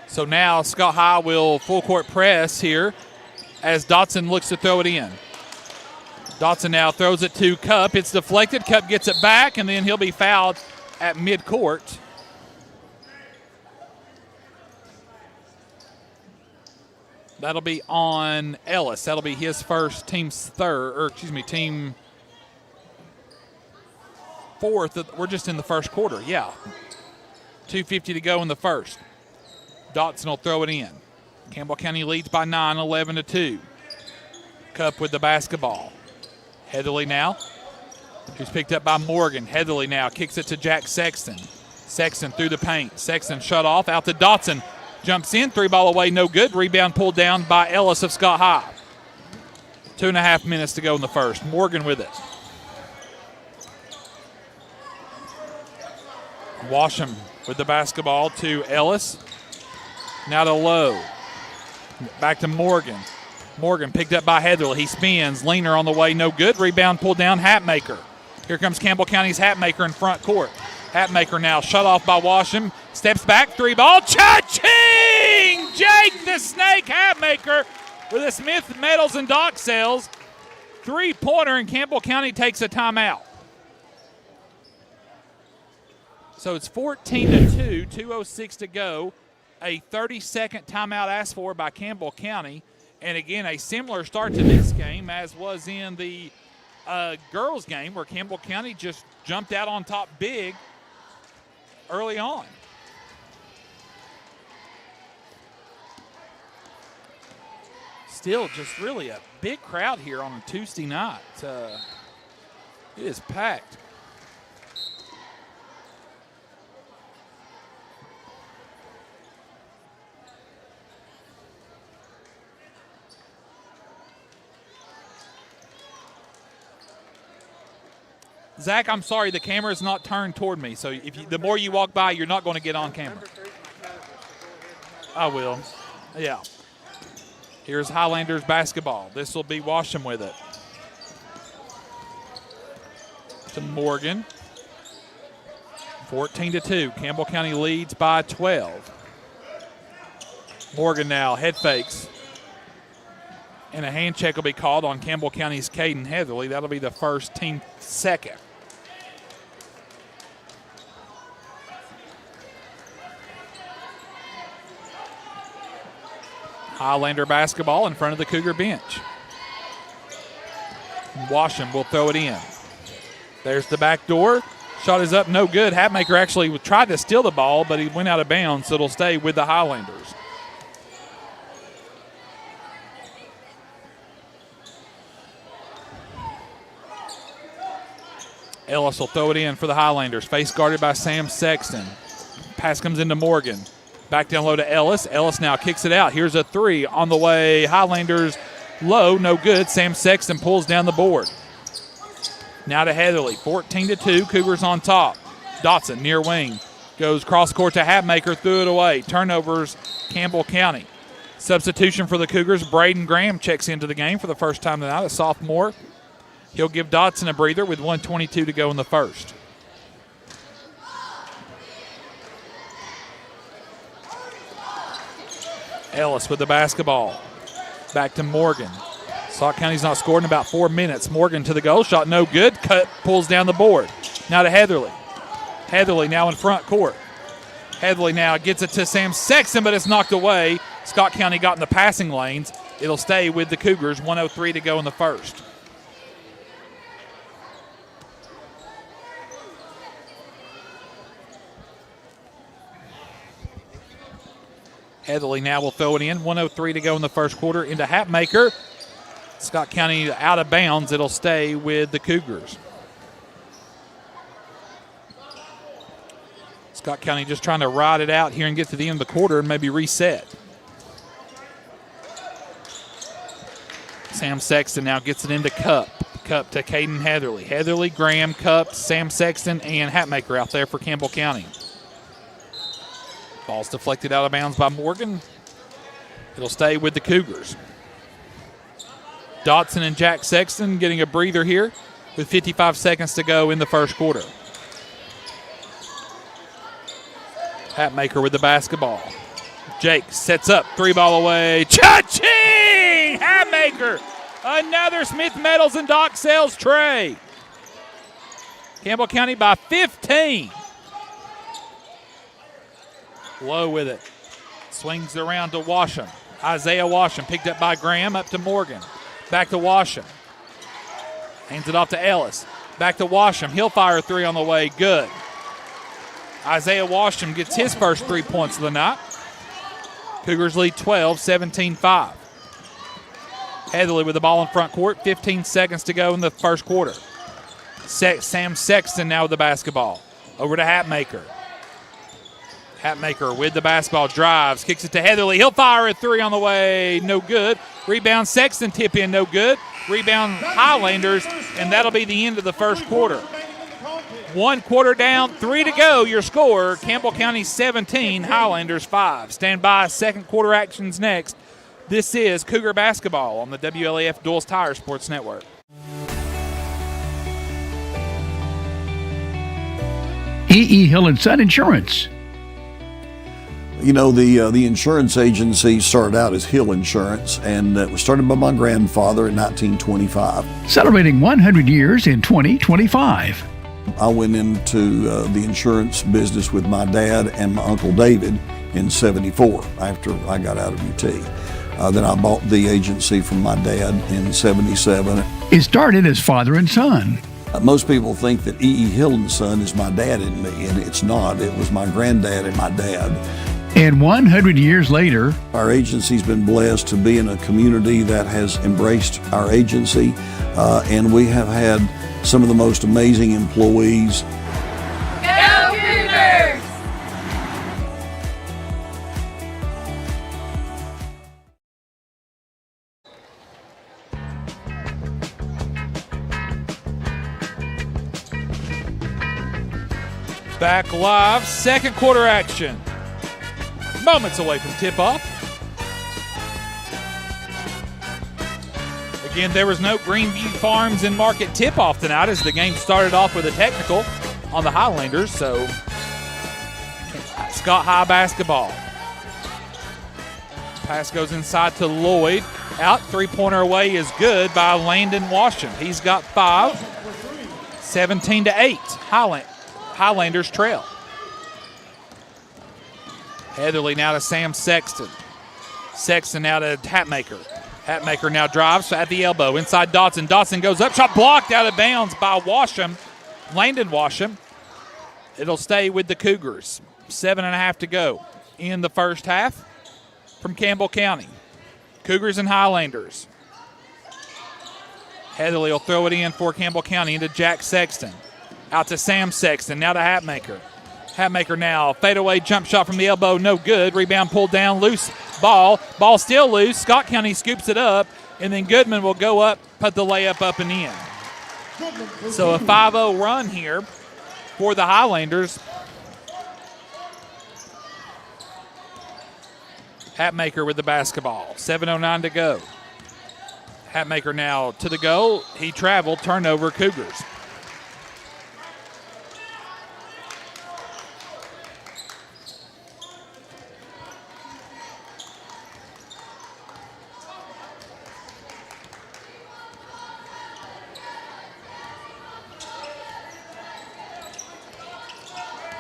So now Scott High will full court press here as Dotson looks to throw it in. Dotson now throws it to Cup. It's deflected. Cup gets it back, and then he'll be fouled at midcourt. That'll be on Ellis. That'll be his first, team fourth. We're just in the first quarter, yeah. 2:50 to go in the first. Dotson will throw it in. Campbell County leads by 9, 11-2. Cup with the basketball. Heatherly now, who's picked up by Morgan. Heatherly now kicks it to Jack Sexton. Sexton through the paint. Sexton shut off, out to Dotson. Jumps in, 3-ball away, no good. Rebound pulled down by Ellis of Scott High. 2.5 minutes to go in the first. Morgan with it. Washam with the basketball to Ellis. Now to Lowe. Back to Morgan. Morgan picked up by Heatherly. He spins. Leaner on the way, no good. Rebound pulled down, Hatmaker. Here comes Campbell County's Hatmaker in front court. Hatmaker now shut off by Washam. Steps back, 3-ball. Cha-ching! Jake the Snake Hatmaker with a Smith Metals and Dock Sales. 3-pointer, and Campbell County takes a timeout. So it's 14-2, 2:06 to go. A 30-second timeout asked for by Campbell County. And again, a similar start to this game as was in the girls game where Campbell County just jumped out on top big early on. Still just really a big crowd here on a Tuesday night. It is packed. Zach, I'm sorry, the camera is not turned toward me. So the more you walk by, you're not going to get on camera. I will. Yeah. Here's Highlanders basketball. This will be Washam with it. To Morgan. 14-2. Campbell County leads by 12. Morgan now, head fakes. And a hand check will be called on Campbell County's Caden Heatherly. That'll be the first, team second. Highlander basketball in front of the Cougar bench. Washam will throw it in. There's the back door. Shot is up, no good. Hatmaker actually tried to steal the ball, but he went out of bounds, so it'll stay with the Highlanders. Ellis will throw it in for the Highlanders. Face guarded by Sam Sexton. Pass comes into Morgan. Back down low to Ellis. Ellis now kicks it out. Here's a three on the way. Highlanders low, no good. Sam Sexton pulls down the board. Now to Heatherly. 14-2. Cougars on top. Dotson near wing. Goes cross court to Hatmaker. Threw it away. Turnovers, Campbell County. Substitution for the Cougars. Braden Graham checks into the game for the first time tonight, a sophomore. He'll give Dotson a breather with 1:22 to go in the first. Ellis with the basketball. Back to Morgan. Sauk County's not scored in about 4 minutes. Morgan to the goal. Shot no good. Cut pulls down the board. Now to Heatherly. Heatherly now in front court. Heatherly now gets it to Sam Sexton, but it's knocked away. Scott County got in the passing lanes. It'll stay with the Cougars. 1:03 to go in the first. Heatherly now will throw it in. 1:03 to go in the first quarter into Hatmaker. Scott County out of bounds. It'll stay with the Cougars. Scott County just trying to ride it out here and get to the end of the quarter and maybe reset. Sam Sexton now gets it into Cup. Cup to Caden Heatherly. Heatherly, Graham, Cup, Sam Sexton, and Hatmaker out there for Campbell County. Ball's deflected out of bounds by Morgan. It'll stay with the Cougars. Dotson and Jack Sexton getting a breather here with 55 seconds to go in the first quarter. Hatmaker with the basketball. Jake sets up, 3-ball away. Cha-ching! Hatmaker! Another Smith Metals and Dock Sales tray. Campbell County by 15. Low with it. Swings around to Washam. Isaiah Washam picked up by Graham, up to Morgan. Back to Washam. Hands it off to Ellis. Back to Washam. He'll fire a three on the way. Good. Isaiah Washam gets his first 3 points of the night. Cougars lead 12, 17-5. Heatherly with the ball in front court. 15 seconds to go in the first quarter. Sam Sexton now with the basketball. Over to Hatmaker. Hatmaker with the basketball, drives, kicks it to Heatherly. He'll fire a three on the way, no good. Rebound Sexton, tip in, no good. Rebound Highlanders, and that'll be the end of the first quarter. 1 quarter down, 3 to go. Your score, Campbell County 17, Highlanders 5. Stand by, second quarter actions next. This is Cougar Basketball on the WLAF Duals Tire Sports Network. E.E. Hill & Son Insurance. You know, the insurance agency started out as Hill Insurance, and it was started by my grandfather in 1925. Celebrating 100 years in 2025. I went into the insurance business with my dad and my Uncle David in '74 after I got out of UT. Then I bought the agency from my dad in '77. It started as father and son. Most people think that E.E. Hill & Son is my dad and me, and it's not. It was my granddad and my dad. And 100 years later, our agency's been blessed to be in a community that has embraced our agency, and we have had some of the most amazing employees. Go Cougars! Back live, second quarter action. Moments away from tip-off. Again, there was no Greenview Farms and Market tip-off tonight as the game started off with a technical on the Highlanders, so Scott High basketball. Pass goes inside to Lloyd. Out, three-pointer away is good by Landon Washam. He's got 5. 17-8. Highlanders trail. Heatherly now to Sam Sexton. Sexton now to Hatmaker. Hatmaker now drives at the elbow. Inside Dotson. Dotson goes up. Shot blocked out of bounds by Washam. Landon Washam. It'll stay with the Cougars. 7.5 to go in the first half from Campbell County. Cougars and Highlanders. Heatherly will throw it in for Campbell County into Jack Sexton. Out to Sam Sexton. Now to Hatmaker. Hatmaker now, fadeaway jump shot from the elbow, no good. Rebound pulled down, loose ball. Ball still loose. Scott County scoops it up, and then Goodman will go up, put the layup up and in. So a 5-0 run here for the Highlanders. Hatmaker with the basketball. 7:09 to go. Hatmaker now to the goal. He traveled, turnover, Cougars.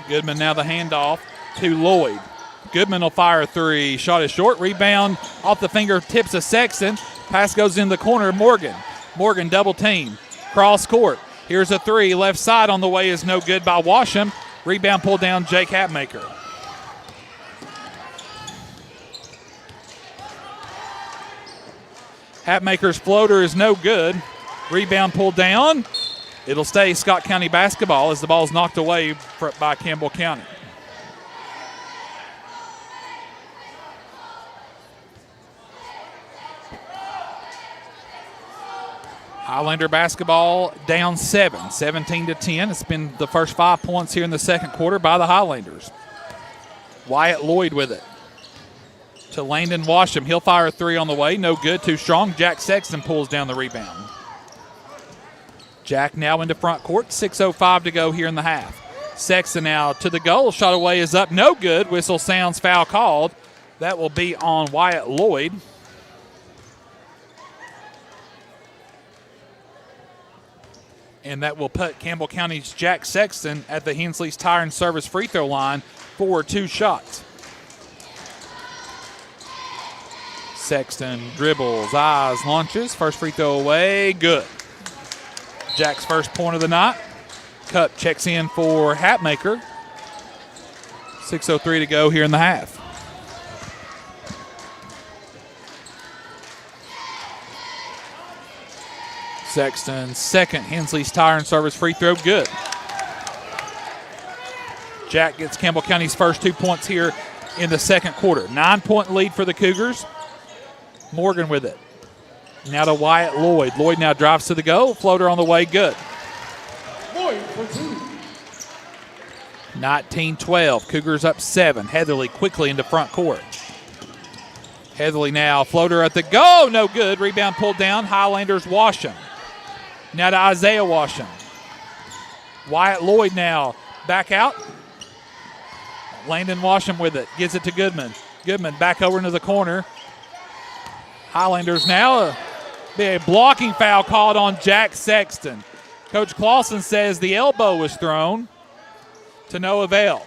Goodman now the handoff to Lloyd. Goodman will fire a three. Shot is short. Rebound off the fingertips of Sexton. Pass goes in the corner. Morgan. Morgan double team. Cross court. Here's a three. Left side on the way is no good by Washam. Rebound pulled down Jake Hatmaker. Hatmaker's floater is no good. Rebound pulled down. It'll stay Scott County basketball as the ball's knocked away by Campbell County. Highlander basketball down 7, 17-10. It's been the first 5 points here in the second quarter by the Highlanders. Wyatt Lloyd with it to Landon Washam. He'll fire a three on the way. No good. Too strong. Jack Sexton pulls down the rebound. Jack now into front court. 6:05 to go here in the half. Sexton now to the goal. Shot away is up. No good. Whistle sounds, foul called. That will be on Wyatt Lloyd. And that will put Campbell County's Jack Sexton at the Hensley's Tire and Service free throw line for 2 shots. Sexton dribbles, eyes, launches. First free throw away, good. Jack's first point of the night. Cup checks in for Hatmaker. 6:03 to go here in the half. Sexton's second Hensley's Tire and Service free throw, good. Jack gets Campbell County's first 2 points here in the second quarter. 9-point lead for the Cougars. Morgan with it. Now to Wyatt Lloyd. Lloyd now drives to the goal. Floater on the way, good. Lloyd for 2. 19-12. Cougars up 7. Heatherly quickly into front court. Heatherly now. Floater at the goal. No good. Rebound pulled down. Highlanders Washam. Now to Isaiah Washam. Wyatt Lloyd now. Back out. Landon Washam with it. Gives it to Goodman. Goodman back over into the corner. Highlanders now. Be a blocking foul called on Jack Sexton. Coach Clausen says the elbow was thrown to no avail.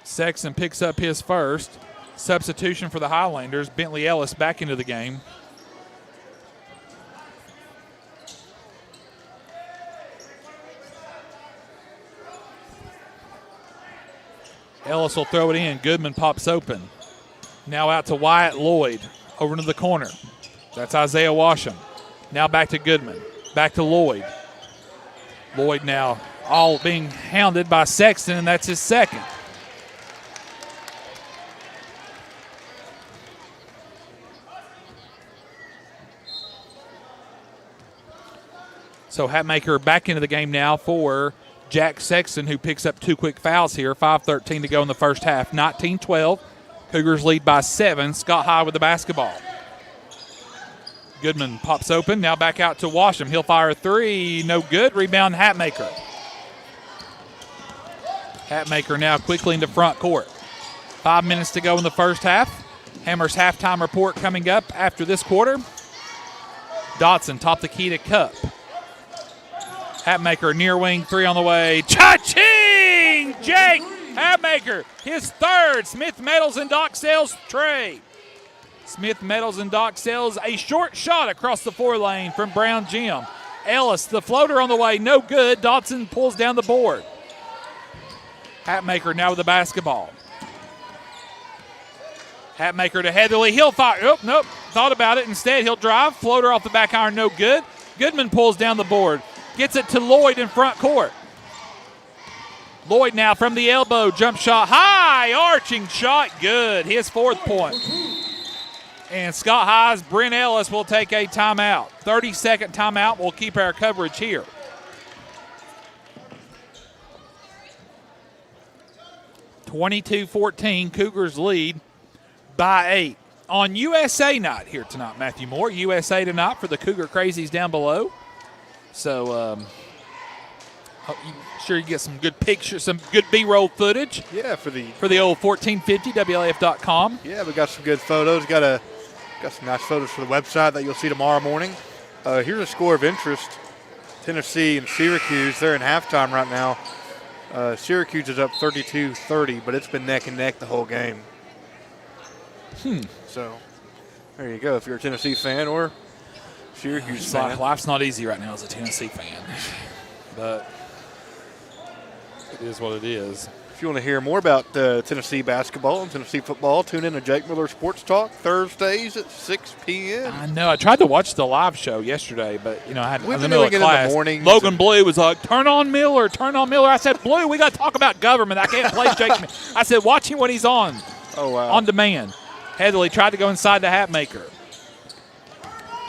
Sexton picks up his first. Substitution for the Highlanders. Bentley Ellis back into the game. Ellis will throw it in. Goodman pops open. Now out to Wyatt Lloyd. Over into the corner. That's Isaiah Washam. Now back to Goodman. Back to Lloyd. Lloyd now all being hounded by Sexton, and that's his second. So Hatmaker back into the game now for Jack Sexton, who picks up 2 quick fouls here. 5:13 to go in the first half. 19-12. Cougars lead by 7. Scott High with the basketball. Goodman pops open. Now back out to Washam. He'll fire a three. No good. Rebound Hatmaker. Hatmaker now quickly into front court. 5 minutes to go in the first half. Hammers halftime report coming up after this quarter. Dotson top the key to Cup. Hatmaker near wing three on the way. Cha-ching! Jake Hatmaker, his third. Smith Metals and Dock Sales tray. Smith Metals and Dock Sales, a short shot across the 4 lane from Brown Jim. Ellis, the floater on the way, no good. Dotson pulls down the board. Hatmaker now with the basketball. Hatmaker to Heatherly. He'll fire. Oh, nope. Thought about it. Instead, he'll drive. Floater off the back iron, no good. Goodman pulls down the board. Gets it to Lloyd in front court. Lloyd now from the elbow. Jump shot. High. Arching shot. Good. His 4th point. And Scott High's Brent Ellis will take a timeout. 30-second timeout. We'll keep our coverage here. (22-14). Cougars lead by 8. On USA night here tonight, Matthew Moore. USA tonight for the Cougar Crazies down below. So, sure you get some good pictures, some good B-roll footage. Yeah, for the old 1450WLAF.com. Yeah, we got some good photos. Got some nice photos for the website that you'll see tomorrow morning. Here's a score of interest. Tennessee and Syracuse, they're in halftime right now. Syracuse is up 32-30, but it's been neck and neck the whole game. So, there you go. If you're a Tennessee fan or Syracuse fan. Life's not easy right now as a Tennessee fan, but it is what it is. If you want to hear more about Tennessee basketball and Tennessee football, tune in to Jake Miller Sports Talk Thursdays at 6 p.m. I know. I tried to watch the live show yesterday, but I had in the middle of class. In the morning. Logan Blue was like, "Turn on Miller, turn on Miller." I said, "Blue, we got to talk about government. I can't play Jake." I said, "Watch him when he's on." Oh wow. On demand. Heatherly tried to go inside the Hatmaker.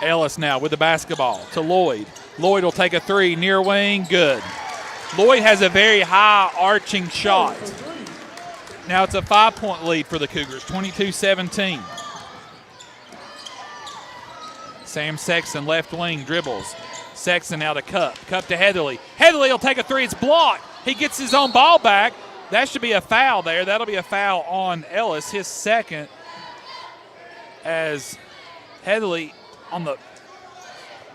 Ellis now with the basketball to Lloyd. Lloyd will take a three, near wing, good. Lloyd has a very high arching shot. Now it's a 5-point lead for the Cougars, 22-17. Sam Sexton, left wing, dribbles. Sexton now to Cup. Cup to Heatherly. Heatherly will take a three. It's blocked. He gets his own ball back. That should be a foul there. That'll be a foul on Ellis, his second, as Heatherly on the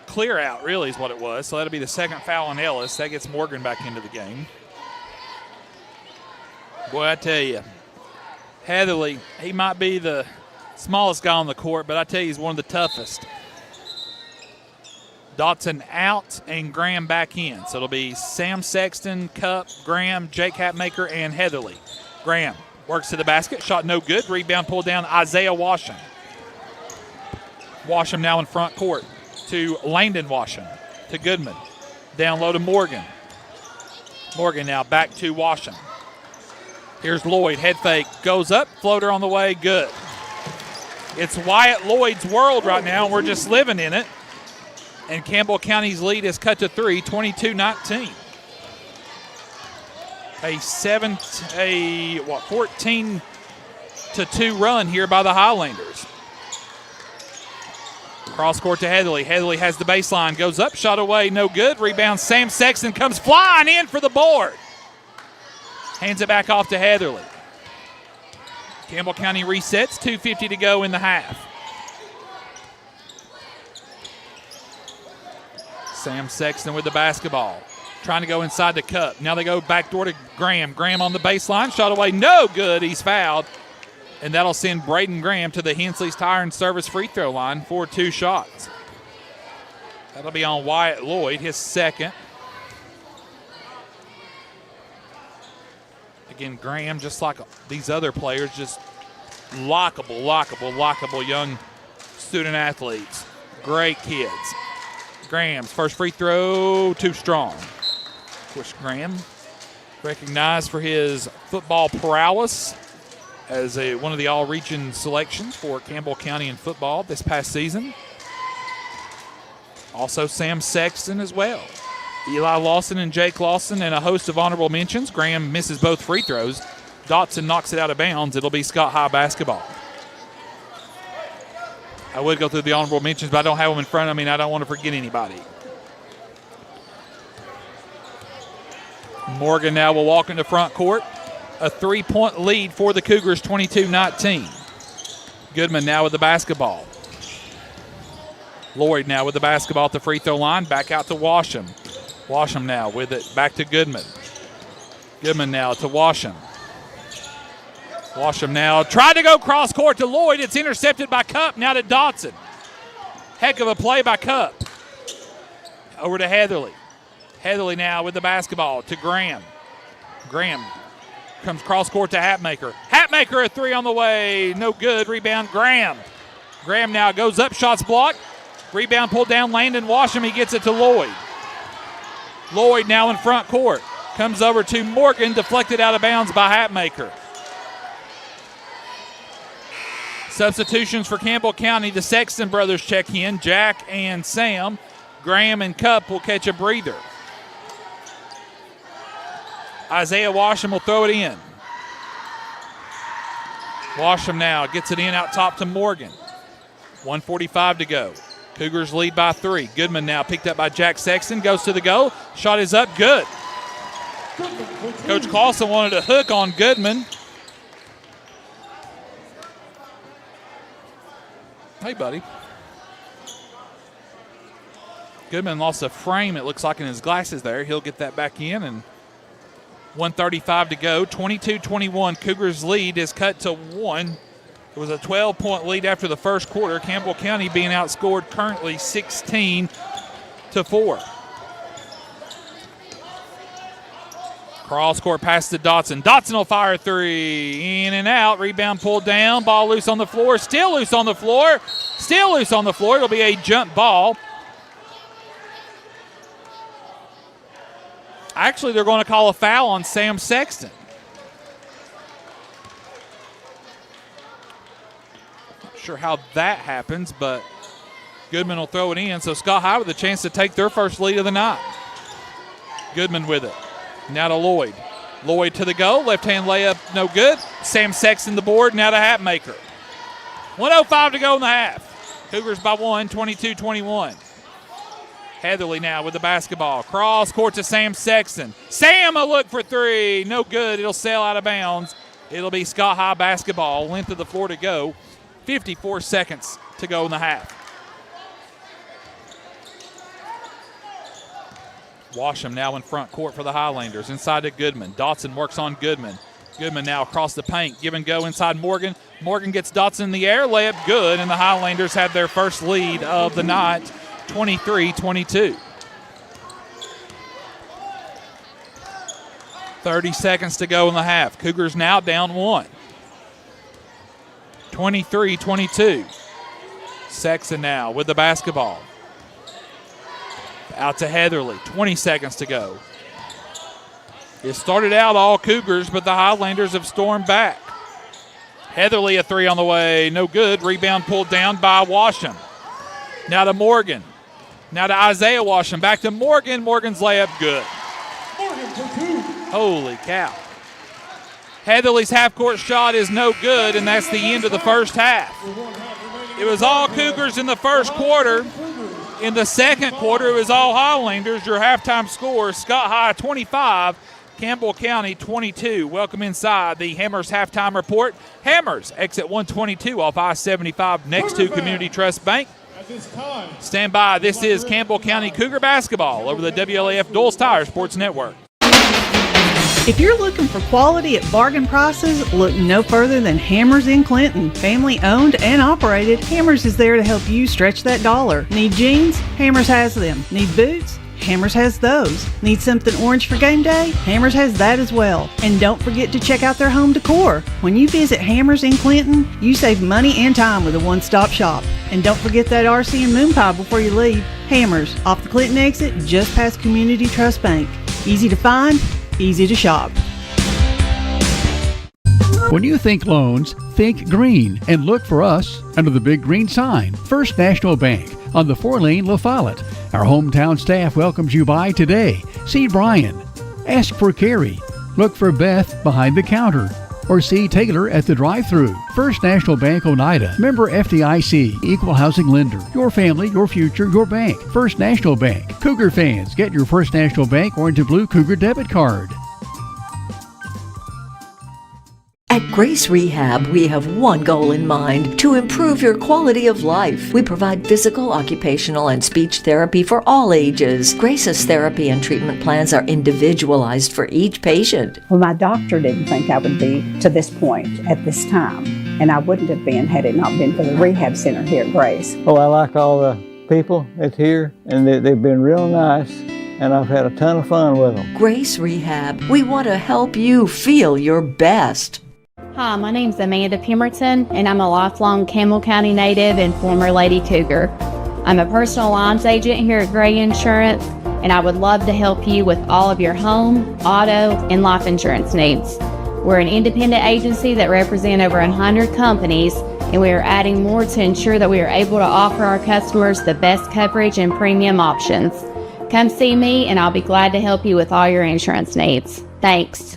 clear out, really, is what it was. So that'll be the second foul on Ellis. That gets Morgan back into the game. Boy, I tell you, Heatherly, he might be the smallest guy on the court, but I tell you, he's one of the toughest. Dotson out and Graham back in. So it'll be Sam Sexton, Cup, Graham, Jake Hatmaker, and Heatherly. Graham works to the basket. Shot no good. Rebound pulled down Isaiah Washam. Washam now in front court to Langdon Washam. To Goodman. Down low to Morgan. Morgan now back to Washam. Here's Lloyd. Head fake. Goes up. Floater on the way. Good. It's Wyatt Lloyd's world right now, and we're just living in it. And Campbell County's lead is cut to 3, 22-19. A 14-2 run here by the Highlanders. Cross court to Heatherly. Heatherly has the baseline, goes up, shot away, no good. Rebound, Sam Sexton comes flying in for the board. Hands it back off to Heatherly. Campbell County resets, 2:50 to go in the half. Sam Sexton with the basketball. Trying to go inside the Cup. Now they go back door to Graham. Graham on the baseline. Shot away. No good. He's fouled. And that'll send Braden Graham to the Hensley's Tire and Service free throw line for 2 shots. That'll be on Wyatt Lloyd, his second. Again, Graham, just like these other players, just lockable young student athletes. Great kids. Graham's first free throw, too strong. Of course, Graham recognized for his football prowess as one of the all-region selections for Campbell County in football this past season. Also Sam Sexton as well. Eli Lawson and Jake Lawson and a host of honorable mentions. Graham misses both free throws. Dotson knocks it out of bounds. It'll be Scott High basketball. I would go through the honorable mentions, but I don't have them in front of me, and I don't want to forget anybody. Morgan now will walk into front court. A 3-point lead for the Cougars, 22-19. Goodman now with the basketball. Lloyd now with the basketball at the free throw line. Back out to Washam. Washam now with it back to Goodman. Goodman now to Washam. Washam now tried to go cross court to Lloyd. It's intercepted by Cup. Now to Dotson. Heck of a play by Cup. Over to Heatherly. Heatherly now with the basketball to Graham. Graham comes cross court to Hatmaker. Hatmaker a three on the way. No good. Rebound Graham. Graham now goes up. Shots blocked. Rebound pulled down. Landon Washam. He gets it to Lloyd. Lloyd now in front court. Comes over to Morgan. Deflected out of bounds by Hatmaker. Substitutions for Campbell County. The Sexton brothers check in. Jack and Sam. Graham and Cup will catch a breather. Isaiah Washam will throw it in. Washam now gets it in out top to Morgan. 1:45 to go. Cougars lead by 3. Goodman now picked up by Jack Sexton. Goes to the goal. Shot is up. Good. Coach Clausen wanted a hook on Goodman. Hey, buddy. Goodman lost a frame, it looks like, in his glasses there. He'll get that back in, and 1:35 to go. 22-21. Cougars lead is cut to 1. It was a 12-point lead after the first quarter. Campbell County being outscored currently 16-4. Cross court pass to Dotson. Dotson will fire 3. In and out. Rebound pulled down. Ball loose on the floor. Still loose on the floor. Still loose on the floor. It'll be a jump ball. Actually, they're going to call a foul on Sam Sexton. Not sure how that happens, but Goodman will throw it in, so Scott High with a chance to take their first lead of the night. Goodman with it. Now to Lloyd. Lloyd to the goal. Left-hand layup, no good. Sam Sexton the board. Now to Hatmaker. 1:05 to go in the half. Cougars by 1, 22-21. Heatherly now with the basketball. Cross court to Sam Sexton. Sam a look for three. No good. It'll sail out of bounds. It'll be Scott High basketball. Length of the floor to go. 54 seconds to go in the half. Washam now in front court for the Highlanders. Inside to Goodman. Dotson works on Goodman. Goodman now across the paint. Give and go inside Morgan. Morgan gets Dotson in the air. Layup good, and the Highlanders have their first lead of the night, 23-22. 30 seconds to go in the half. Cougars now down 1. 23-22. Sexton now with the basketball. Out to Heatherly. 20 seconds to go. It started out all Cougars, but the Highlanders have stormed back. Heatherly a three on the way. No good. Rebound pulled down by Washam. Now to Morgan. Now to Isaiah Washam. Back to Morgan. Morgan's layup good. Holy cow. Heatherly's half-court shot is no good, and that's the end of the first half. It was all Cougars in the first quarter. In the second quarter, it was all Highlanders. Your halftime score, Scott High 25, Campbell County 22. Welcome inside the Hammers halftime report. Hammers exit 122 off I-75 next to Community Trust Bank. Stand by. This is Campbell County Cougar basketball over the WLAF Doles Tire Sports Network. If you're looking for quality at bargain prices, look no further than Hammers in Clinton. Family owned and operated, Hammers is there to help you stretch that dollar. Need jeans? Hammers has them. Need boots? Hammers has those. Need something orange for game day? Hammers has that as well. And don't forget to check out their home decor. When you visit Hammers in Clinton, you save money and time with a one-stop shop. And don't forget that RC and moon pie before you leave. Hammers, off the Clinton exit, just past Community Trust Bank. Easy to find, easy to shop. When you think loans, think green and look for us under the big green sign, First National Bank on the 4-lane La Follette. Our hometown staff welcomes you by today. See Brian. Ask for Carrie. Look for Beth behind the counter. Or see Taylor at the drive-thru. First National Bank Oneida. Member FDIC. Equal housing lender. Your family, your future, your bank. First National Bank. Cougar fans, get your First National Bank orange and blue Cougar debit card. At Grace Rehab, we have one goal in mind: to improve your quality of life. We provide physical, occupational, and speech therapy for all ages. Grace's therapy and treatment plans are individualized for each patient. Well, my doctor didn't think I would be to this point at this time, and I wouldn't have been had it not been for the rehab center here at Grace. Well, I like all the people that's here, and they've been real nice, and I've had a ton of fun with them. Grace Rehab, we want to help you feel your best. Hi, my name's Amanda Pemberton, and I'm a lifelong Campbell County native and former Lady Cougar. I'm a personal lines agent here at Gray Insurance, and I would love to help you with all of your home, auto, and life insurance needs. We're an independent agency that represents over 100 companies, and we are adding more to ensure that we are able to offer our customers the best coverage and premium options. Come see me, and I'll be glad to help you with all your insurance needs. Thanks.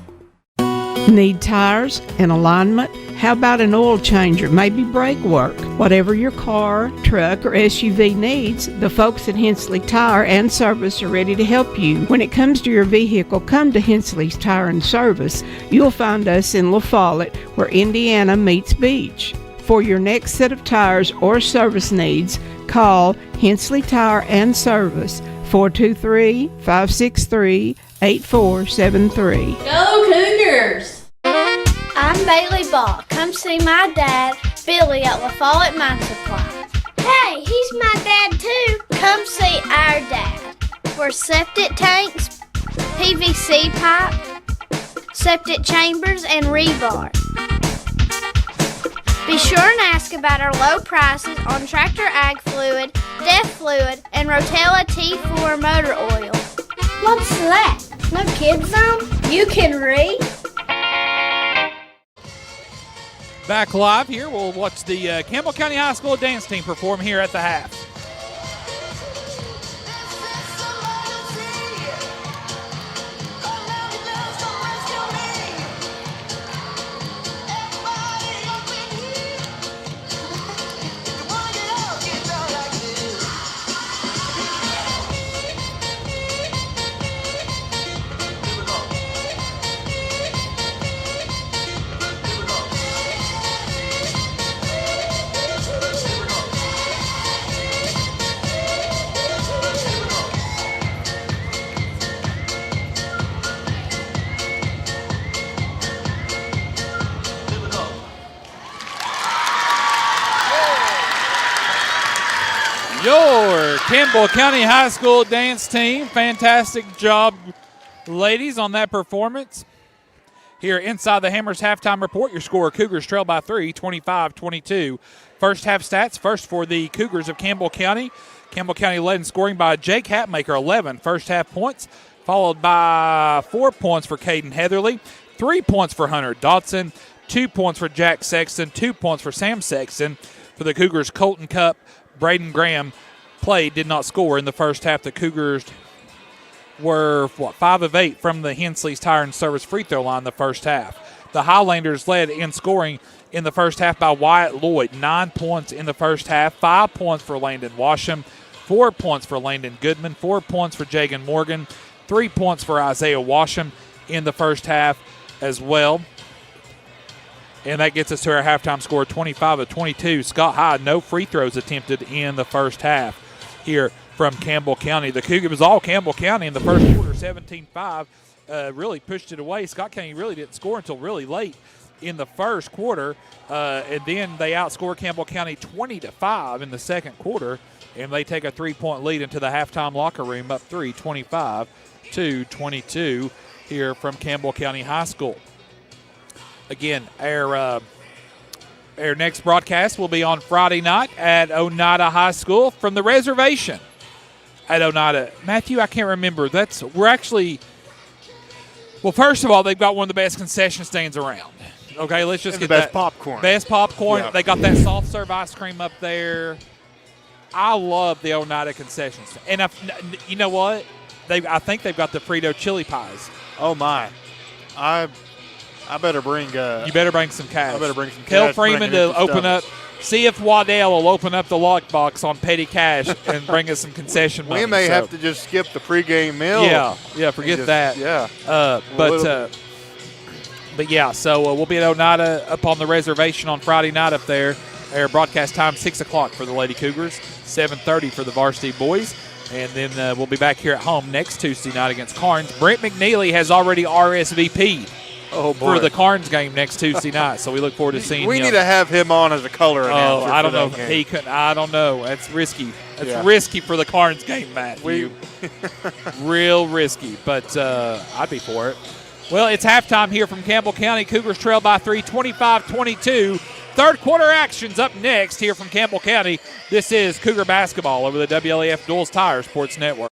Need tires and alignment? How about an oil changer, maybe brake work? Whatever your car, truck, or SUV needs, the folks at Hensley Tire and Service are ready to help you. When it comes to your vehicle, come to Hensley's Tire and Service. You'll find us in La Follette, where Indiana meets Beach. For your next set of tires or service needs, call Hensley Tire and Service, 423-563-8473. Go Cougars! I'm Bailey Ball. Come see my dad, Billy, at La Follette Mine Supply. Hey, he's my dad too. Come see our dad. For septic tanks, PVC pipe, septic chambers, and rebar. Be sure and ask about our low prices on Tractor Ag Fluid, Def Fluid, and Rotella T4 motor oil. What's that? No kids zone? You can read? Back live here, we'll watch the Campbell County High School dance team perform here at the half. Campbell County High School dance team. Fantastic job, ladies, on that performance. Here inside the Hammers halftime report, your score, Cougars trail by 3, 25-22. First half stats, first for the Cougars of Campbell County. Campbell County led in scoring by Jake Hatmaker, 11 first half points, followed by 4 points for Caden Heatherly, 3 points for Hunter Dodson, 2 points for Jack Sexton, 2 points for Sam Sexton. For the Cougars, Colton Cup, Braden Graham did not score in the first half. The Cougars were 5 of 8 from the Hensley's Tire and Service free throw line the first half. The Highlanders led in scoring in the first half by Wyatt Lloyd, 9 points in the first half, 5 points for Landon Washam, 4 points for Landon Goodman, 4 points for Jagan Morgan, 3 points for Isaiah Washam in the first half as well. And that gets us to our halftime score, 25-22. Scott Hyde, no free throws attempted in the first half here from Campbell County. The Cougar was all Campbell County in the first quarter, 17-5. Really pushed it away. Scott County really didn't score until really late in the first quarter. And then they outscored Campbell County 20-5 in the second quarter. And they take a 3-point lead into the halftime locker room, up 3, 25-22 here from Campbell County High School. Again, our next broadcast will be on Friday night at Oneida High School from the reservation at Oneida. Matthew, I can't remember. We're actually, well, first of all, they've got one of the best concession stands around. Okay, let's just get the best popcorn. Best popcorn. Yeah. They got that soft serve ice cream up there. I love the Oneida concession stand. And you know what? I think they've got the Frito chili pies. Oh, my. I better bring. You better bring some cash. I better bring some cash. Tell Freeman to open up. See if Waddell will open up the lockbox on petty cash and bring us some concession money. We may have to just skip the pregame meal. Yeah, forget that. Yeah. But yeah, so we'll be at Oneida up on the reservation on Friday night up there. Our broadcast time 6 o'clock for the Lady Cougars, 7:30 for the varsity boys. And then we'll be back here at home next Tuesday night against Carnes. Brent McNeely has already RSVP'd for the Carnes game next Tuesday night. So we look forward to seeing him. We need to have him on as a color announcer. I don't know. He couldn't. I don't know. That's risky. That's risky for the Carnes game, Matthew. Real risky, but I'd be for it. Well, it's halftime here from Campbell County. Cougars trail by 3, 25-22. Third quarter action's up next here from Campbell County. This is Cougar basketball over the WLAF Duals Tire Sports Network.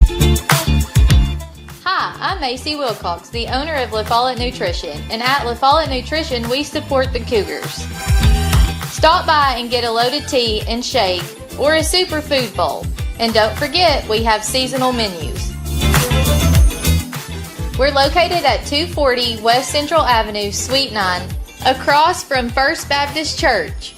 Hi, I'm Macy Wilcox, the owner of La Follette Nutrition, and at La Follette Nutrition, we support the Cougars. Stop by and get a loaded tea and shake or a superfood bowl. And don't forget, we have seasonal menus. We're located at 240 West Central Avenue, Suite 9, across from First Baptist Church.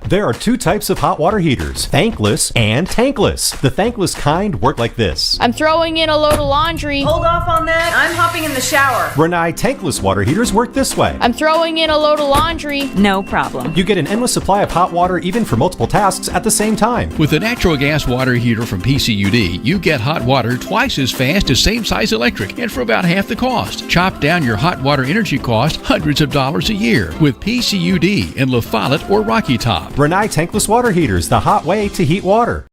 There are 2 types of hot water heaters, thankless and tankless. The thankless kind work like this. I'm throwing in a load of laundry. Hold off on that. I'm hopping in the shower. Renai tankless water heaters work this way. I'm throwing in a load of laundry. No problem. You get an endless supply of hot water even for multiple tasks at the same time. With the natural gas water heater from PCUD, you get hot water twice as fast as same size electric and for about half the cost. Chop down your hot water energy cost hundreds of dollars a year with PCUD in La Follette or Rocky Top. Renai tankless water heaters, the hot way to heat water.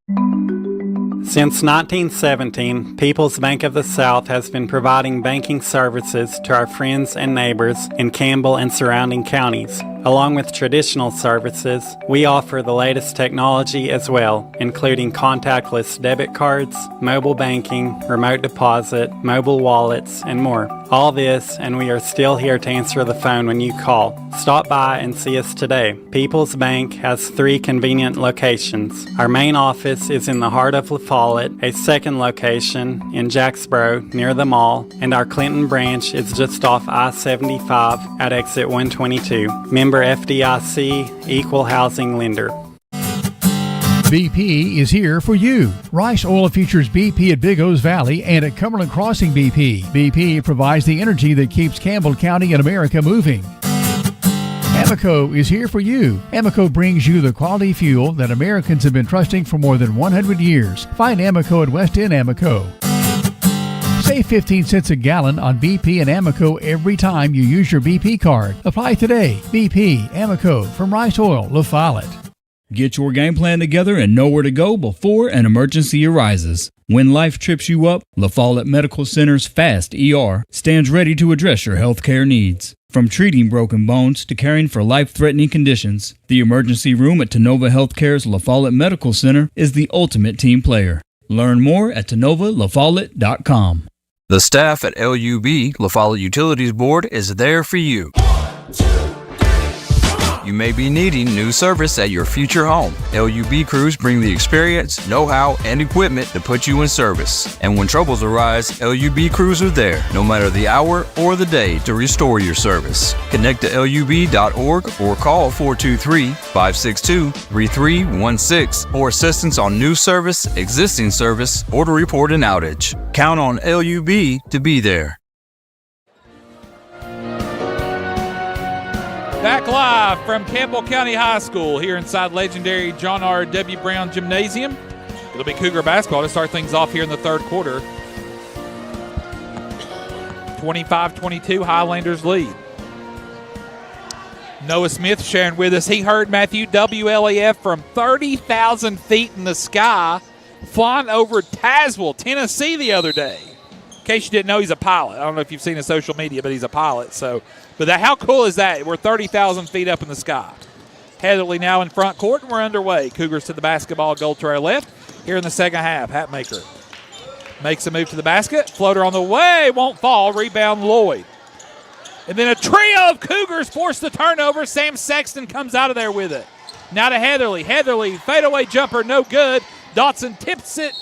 Since 1917, People's Bank of the South has been providing banking services to our friends and neighbors in Campbell and surrounding counties. Along with traditional services, we offer the latest technology as well, including contactless debit cards, mobile banking, remote deposit, mobile wallets, and more. All this, and we are still here to answer the phone when you call. Stop by and see us today. People's Bank has 3 convenient locations. Our main office is in the heart of La Follette, a second location in Jacksboro near the mall, and our Clinton branch is just off I-75 at exit 122. Member FDIC, Equal Housing Lender. BP is here for you. Rice Oil features BP at Big O's Valley and at Cumberland Crossing BP. BP provides the energy that keeps Campbell County and America moving. Amoco is here for you. Amoco brings you the quality fuel that Americans have been trusting for more than 100 years. Find Amoco at West End Amoco. Save 15 cents a gallon on BP and Amoco every time you use your BP card. Apply today. BP, Amoco, from Rice Oil, La Follette. Get your game plan together and know where to go before an emergency arises. When life trips you up, La Follette Medical Center's FAST ER stands ready to address your healthcare needs. From treating broken bones to caring for life-threatening conditions, the emergency room at Tenova Healthcare's La Follette Medical Center is the ultimate team player. Learn more at TenovaLaFollette.com. The staff at LUB, La Follette Utilities Board, is there for you. You may be needing new service at your future home. LUB crews bring the experience, know-how, and equipment to put you in service. And when troubles arise, LUB crews are there, no matter the hour or the day, to restore your service. Connect to LUB.org or call 423-562-3316 for assistance on new service, existing service, or to report an outage. Count on LUB to be there. Back live from Campbell County High School here inside legendary John R. W. Brown Gymnasium. It'll be Cougar basketball to start things off here in the third quarter. 25-22, Highlanders lead. Noah Smith sharing with us. He heard Matthew WLAF from 30,000 feet in the sky flying over Tazewell, Tennessee the other day. In case you didn't know, he's a pilot. I don't know if you've seen his social media, but he's a pilot. But how cool is that? We're 30,000 feet up in the sky. Heatherly now in front court, and we're underway. Cougars to the basketball, goal to our left. Here in the second half, Hatmaker makes a move to the basket. Floater on the way, won't fall. Rebound Lloyd. And then a trio of Cougars force the turnover. Sam Sexton comes out of there with it. Now to Heatherly. Heatherly, fadeaway jumper, no good. Dotson tips it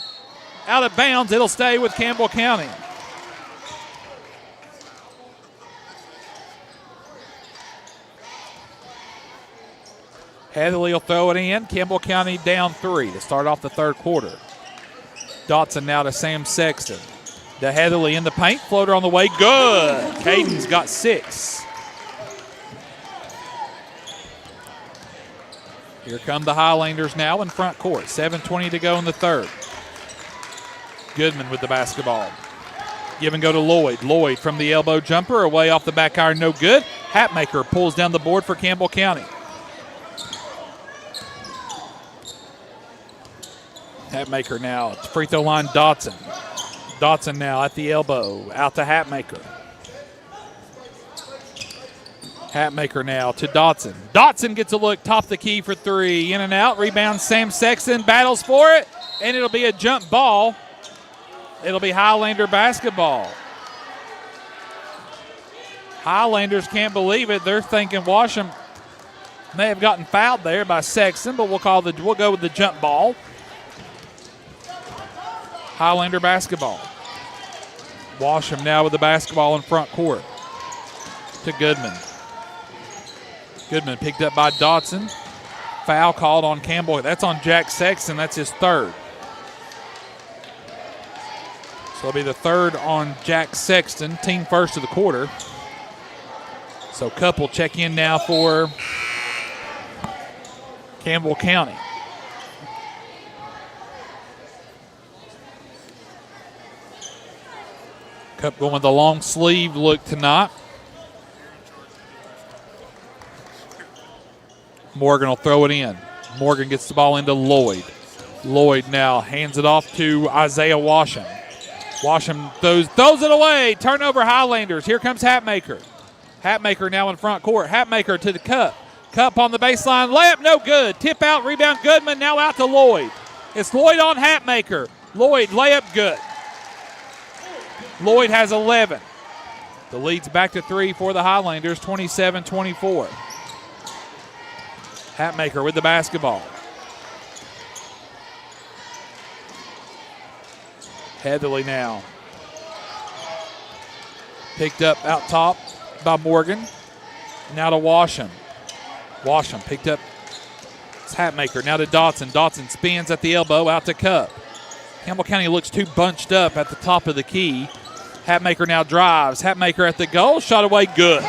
out of bounds. It'll stay with Campbell County. Heatherly will throw it in. Campbell County down 3 to start off the third quarter. Dotson now to Sam Sexton. To Heatherly in the paint. Floater on the way. Good. Caden's got 6. Here come the Highlanders now in front court. 7:20 to go in the third. Goodman with the basketball. Give and go to Lloyd. Lloyd from the elbow jumper. Away off the back iron. No good. Hatmaker pulls down the board for Campbell County. Hatmaker now at the free throw line, Dotson. Dotson now at the elbow, out to Hatmaker. Hatmaker now to Dotson. Dotson gets a look, top the key for 3. In and out, rebound Sam Sexton, battles for it, and it'll be a jump ball. It'll be Highlander basketball. Highlanders can't believe it. They're thinking Washam may have gotten fouled there by Sexton, but we'll go with the jump ball. Highlander basketball. Washam now with the basketball in front court to Goodman. Goodman picked up by Dotson. Foul called on Campbell. That's on Jack Sexton. That's his third. So it'll be the third on Jack Sexton, team first of the quarter. So Cup will check in now for Campbell County. Cup going with the long sleeve look tonight. Morgan will throw it in. Morgan gets the ball into Lloyd. Lloyd now hands it off to Isaiah Washam. Washam throws it away. Turnover Highlanders. Here comes Hatmaker. Hatmaker now in front court. Hatmaker to the Cup. Cup on the baseline. Layup no good. Tip out. Rebound Goodman. Now out to Lloyd. It's Lloyd on Hatmaker. Lloyd layup good. Lloyd has 11. The lead's back to 3 for the Highlanders, 27-24. Hatmaker with the basketball. Heatherly now. Picked up out top by Morgan. Now to Washam. Washam picked up. It's Hatmaker. Now to Dotson. Dotson spins at the elbow out to Cup. Campbell County looks too bunched up at the top of the key. Hatmaker now drives. Hatmaker at the goal. Shot away good.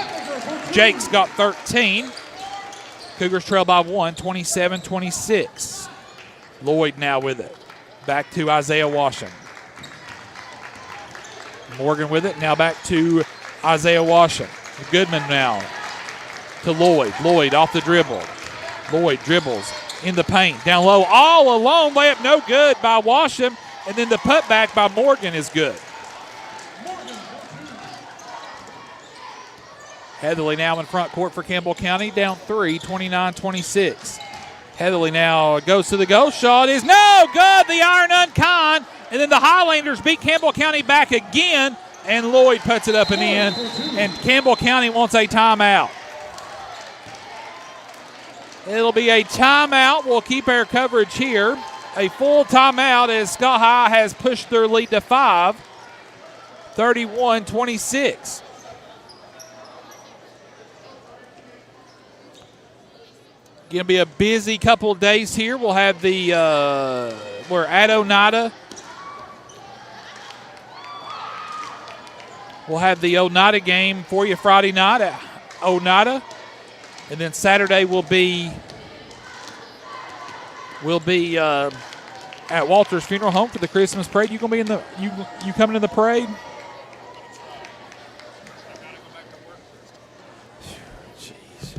Jake's got 13. Cougars trail by 1, 27-26. Lloyd now with it. Back to Isaiah Washam. Morgan with it. Now back to Isaiah Washam. Goodman now to Lloyd. Lloyd off the dribble. Lloyd dribbles in the paint. Down low, all alone. Layup no good by Washam. And then the putback by Morgan is good. Heatherly now in front court for Campbell County. Down 3, 29-26. Heatherly now goes to the goal. Shot is no good. The iron uncon. And then the Highlanders beat Campbell County back again. And Lloyd puts it up and in. And Campbell County wants a timeout. It'll be a timeout. We'll keep our coverage here. A full timeout as Scott High has pushed their lead to 5. 31-26. Going to be a busy couple of days here. We'll have the, we're at Oneida. We'll have the Oneida game for you Friday night at Oneida. And then Saturday will be at Walter's Funeral Home for the Christmas parade. You gonna be in the you coming to the parade? Jeez.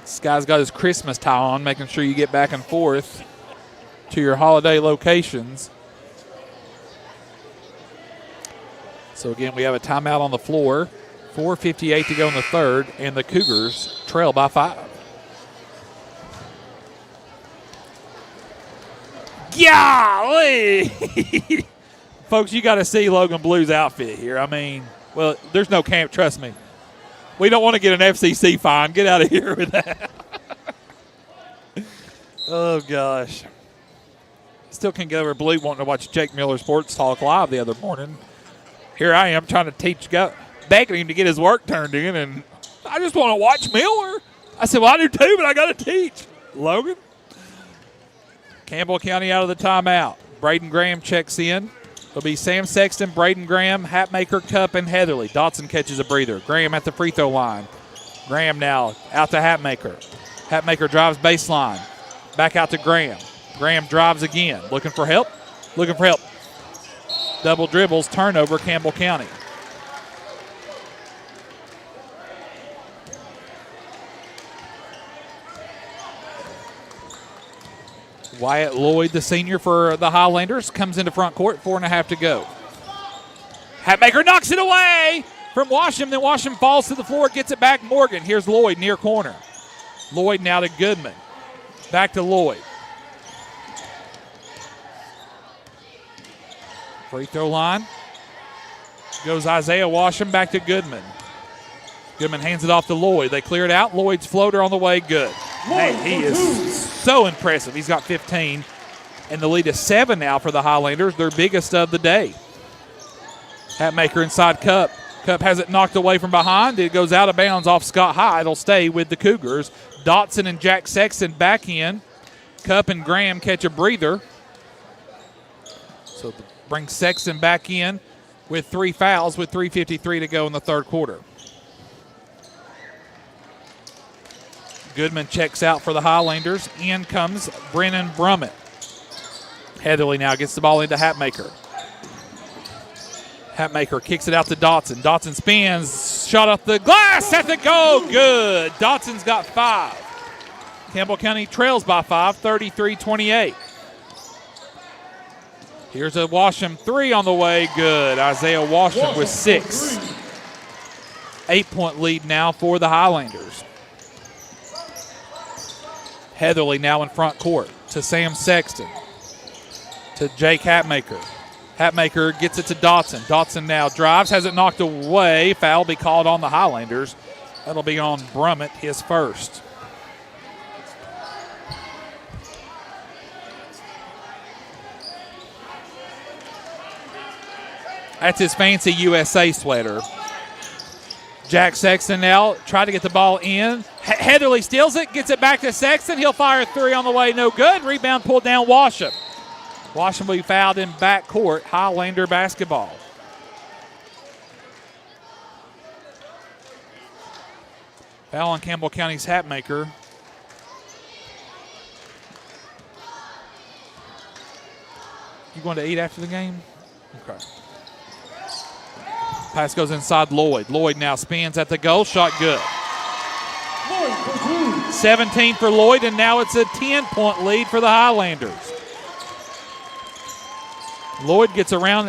This guy's got his Christmas tie on, making sure you get back and forth to your holiday locations. So again, we have a timeout on the floor. 4:58 to go in the third, and the Cougars trail by 5. Golly! Folks, you got to see Logan Blue's outfit here. I mean, well, there's no camp, trust me. We don't want to get an FCC fine. Get out of here with that. Oh, gosh. Still can't get over Blue wanting to watch Jake Miller Sports Talk live the other morning. Here I am trying to teach, begging him to get his work turned in, and I just want to watch Miller. I said, well, I do too, but I got to teach. Logan? Campbell County out of the timeout. Braden Graham checks in. It'll be Sam Sexton, Braden Graham, Hatmaker, Cup, and Heatherly. Dotson catches a breather. Graham at the free throw line. Graham now out to Hatmaker. Hatmaker drives baseline. Back out to Graham. Graham drives again. Looking for help. Looking for help. Double dribbles, turnover, Campbell County. Wyatt Lloyd, the senior for the Highlanders, comes into front court, 4.5 to go. Hatmaker knocks it away from Washam. Then Washam falls to the floor, gets it back. Morgan. Here's Lloyd near corner. Lloyd now to Goodman. Back to Lloyd. Free throw line. Goes Isaiah Washam back to Goodman. Goodman hands it off to Lloyd. They clear it out. Lloyd's floater on the way, good. Hey, he is so impressive. He's got 15. And the lead is 7 now for the Highlanders, their biggest of the day. Hatmaker inside Cup. Cup has it knocked away from behind. It goes out of bounds off Scott High. It'll stay with the Cougars. Dotson and Jack Sexton back in. Cup and Graham catch a breather. So bring Sexton back in with 3 fouls with 3:53 to go in the third quarter. Goodman checks out for the Highlanders. In comes Brennan Brummett. Heatherly now gets the ball into Hatmaker. Hatmaker kicks it out to Dotson. Dotson spins, shot off the glass at the goal, good. Dotson's got 5. Campbell County trails by 5, 33-28. Here's a Washam 3 on the way, good. Isaiah Washam with 6. 8-point lead now for the Highlanders. Heatherly now in front court to Sam Sexton. To Jake Hatmaker. Hatmaker gets it to Dotson. Dotson now drives, has it knocked away. Foul be called on the Highlanders. That'll be on Brummett, his first. That's his fancy USA sweater. Jack Sexton now tried to get the ball in. Heatherly steals it, gets it back to Sexton. He'll fire a 3 on the way, no good. Rebound pulled down Washam. Washam will be fouled in backcourt. Highlander basketball. Foul on Campbell County's Hatmaker. You going to eat after the game? Okay. Pass goes inside Lloyd. Lloyd now spins at the goal. Shot good. 17 for Lloyd, and now it's a 10-point lead for the Highlanders. Lloyd gets a round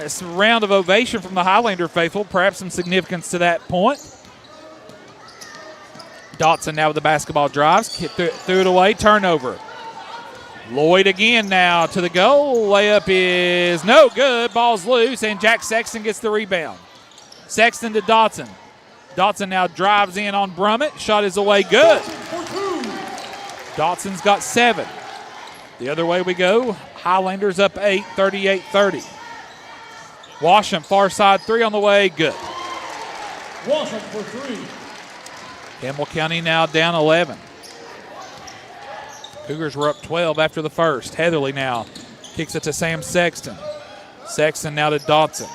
of ovation from the Highlander faithful, perhaps some significance to that point. Dotson now with the basketball drives, threw it away, turnover. Lloyd again now to the goal. Layup is no good. Ball's loose, and Jack Sexton gets the rebound. Sexton to Dotson. Dotson now drives in on Brummett. Shot is away, good. Dotson's got 7. The other way we go. Highlanders up 8, 38-30. Washam, far side 3 on the way, good. Washam for 3. Campbell County now down 11. Cougars were up 12 after the first. Heatherly now kicks it to Sam Sexton. Sexton now to Dotson.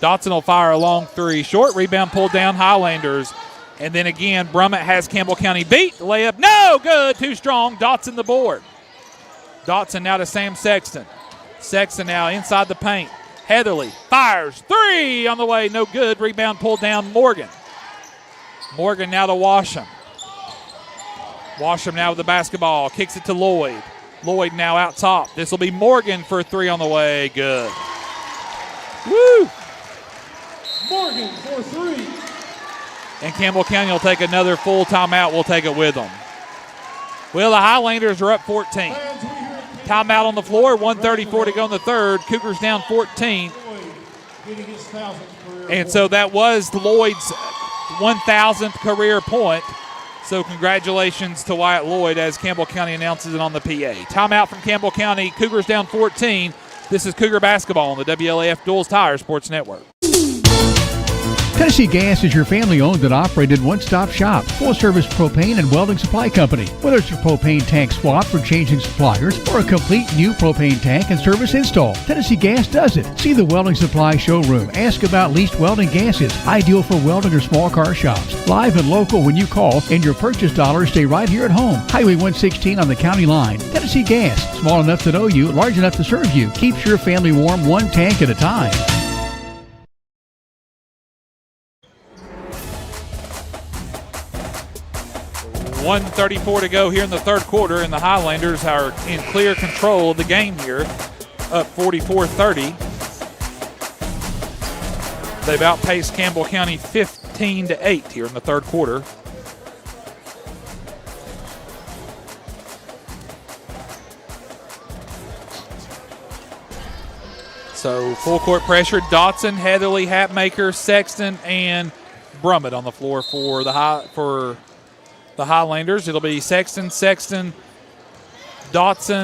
Dotson will fire a long 3. Short rebound pulled down, Highlanders. And then again, Brummett has Campbell County beat. Layup, no good, too strong. Dotson the board. Dotson now to Sam Sexton. Sexton now inside the paint. Heatherly fires 3 on the way, no good. Rebound pulled down, Morgan. Morgan now to Washam. Washam now with the basketball, kicks it to Lloyd. Lloyd now out top. This will be Morgan for 3 on the way, good. Woo! Morgan for 3. And Campbell County will take another full timeout. We'll take it with them. Well, the Highlanders are up 14. Timeout on the floor, 1:34 to go in the third. Cougars down 14. And so that was Lloyd's 1,000th career point. So congratulations to Wyatt Lloyd as Campbell County announces it on the PA. Timeout from Campbell County. Cougars down 14. This is Cougar basketball on the WLAF Duals Tire Sports Network. Tennessee Gas is your family-owned and operated one-stop shop, full-service propane and welding supply company. Whether it's a propane tank swap for changing suppliers or a complete new propane tank and service install, Tennessee Gas does it. See the welding supply showroom. Ask about leased welding gases, ideal for welding or small car shops. Live and local when you call, and your purchase dollars stay right here at home. Highway 116 on the county line. Tennessee Gas, small enough to know you, large enough to serve you. Keeps your family warm one tank at a time. 1:34 to go here in the third quarter, and the Highlanders are in clear control of the game here, up 44-30. They've outpaced Campbell County 15-8 here in the third quarter. So full court pressure, Dotson, Heatherly, Hatmaker, Sexton, and Brummett on the floor for the Highlanders. It'll be Sexton, Dotson,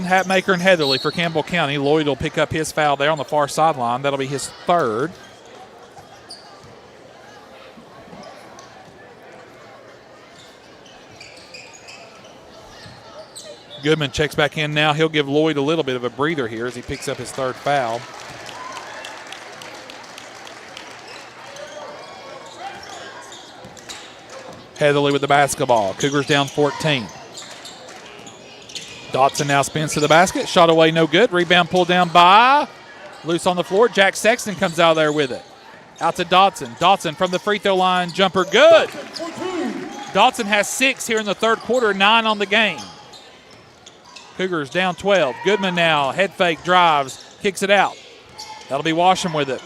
Hatmaker, and Heatherly for Campbell County. Lloyd will pick up his foul there on the far sideline. That'll be his third. Goodman checks back in now. He'll give Lloyd a little bit of a breather here as he picks up his third foul. Heatherly with the basketball. Cougars down 14. Dotson now spins to the basket. Shot away, no good. Rebound pulled down by. Loose on the floor. Jack Sexton comes out there with it. Out to Dotson. Dotson from the free throw line. Jumper good. Dotson has 6 here in the third quarter, 9 on the game. Cougars down 12. Goodman now. Head fake, drives, kicks it out. That'll be Washam with it.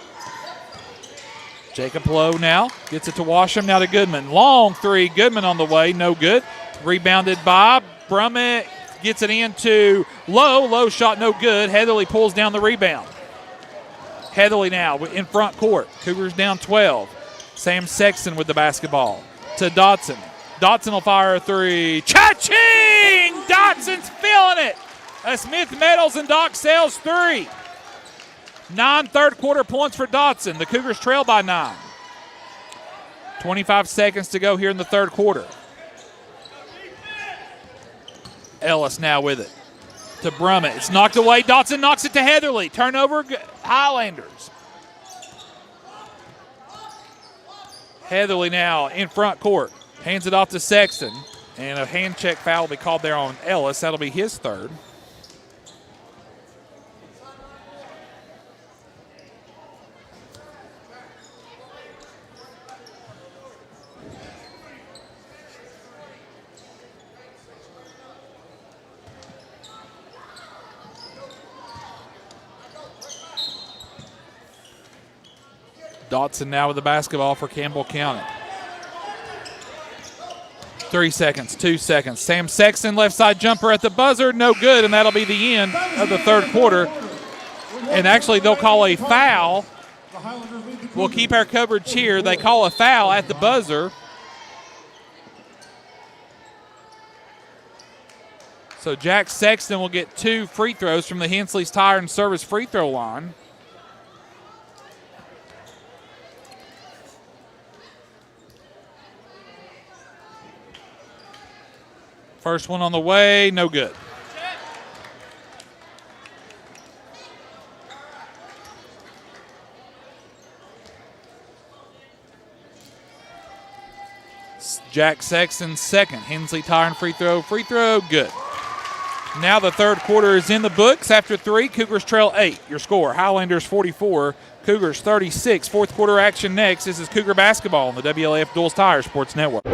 Jacob Lowe now gets it to Washam, now to Goodman. Long three, Goodman on the way, no good. Rebounded by Brummett, gets it into Lowe. Lowe shot no good. Heatherly pulls down the rebound. Heatherly now in front court. Cougars down 12. Sam Sexton with the basketball to Dotson. Dotson will fire a 3. Cha-ching! Dotson's feeling it. A Smith Metals and Doc Sales 3. 9 third quarter points for Dotson. The Cougars trail by 9. 25 seconds to go here in the third quarter. Ellis now with it to Brummett. It's knocked away. Dotson knocks it to Heatherly. Turnover, Highlanders. Heatherly now in front court. Hands it off to Sexton. And a hand check foul will be called there on Ellis. That'll be his third. Dotson now with the basketball for Campbell County. 3 seconds, 2 seconds. Sam Sexton, left side jumper at the buzzer, no good, and that'll be the end of the third quarter. And actually, they'll call a foul. We'll keep our coverage here. They call a foul at the buzzer. So Jack Sexton will get 2 free throws from the Hensley's Tire and Service free throw line. First one on the way, no good. Jack Sexton's second. Hensley Tire and free throw, good. Now the third quarter is in the books. After 3, Cougars trail 8. Your score, Highlanders 44, Cougars 36. Fourth quarter action next. This is Cougar basketball on the WLAF Duals Tire Sports Network.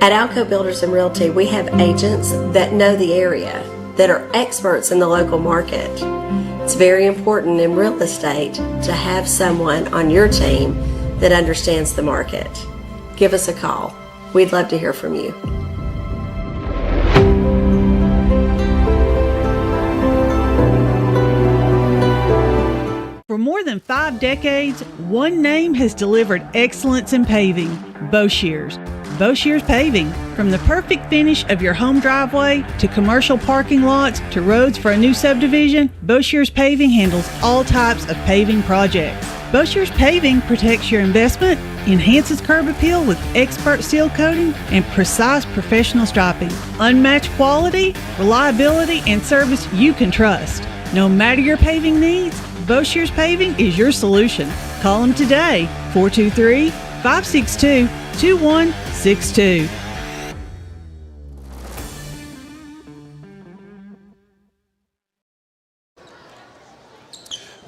At Alco Builders and Realty, we have agents that know the area, that are experts in the local market. It's very important in real estate to have someone on your team that understands the market. Give us a call. We'd love to hear from you. For more than 5 decades, one name has delivered excellence in paving: Boshears. Boshears Paving. From the perfect finish of your home driveway to commercial parking lots to roads for a new subdivision, Boshears Paving handles all types of paving projects. Boshears Paving protects your investment, enhances curb appeal with expert seal coating and precise professional striping. Unmatched quality, reliability, and service you can trust. No matter your paving needs, Boshears Paving is your solution. Call them today, 423-562-2162.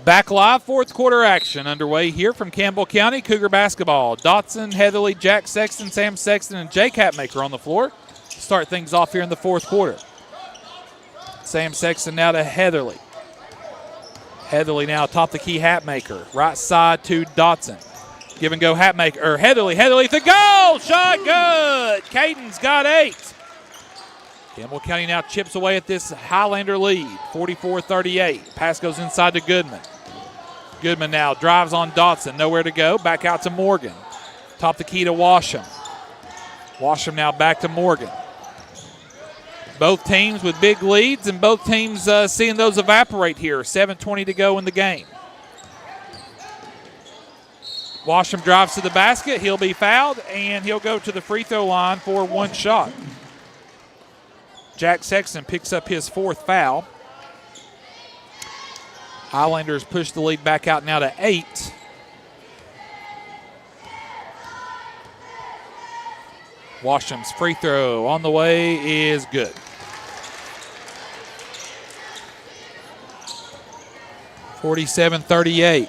Back live, fourth quarter action underway here from Campbell County. Cougar basketball. Dotson, Heatherly, Jack Sexton, Sam Sexton, and Jake Hatmaker on the floor. Start things off here in the fourth quarter. Sam Sexton now to Heatherly. Heatherly now top the key, Hatmaker. Right side to Dotson. Give and go Hatmaker, or Heatherly the goal! Shot good! Caden's got 8. Campbell County now chips away at this Highlander lead, 44-38. Pass goes inside to Goodman. Goodman now drives on Dotson, nowhere to go. Back out to Morgan. Top the key to Washam. Washam now back to Morgan. Both teams with big leads, and both teams seeing those evaporate here. 7:20 to go in the game. Washam drives to the basket. He'll be fouled, and he'll go to the free throw line for one shot. Jack Sexton picks up his 4th foul. Highlanders push the lead back out now to 8. Washam's free throw on the way is good. (47-38).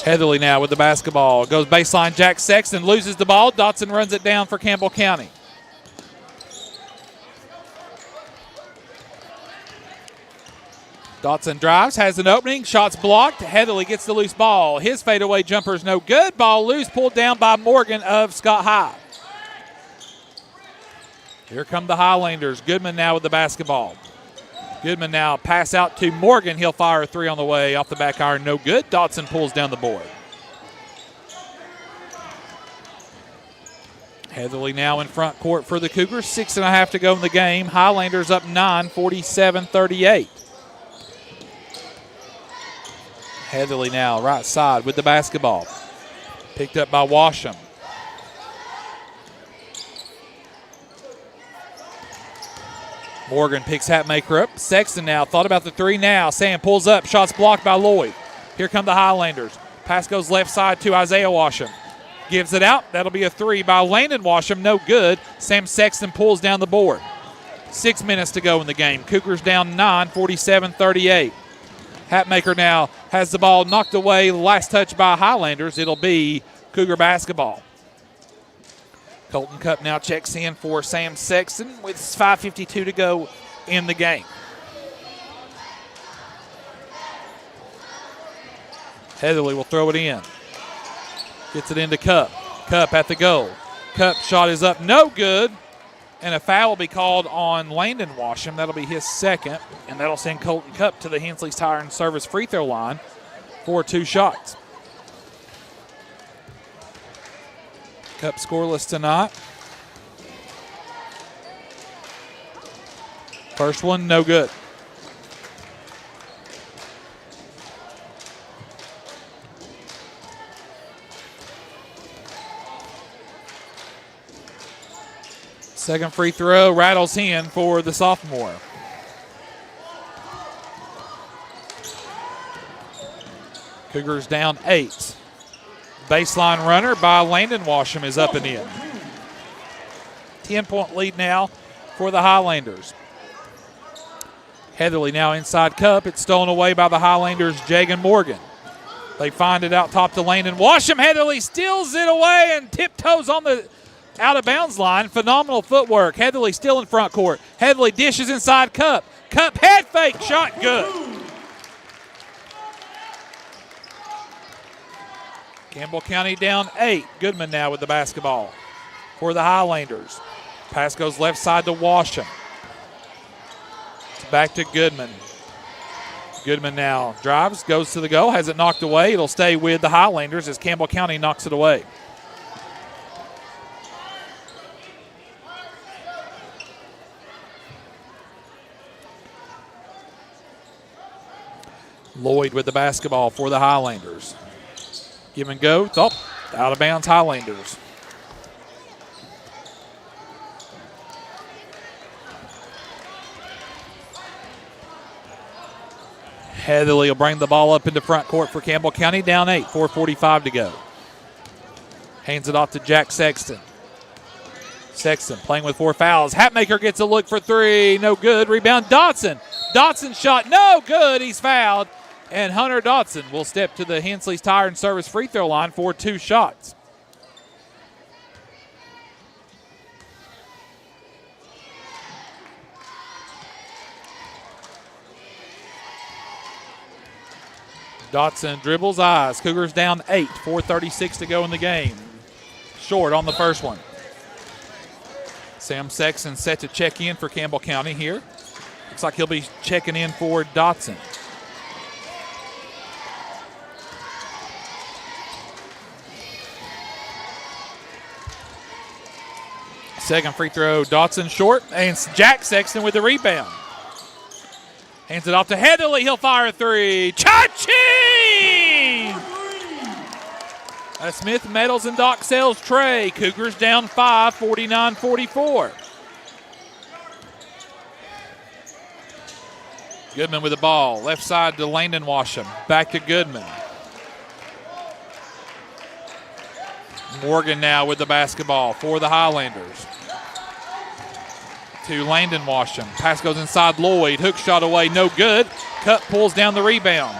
Heatherly now with the basketball. Goes baseline, Jack Sexton loses the ball. Dotson runs it down for Campbell County. Dotson drives, has an opening. Shots blocked. Heatherly gets the loose ball. His fadeaway jumper is no good. Ball loose, pulled down by Morgan of Scott High. Here come the Highlanders. Goodman now with the basketball. Goodman now pass out to Morgan. He'll fire a 3 on the way. Off the back iron, no good. Dotson pulls down the board. Heatherly now in front court for the Cougars. 6.5 to go in the game. Highlanders up 9, 47-38. Heatherly now right side with the basketball. Picked up by Washam. Morgan picks Hatmaker up. Sexton now thought about the 3 now. Sam pulls up. Shots blocked by Lloyd. Here come the Highlanders. Pass goes left side to Isaiah Washam. Gives it out. That'll be a 3 by Landon Washam. No good. Sam Sexton pulls down the board. 6 minutes to go in the game. Cougars down 9, 47-38. Hatmaker now has the ball knocked away. Last touch by Highlanders. It'll be Cougar basketball. Colton Cup now checks in for Sam Sexton with 5:52 to go in the game. Heatherly will throw it in. Gets it into Cup. Cup at the goal. Cup shot is up, no good. And a foul will be called on Landon Washam. That'll be his second. And that'll send Colton Cup to the Hensley's Tire and Service free throw line for 2 shots. Cup scoreless tonight. First one, no good. Second free throw rattles in for the sophomore. Cougars down 8. Baseline runner by Landon Washam is up and in. 10-point lead now for the Highlanders. Heatherly now inside Cup. It's stolen away by the Highlanders' Jagan Morgan. They find it out top to Landon Washam. Heatherly steals it away and tiptoes on the out-of-bounds line. Phenomenal footwork. Heatherly still in front court. Heatherly dishes inside Cup. Cup head fake, shot good. Campbell County down 8. Goodman now with the basketball for the Highlanders. Pass goes left side to Washam. It's back to Goodman. Goodman now drives, goes to the goal, has it knocked away. It'll stay with the Highlanders as Campbell County knocks it away. Lloyd with the basketball for the Highlanders. Give and go. Oh, out of bounds Highlanders. Heatherly will bring the ball up into front court for Campbell County. Down 8, 4:45 to go. Hands it off to Jack Sexton. Sexton playing with 4 fouls. Hatmaker gets a look for 3. No good. Rebound Dotson. Dotson shot no good. He's fouled. And Hunter Dotson will step to the Hensley's Tire and Service free throw line for 2 shots. Dotson dribbles, eyes. Cougars down 8, 4:36 to go in the game. Short on the first one. Sam Sexton set to check in for Campbell County here. Looks like he'll be checking in for Dotson. Second free throw, Dotson short, and Jack Sexton with the rebound. Hands it off to Heatherly. He'll fire a 3. Cha-ching! Smith Metals and Dock Sales tray. Cougars down 5, 49-44. Goodman with the ball. Left side to Landon Washam. Back to Goodman. Morgan now with the basketball for the Highlanders. To Landon Washam. Pass goes inside Lloyd. Hook shot away, no good. Cup pulls down the rebound.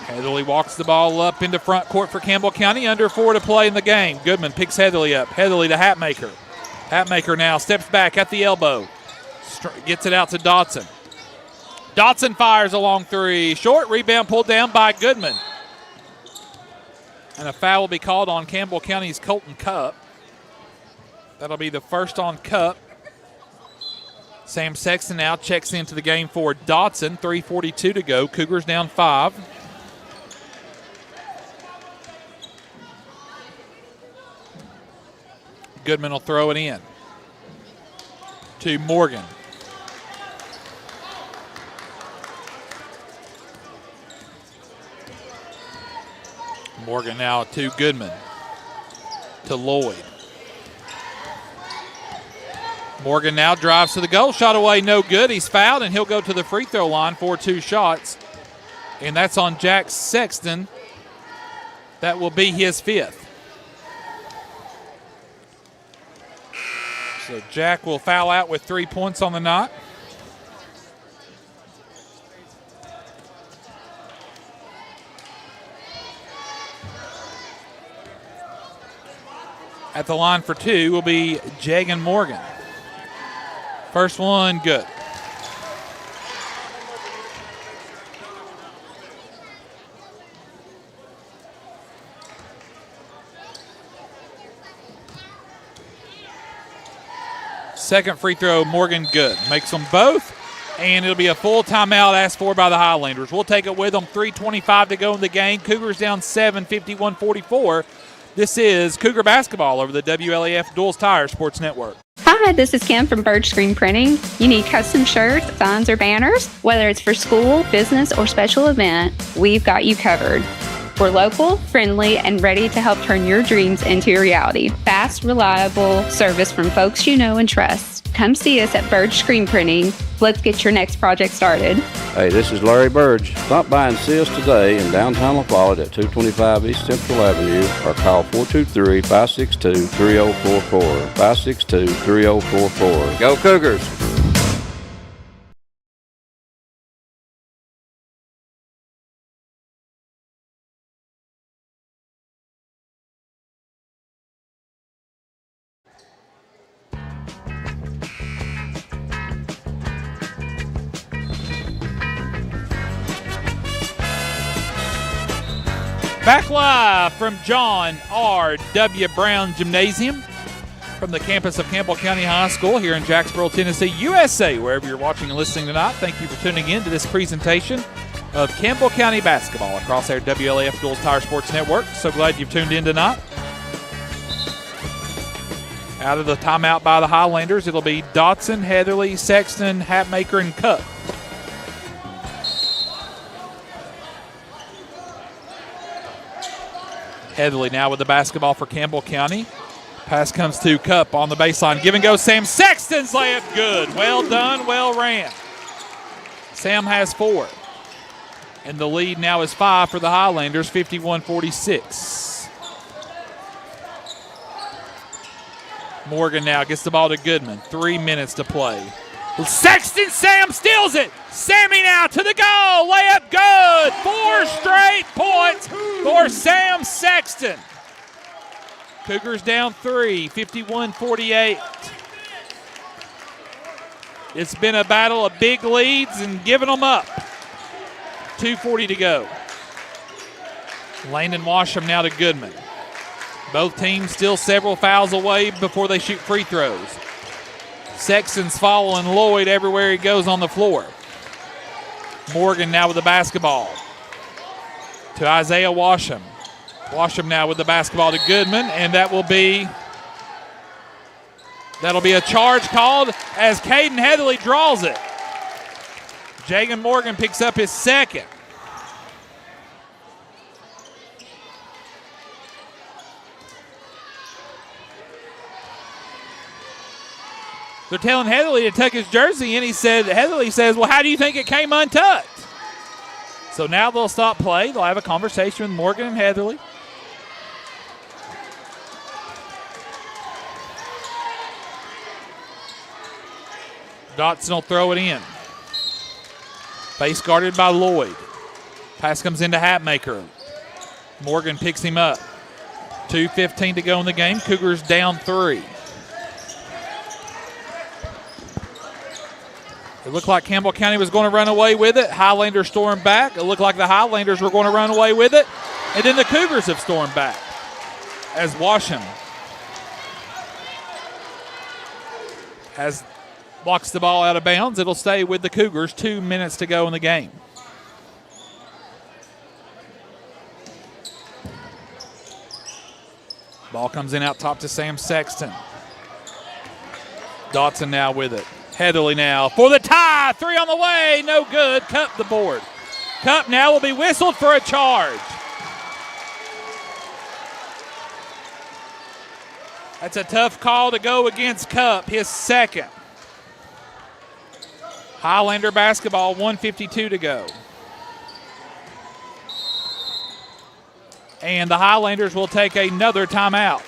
Heatherly walks the ball up into front court for Campbell County. Under 4 to play in the game. Goodman picks Heatherly up. Heatherly to Hatmaker. Hatmaker now steps back at the elbow. Gets it out to Dotson. Dotson fires a long 3. Short rebound pulled down by Goodman. And a foul will be called on Campbell County's Colton Cup. That'll be the first on Cup. Sam Sexton now checks into the game for Dotson. 3:42 to go. Cougars down 5. Goodman will throw it in to Morgan. Morgan now to Goodman. To Lloyd. Morgan now drives to the goal. Shot away, no good. He's fouled, and he'll go to the free throw line for 2 shots. And that's on Jack Sexton. That will be his 5th. So Jack will foul out with 3 points on the night. At the line for two will be Jagan Morgan. First one, good. Second free throw, Morgan, good. Makes them both, and it'll be a full timeout asked for by the Highlanders. We'll take it with them. 3:25 to go in the game. Cougars down 7, 51-44. This is Cougar basketball over the WLAF Duals Tire Sports Network. Hi, this is Kim from Birch Screen Printing. You need custom shirts, signs, or banners? Whether it's for school, business, or special event, we've got you covered. We're local, friendly, and ready to help turn your dreams into reality. Fast, reliable service from folks you know and trust. Come see us at Birch Screen Printing. Let's get your next project started. Hey, this is Larry Burge. Stop by and see us today in downtown La Follette at 225 East Central Avenue or call 423-562-3044. 562-3044. Go Cougars! Back live from John R. W. Brown Gymnasium from the campus of Campbell County High School here in Jacksboro, Tennessee, USA. Wherever you're watching and listening tonight, thank you for tuning in to this presentation of Campbell County basketball across our WLAF Duals Tire Sports Network. So glad you've tuned in tonight. Out of the timeout by the Highlanders, it'll be Dotson, Heatherly, Sexton, Hatmaker, and Cup. Heatherly now with the basketball for Campbell County. Pass comes to Cup on the baseline. Give and go, Sam Sexton's layup good. Well done, well ran. Sam has 4. And the lead now is 5 for the Highlanders, 51-46. Morgan now gets the ball to Goodman. 3 minutes to play. Sexton, Sam steals it. Sammy now to the goal. Layup good. 4 straight points for Sam Sexton. Cougars down 3, 51-48. It's been a battle of big leads and giving them up. 2:40 to go. Landon Washam now to Goodman. Both teams still several fouls away before they shoot free throws. Sexton's following Lloyd everywhere he goes on the floor. Morgan now with the basketball to Isaiah Washam. Washam now with the basketball to Goodman, and that'll be a charge called as Caden Heatherly draws it. Jagan Morgan picks up his second. They're telling Heatherly to tuck his jersey in. Heatherly says, well, how do you think it came untucked? So now they'll stop play. They'll have a conversation with Morgan and Heatherly. Dotson will throw it in. Face guarded by Lloyd. Pass comes into Hatmaker. Morgan picks him up. 2:15 to go in the game. Cougars down 3. It looked like Campbell County was going to run away with it. Highlanders stormed back. It looked like the Highlanders were going to run away with it. And then the Cougars have stormed back as Washam blocks the ball out of bounds. It'll stay with the Cougars. 2 minutes to go in the game. Ball comes in out top to Sam Sexton. Dotson now with it. Heatherly now for the tie. 3 on the way. No good. Cup the board. Cup now will be whistled for a charge. That's a tough call to go against Cup, his second. Highlander basketball, 1:52 to go. And the Highlanders will take another timeout.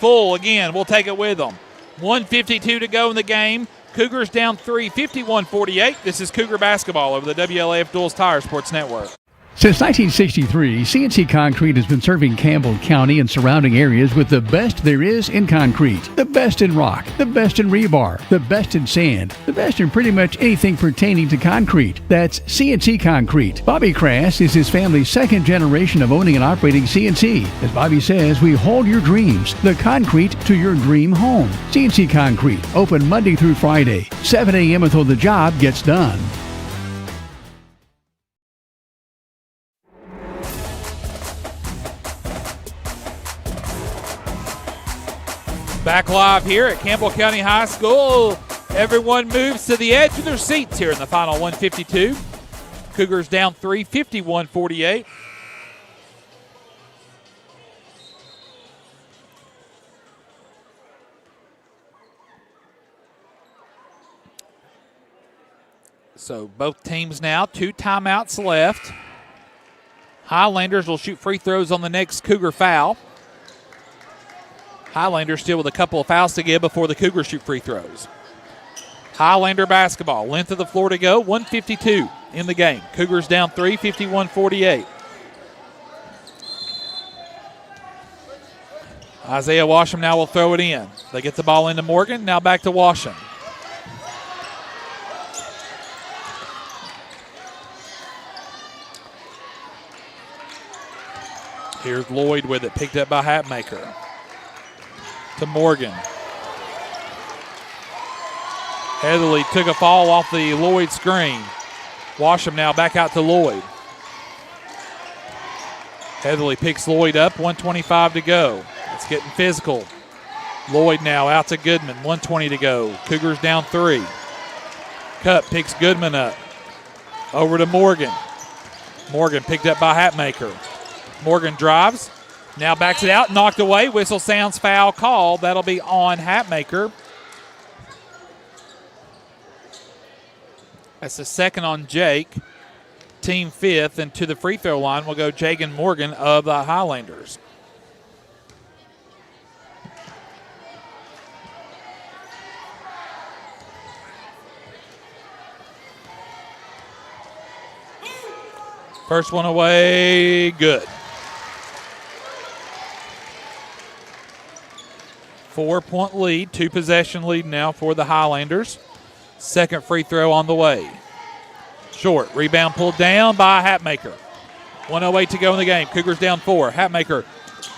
Full again. We'll take it with them. 1:52 to go in the game. Cougars down 3, 51-48. This is Cougar basketball over the WLAF Duals Tire Sports Network. Since 1963, CNC Concrete has been serving Campbell County and surrounding areas with the best there is in concrete. The best in rock, the best in rebar, the best in sand, the best in pretty much anything pertaining to concrete. That's CNC Concrete. Bobby Crass is his family's second generation of owning and operating CNC. As Bobby says, we hold your dreams, the concrete to your dream home. CNC Concrete, open Monday through Friday, 7 a.m. until the job gets done. Back live here at Campbell County High School. Everyone moves to the edge of their seats here in the final 152. Cougars down 3, 51-48. So both teams now, 2 timeouts left. Highlanders will shoot free throws on the next Cougar foul. Highlanders still with a couple of fouls to give before the Cougars shoot free throws. Highlander basketball, length of the floor to go, 1:52 in the game. Cougars down 3, 51-48. Isaiah Washam now will throw it in. They get the ball into Morgan, now back to Washam. Here's Lloyd with it, picked up by Hatmaker. To Morgan. Heatherly took a fall off the Lloyd screen. Washam now back out to Lloyd. Heatherly picks Lloyd up, 1:25 to go. It's getting physical. Lloyd now out to Goodman, 1:20 to go. Cougars down 3. Cup picks Goodman up. Over to Morgan. Morgan picked up by Hatmaker. Morgan drives. Now backs it out, knocked away. Whistle sounds, foul call. That'll be on Hatmaker. That's the second on Jake. Team 5th, and to the free throw line will go Jagan Morgan of the Highlanders. First one away, good. 4-point lead, 2-possession lead now for the Highlanders. Second free throw on the way. Short, rebound pulled down by Hatmaker. 1:08 to go in the game. Cougars down 4. Hatmaker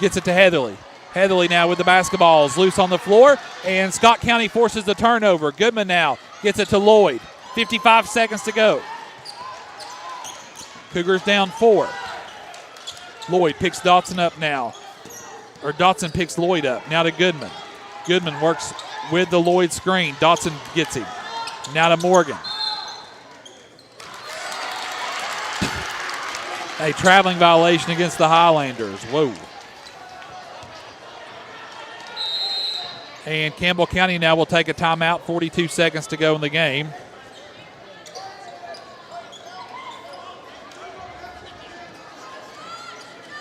gets it to Heatherly. Heatherly now with the basketball is loose on the floor, and Scott County forces the turnover. Goodman now gets it to Lloyd. 55 seconds to go. Cougars down 4. Lloyd picks Dotson up now. Or Dotson picks Lloyd up. Now to Goodman. Goodman works with the Lloyd screen. Dotson gets him. Now to Morgan. A traveling violation against the Highlanders. Whoa. And Campbell County now will take a timeout. 42 seconds to go in the game.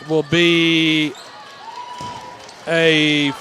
Will be a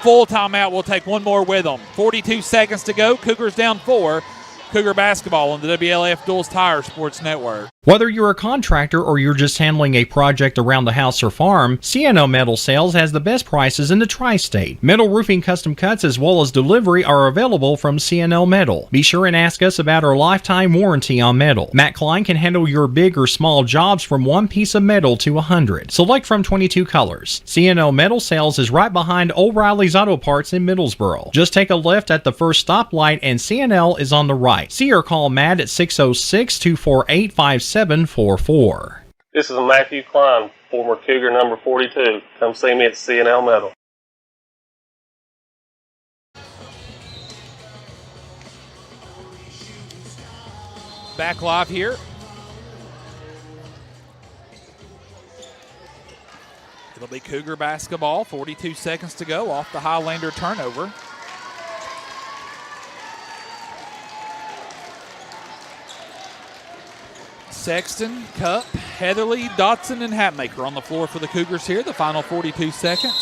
full timeout. We'll take one more with them. 42 seconds to go. Cougars down 4. Cougar basketball on the WLF Duals Tire Sports Network. Whether you're a contractor or you're just handling a project around the house or farm, CNO Metal Sales has the best prices in the tri-state. Metal roofing custom cuts as well as delivery are available from CNO Metal. Be sure and ask us about our lifetime warranty on metal. Matt Klein can handle your big or small jobs from 1 piece of metal to 100. Select from 22 colors. CNO Metal Sales is right behind O'Reilly's Auto Parts in Middlesboro. Just take a left at the first stoplight and CNL is on the right. See or call Matt at 606-248-5744. This is Matthew Klein, former Cougar number 42. Come see me at CNL Metal. Back live here. It'll be Cougar basketball. 42 seconds to go off the Highlander turnover. Sexton, Cup, Heatherly, Dotson, and Hatmaker on the floor for the Cougars here. The final 42 seconds.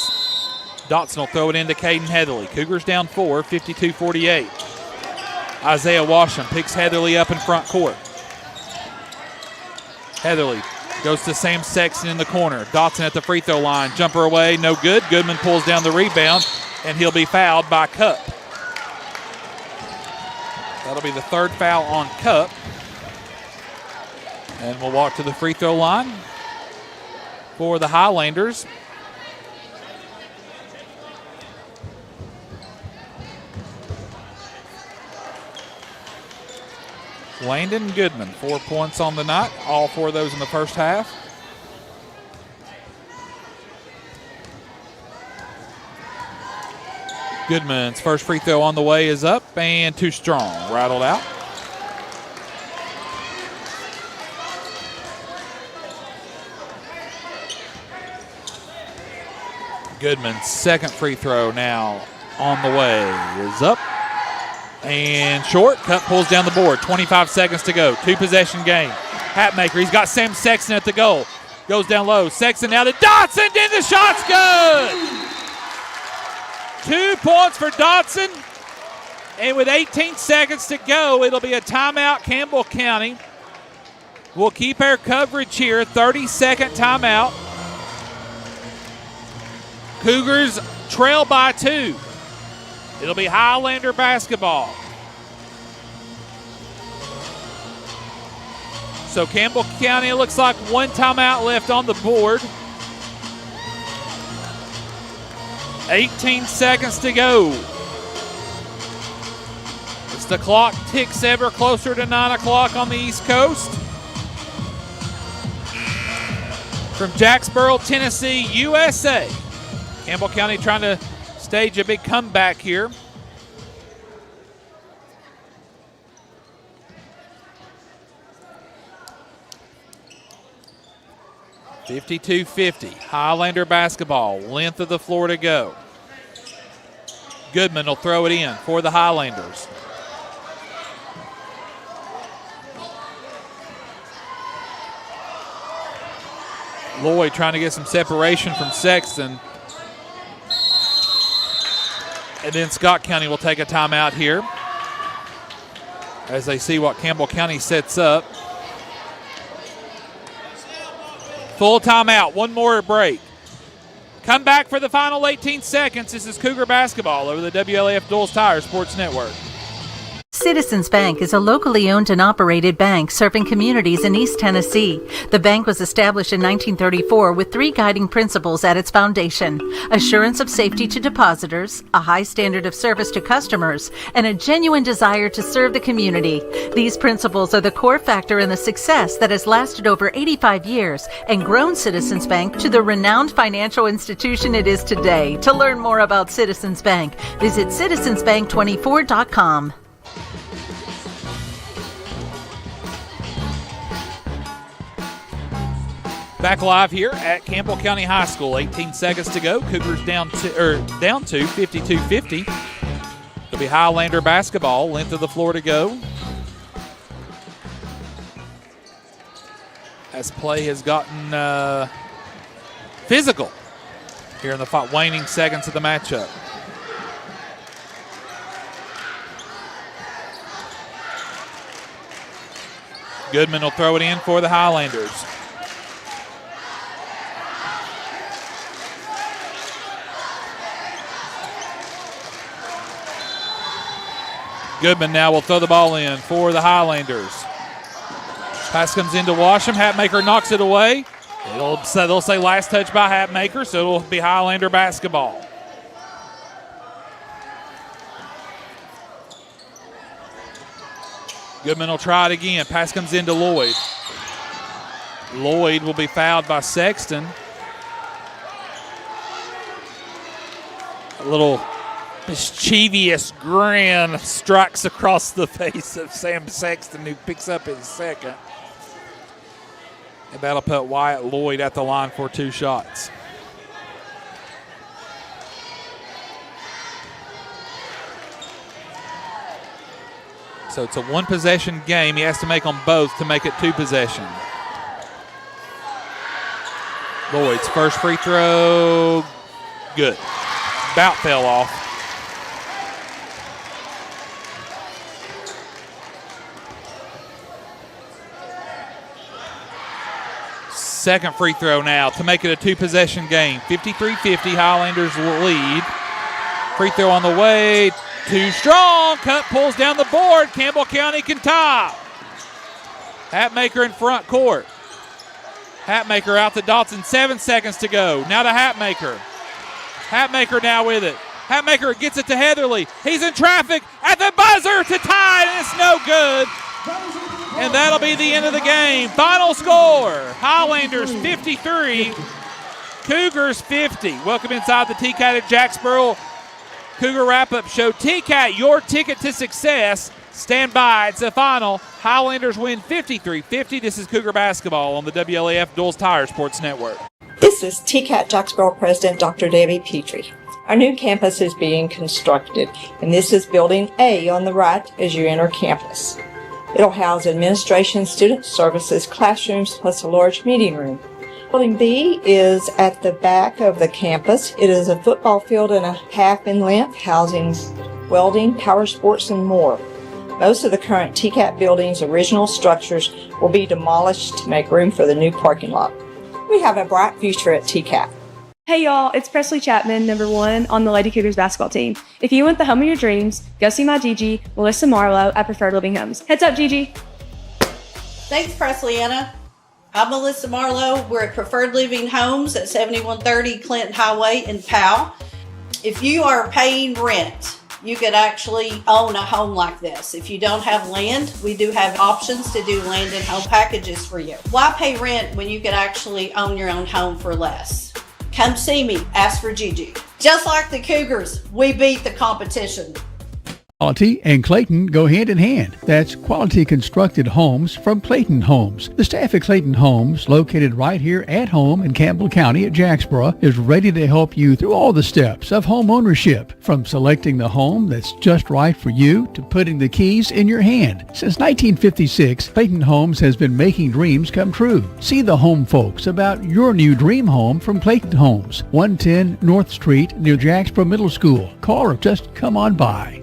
Dotson will throw it into Caden Heatherly. Cougars down 4, 52-48. Isaiah Washam picks Heatherly up in front court. Heatherly goes to Sam Sexton in the corner. Dotson at the free throw line. Jumper away, no good. Goodman pulls down the rebound, and he'll be fouled by Cup. That'll be the third foul on Cup. And we'll walk to the free throw line for the Highlanders. Landon Goodman, 4 points on the night, all 4 of those in the first half. Goodman's first free throw on the way is up and too strong, rattled out. Goodman's second free throw now on the way is up and short. Cup pulls down the board. 25 seconds to go. 2-possession game. Hatmaker, he's got Sam Sexton at the goal. Goes down low. Sexton now to Dotson. And the shot's good. 2 points for Dotson. And with 18 seconds to go, it'll be a timeout, Campbell County. We'll keep our coverage here. 30-second timeout. Cougars trail by 2. It'll be Highlander basketball. So Campbell County, it looks like 1 timeout left on the board. 18 seconds to go. As the clock ticks ever closer to 9 o'clock on the East Coast. From Jacksboro, Tennessee, USA. Campbell County trying to stage a big comeback here. .52-50, Highlander basketball, length of the floor to go. Goodman will throw it in for the Highlanders. Lloyd trying to get some separation from Sexton. And then Scott County will take a timeout here as they see what Campbell County sets up. Full timeout, 1 more break. Come back for the final 18 seconds. This is Cougar basketball over the WLAF Duals Tire Sports Network. Citizens Bank is a locally owned and operated bank serving communities in East Tennessee. The bank was established in 1934 with 3 guiding principles at its foundation: assurance of safety to depositors, a high standard of service to customers, and a genuine desire to serve the community. These principles are the core factor in the success that has lasted over 85 years and grown Citizens Bank to the renowned financial institution it is today. To learn more about Citizens Bank, visit citizensbank24.com. Back live here at Campbell County High School. 18 seconds to go. Cougars down to 52-50. It'll be Highlander basketball. Length of the floor to go. As play has gotten physical here in the waning seconds of the matchup. Goodman will throw it in for the Highlanders. Goodman now will throw the ball in for the Highlanders. Pass comes into Washam. Hatmaker knocks it away. They'll say last touch by Hatmaker, so it'll be Highlander basketball. Goodman will try it again. Pass comes into Lloyd. Lloyd will be fouled by Sexton. A little mischievous grin strikes across the face of Sam Sexton, who picks up his second. And that'll put Wyatt Lloyd at the line for 2 shots. So it's a 1-possession game. He has to make on both to make it 2 possession. Lloyd's first free throw, good. About fell off. second free throw now to make it a two-possession game. 53-50, Highlanders will lead. Free throw on the way. Too strong. Cup pulls down the board. Campbell County can tie. Hatmaker in front court. Hatmaker out to Dotson. 7 seconds to go. Now to Hatmaker. Hatmaker now with it. Hatmaker gets it to Heatherly. He's in traffic at the buzzer to tie, and it's no good. And that'll be the end of the game. Final score, Highlanders 53, Cougars 50. Welcome inside the TCAT at Jacksboro Cougar Wrap-Up Show. TCAT, your ticket to success. Stand by. It's the final. Highlanders win 53-50. This is Cougar basketball on the WLAF Duals Tire Sports Network. This is TCAT Jacksboro President Dr. Debbie Petrie. Our new campus is being constructed, and this is Building A on the right as you enter campus. It'll house administration, student services, classrooms, plus a large meeting room. Building B is at the back of the campus. It is a football field and a half in length, housing welding, power sports, and more. Most of the current TCAT building's original structures will be demolished to make room for the new parking lot. We have a bright future at TCAT. Hey y'all, it's Presley Chapman, number 1 on the Lady Cougars basketball team. If you want the home of your dreams, go see my Gigi, Melissa Marlowe at Preferred Living Homes. Heads up, Gigi. Thanks, Presley Anna. I'm Melissa Marlowe. We're at Preferred Living Homes at 7130 Clinton Highway in Powell. If you are paying rent, you could actually own a home like this. If you don't have land, we do have options to do land and home packages for you. Why pay rent when you could actually own your own home for less? Come see me, ask for Gigi. Just like the Cougars, we beat the competition. Quality and Clayton go hand in hand. That's quality constructed homes from Clayton Homes. The staff at Clayton Homes, located right here at home in Campbell County at Jacksboro, is ready to help you through all the steps of home ownership, from selecting the home that's just right for you to putting the keys in your hand. Since 1956, Clayton Homes has been making dreams come true. See the home folks about your new dream home from Clayton Homes, 110 North Street near Jacksboro Middle School. Call or just come on by.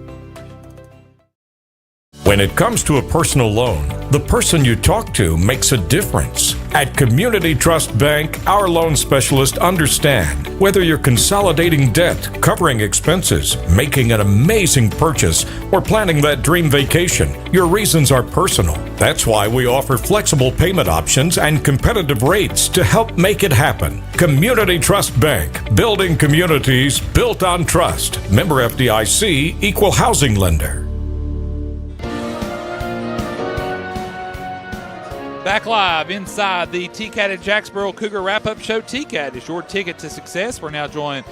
When it comes to a personal loan, the person you talk to makes a difference. At Community Trust Bank, our loan specialists understand whether you're consolidating debt, covering expenses, making an amazing purchase, or planning that dream vacation. Your reasons are personal. That's why we offer flexible payment options and competitive rates to help make it happen. Community Trust Bank, building communities built on trust. Member FDIC, equal housing lender. Back live inside the TCAT at Jacksboro Cougar Wrap-Up Show. TCAT is your ticket to success. We're now joined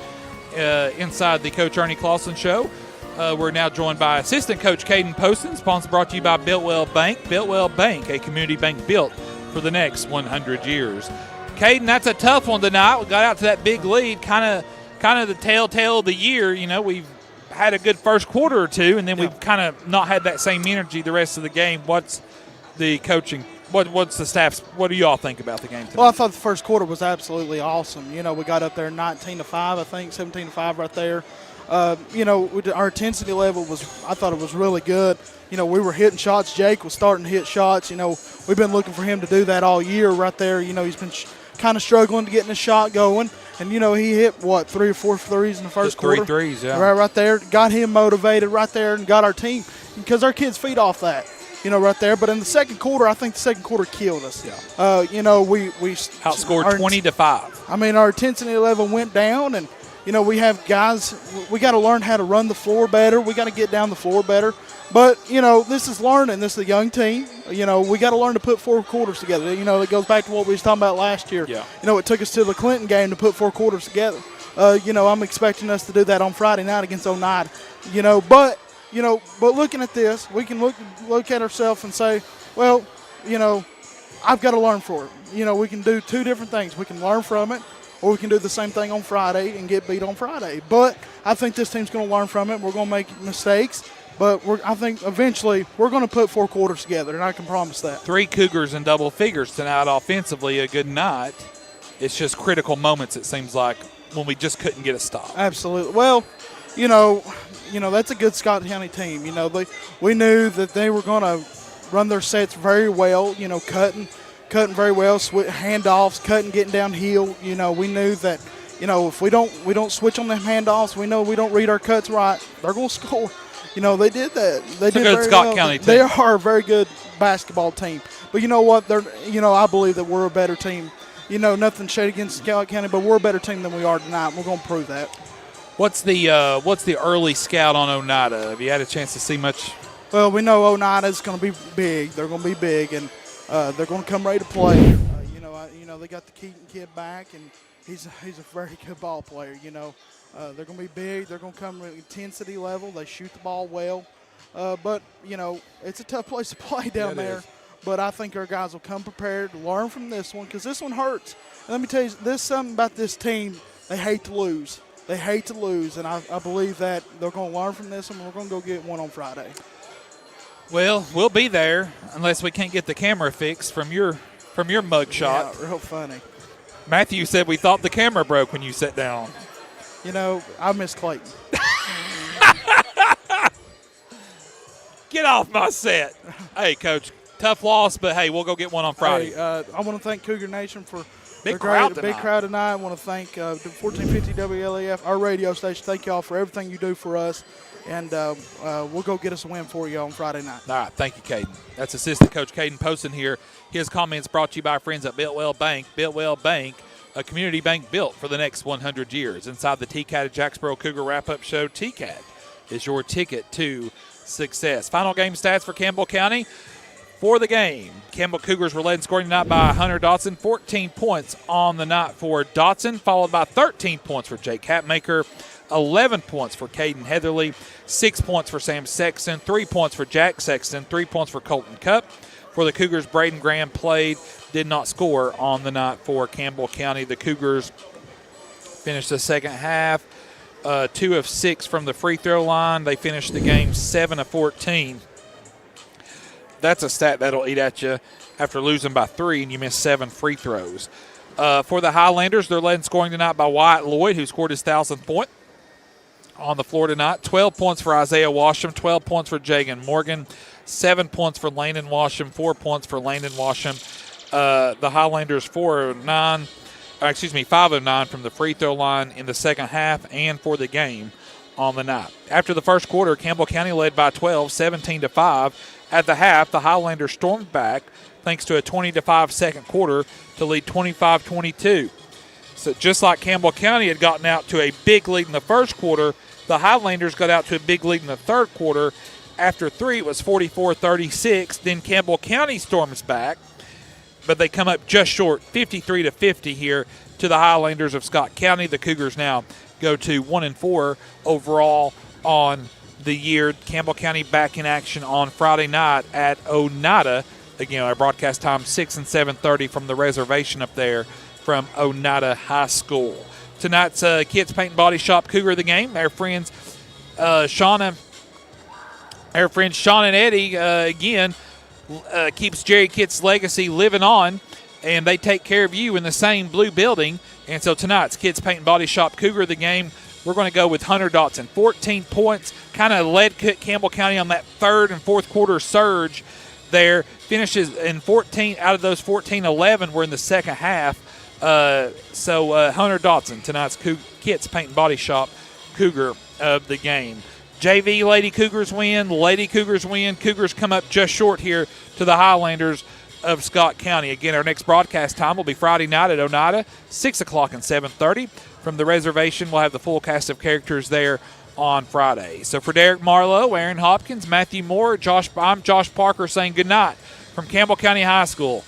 inside the Coach Ernie Clausen Show. We're now joined by Assistant Coach Caden Poston. Sponsor brought to you by Biltwell Bank. Biltwell Bank, a community bank built for the next 100 years. Caden, that's a tough one tonight. We got out to that big lead, kind of the telltale of the year. You know, we've had a good first quarter or two, and then we've kind of not had that same energy the rest of the game. What's the coaching? What's the staff's? What do you all think about the game tonight? Well, I thought the first quarter was absolutely awesome. You know, we got up there 19-5, I think, 17-5 right there. You know, our intensity level I thought it was really good. You know, we were hitting shots. Jake was starting to hit shots. You know, we've been looking for him to do that all year right there. You know, he's been kind of struggling to get his shot going. And, you know, he hit, 3 or 4 threes in the first quarter? 3 threes, yeah. Right there. Got him motivated right there and got our team, because our kids feed off that. You know, right there. But in the second quarter, I think the second quarter killed us. Yeah. You know, we outscored 20-5. I mean, our intensity level went down, and you know, we have guys. We got to learn how to run the floor better. We got to get down the floor better. But you know, this is learning. This is a young team. You know, we got to learn to put 4 quarters together. You know, it goes back to what we was talking about last year. Yeah. You know, it took us to the Clinton game to put 4 quarters together. You know, I'm expecting us to do that on Friday night against Oneida. You know, but looking at this, we can look at ourselves and say, well, you know, I've got to learn from it. You know, we can do 2 different things. We can learn from it, or we can do the same thing on Friday and get beat on Friday. But I think this team's going to learn from it. We're going to make mistakes, but I think eventually we're going to put 4 quarters together, and I can promise that. 3 Cougars in double figures tonight offensively, a good night. It's just critical moments, it seems like, when we just couldn't get a stop. Absolutely. Well, you know, that's a good Scott County team. You know, we knew that they were going to run their sets very well, you know, cutting cutting very well, handoffs, cutting, getting downhill. We knew that, if we don't switch on them handoffs, we know we don't read our cuts right, they're going to score. They did that. They did good very Scott well. County team. They are a very good basketball team. But you know what? I believe that we're a better team. Nothing shade against Scott County, but we're a better team than we are tonight. We're going to prove that. What's the early scout on Oneida? Have you had a chance to see much? Well, we know Oneida is going to be big. They're going to be big, and they're going to come ready to play. They got the Keaton kid back, and he's a very good ball player. They're going to be big. They're going to come at intensity level. They shoot the ball well. But it's a tough place to play down there. Is. But I think our guys will come prepared, learn from this one, because this one hurts. And let me tell you, there's something about this team. They hate to lose. They hate to lose, and I believe that they're going to learn from this, and we're going to go get one on Friday. Well, we'll be there unless we can't get the camera fixed from your mug shot. Yeah, real funny. Matthew said we thought the camera broke when you sat down. I miss Clayton. Get off my set. Hey, Coach, tough loss, but, hey, we'll go get one on Friday. Hey, I want to thank Cougar Nation for big crowd tonight. I want to thank 1450 WLAF, our radio station. Thank you all for everything you do for us. And we'll go get us a win for you on Friday night. All right, thank you, Caden. That's Assistant Coach Caden Poston here. His comments brought to you by our friends at Biltwell Bank. Biltwell Bank, a community bank built for the next 100 years. Inside the TCAT at Jacksboro Cougar Wrap-Up Show, TCAT is your ticket to success. Final game stats for Campbell County. For the game, Campbell Cougars were led in scoring tonight by Hunter Dotson. 14 points on the night for Dotson, followed by 13 points for Jake Hatmaker. 11 points for Caden Heatherly, 6 points for Sam Sexton, 3 points for Jack Sexton, 3 points for Colton Cup. For the Cougars, Braden Graham did not score on the night for Campbell County. The Cougars finished the second half 2 of 6 from the free throw line. They finished the game 7 of 14. That's a stat that'll eat at you after losing by 3 and you miss 7 free throws. For the Highlanders, they're led in scoring tonight by Wyatt Lloyd, who scored his 1,000th point on the floor tonight. 12 points for Isaiah Washam, 12 points for Jagan Morgan, 7 points for Landon Washam, 4 points for Landon Washam. The Highlanders 5 of 9 from the free throw line in the second half and for the game on the night. After the first quarter, Campbell County led by 12, 17-5. At the half, the Highlanders stormed back thanks to a 20-5 second quarter to lead 25-22. So just like Campbell County had gotten out to a big lead in the first quarter, the Highlanders got out to a big lead in the third quarter. After 3, it was 44-36. Then Campbell County storms back, but they come up just short, 53-50 here to the Highlanders of Scott County. The Cougars now go to 1-4 overall on the year. Campbell County back in action on Friday night at Oneida. Again, our broadcast time 6 and 7:30 from the reservation up there from Oneida High School. Tonight's Kids Paint and Body Shop Cougar of the game. Our friends Sean and Eddie again keeps Jerry Kitt's legacy living on, and they take care of you in the same blue building. And so tonight's Kids Paint and Body Shop Cougar of the game, we're going to go with Hunter Dotson. 14 points, kind of led Campbell County on that third and fourth quarter surge there. Finishes in 14 out of those 14, 11 were in the second half. So Hunter Dotson, tonight's Kids Paint and Body Shop Cougar of the game. JV Lady Cougars win. Lady Cougars win. Cougars come up just short here to the Highlanders of Scott County. Again, our next broadcast time will be Friday night at Oneida, 6 o'clock and 7:30. From the reservation, we'll have the full cast of characters there on Friday. So for Derek Marlowe, Aaron Hopkins, Matthew Moore, I'm Josh Parker saying good night from Campbell County High School.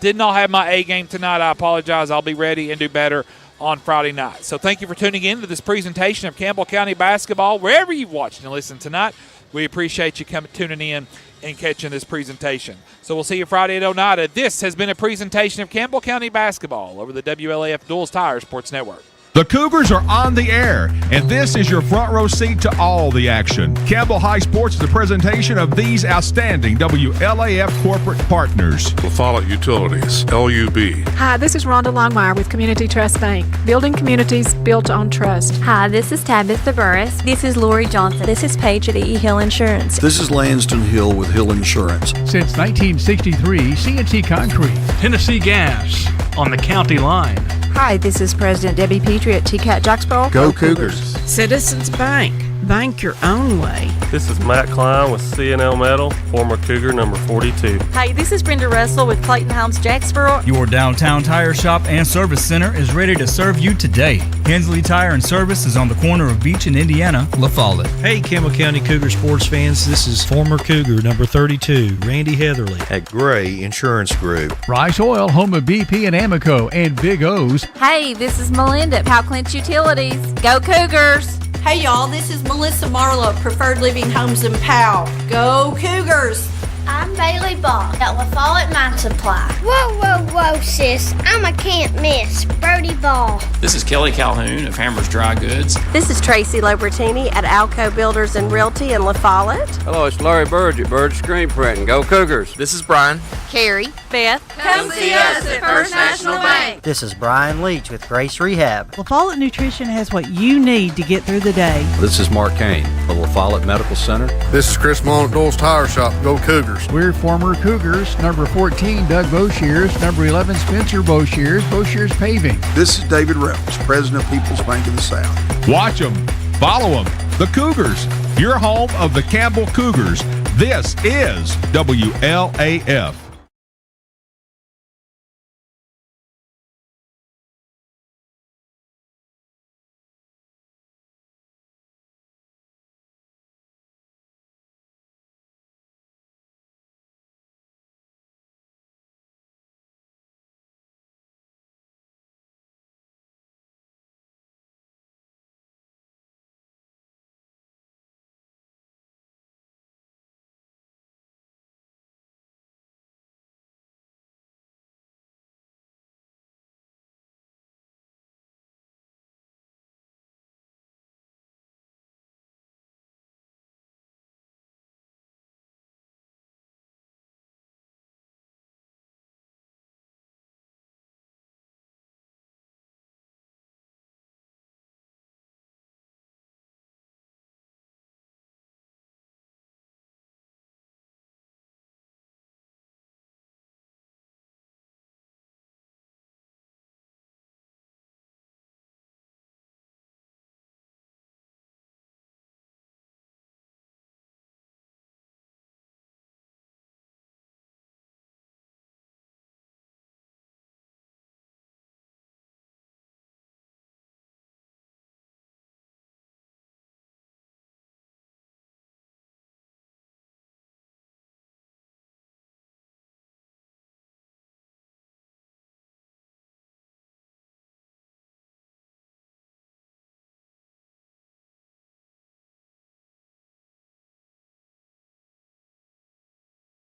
Did not have my A game tonight. I apologize. I'll be ready and do better on Friday night. So thank you for tuning in to this presentation of Campbell County basketball. Wherever you've watched and listened tonight, we appreciate you tuning in and catching this presentation. So we'll see you Friday at Oneida. This has been a presentation of Campbell County basketball over the WLAF Duals Tire Sports Network. The Cougars are on the air, and this is your front row seat to all the action. Campbell High Sports is a presentation of these outstanding WLAF corporate partners. La Follette Utilities, LUB. Hi, this is Rhonda Longmire with Community Trust Bank. Building communities built on trust. Hi, this is Tabitha Burris. This is Lori Johnson. This is Paige at E. Hill Insurance. This is Lanston Hill with Hill Insurance. Since 1963, CNC Concrete. Tennessee Gas on the county line. Hi, this is President Debbie Petrie at TCAT Jacksboro. Go Cougars. Citizens Bank. Bank your own way. This is Matt Klein with CNL Metal, former Cougar number 42. Hey, this is Brenda Russell with Clayton Homes Jacksboro. Your downtown tire shop and service center is ready to serve you today. Hensley Tire and Service is on the corner of Beach and Indiana, La Follette. Hey, Campbell County Cougar sports fans, this is former Cougar number 32, Randy Heatherly. At Gray Insurance Group. Rice Oil, home of BP and Amoco, and Big O's. Hey, this is Melinda at Powell Clinch Utilities. Go Cougars! Hey y'all, this is Melissa Marlowe, Preferred Living Homes in Powell. Go Cougars! I'm Bailey Ball at La Follette Mine Supply. Whoa, whoa, whoa, sis. I'm a can't miss. Brody Ball. This is Kelly Calhoun of Hammers Dry Goods. This is Tracy Lobertini at Alco Builders and Realty in La Follette. Hello, it's Larry Burge at Burge Screen Printing. Go Cougars. This is Brian. Carrie. Beth. Come see us at First National Bank. This is Brian Leach with Grace Rehab. La Follette Nutrition has what you need to get through the day. This is Mark Kane of La Follette Medical Center. This is Chris Mullen at Dole's Tire Shop. Go Cougars. We're former Cougars. Number 14, Doug Boshears. Number 11, Spencer Boshears. Boshears Paving. This is David Reynolds, President of People's Bank of the South. Watch them, follow them. The Cougars, your home of the Campbell Cougars. This is WLAF.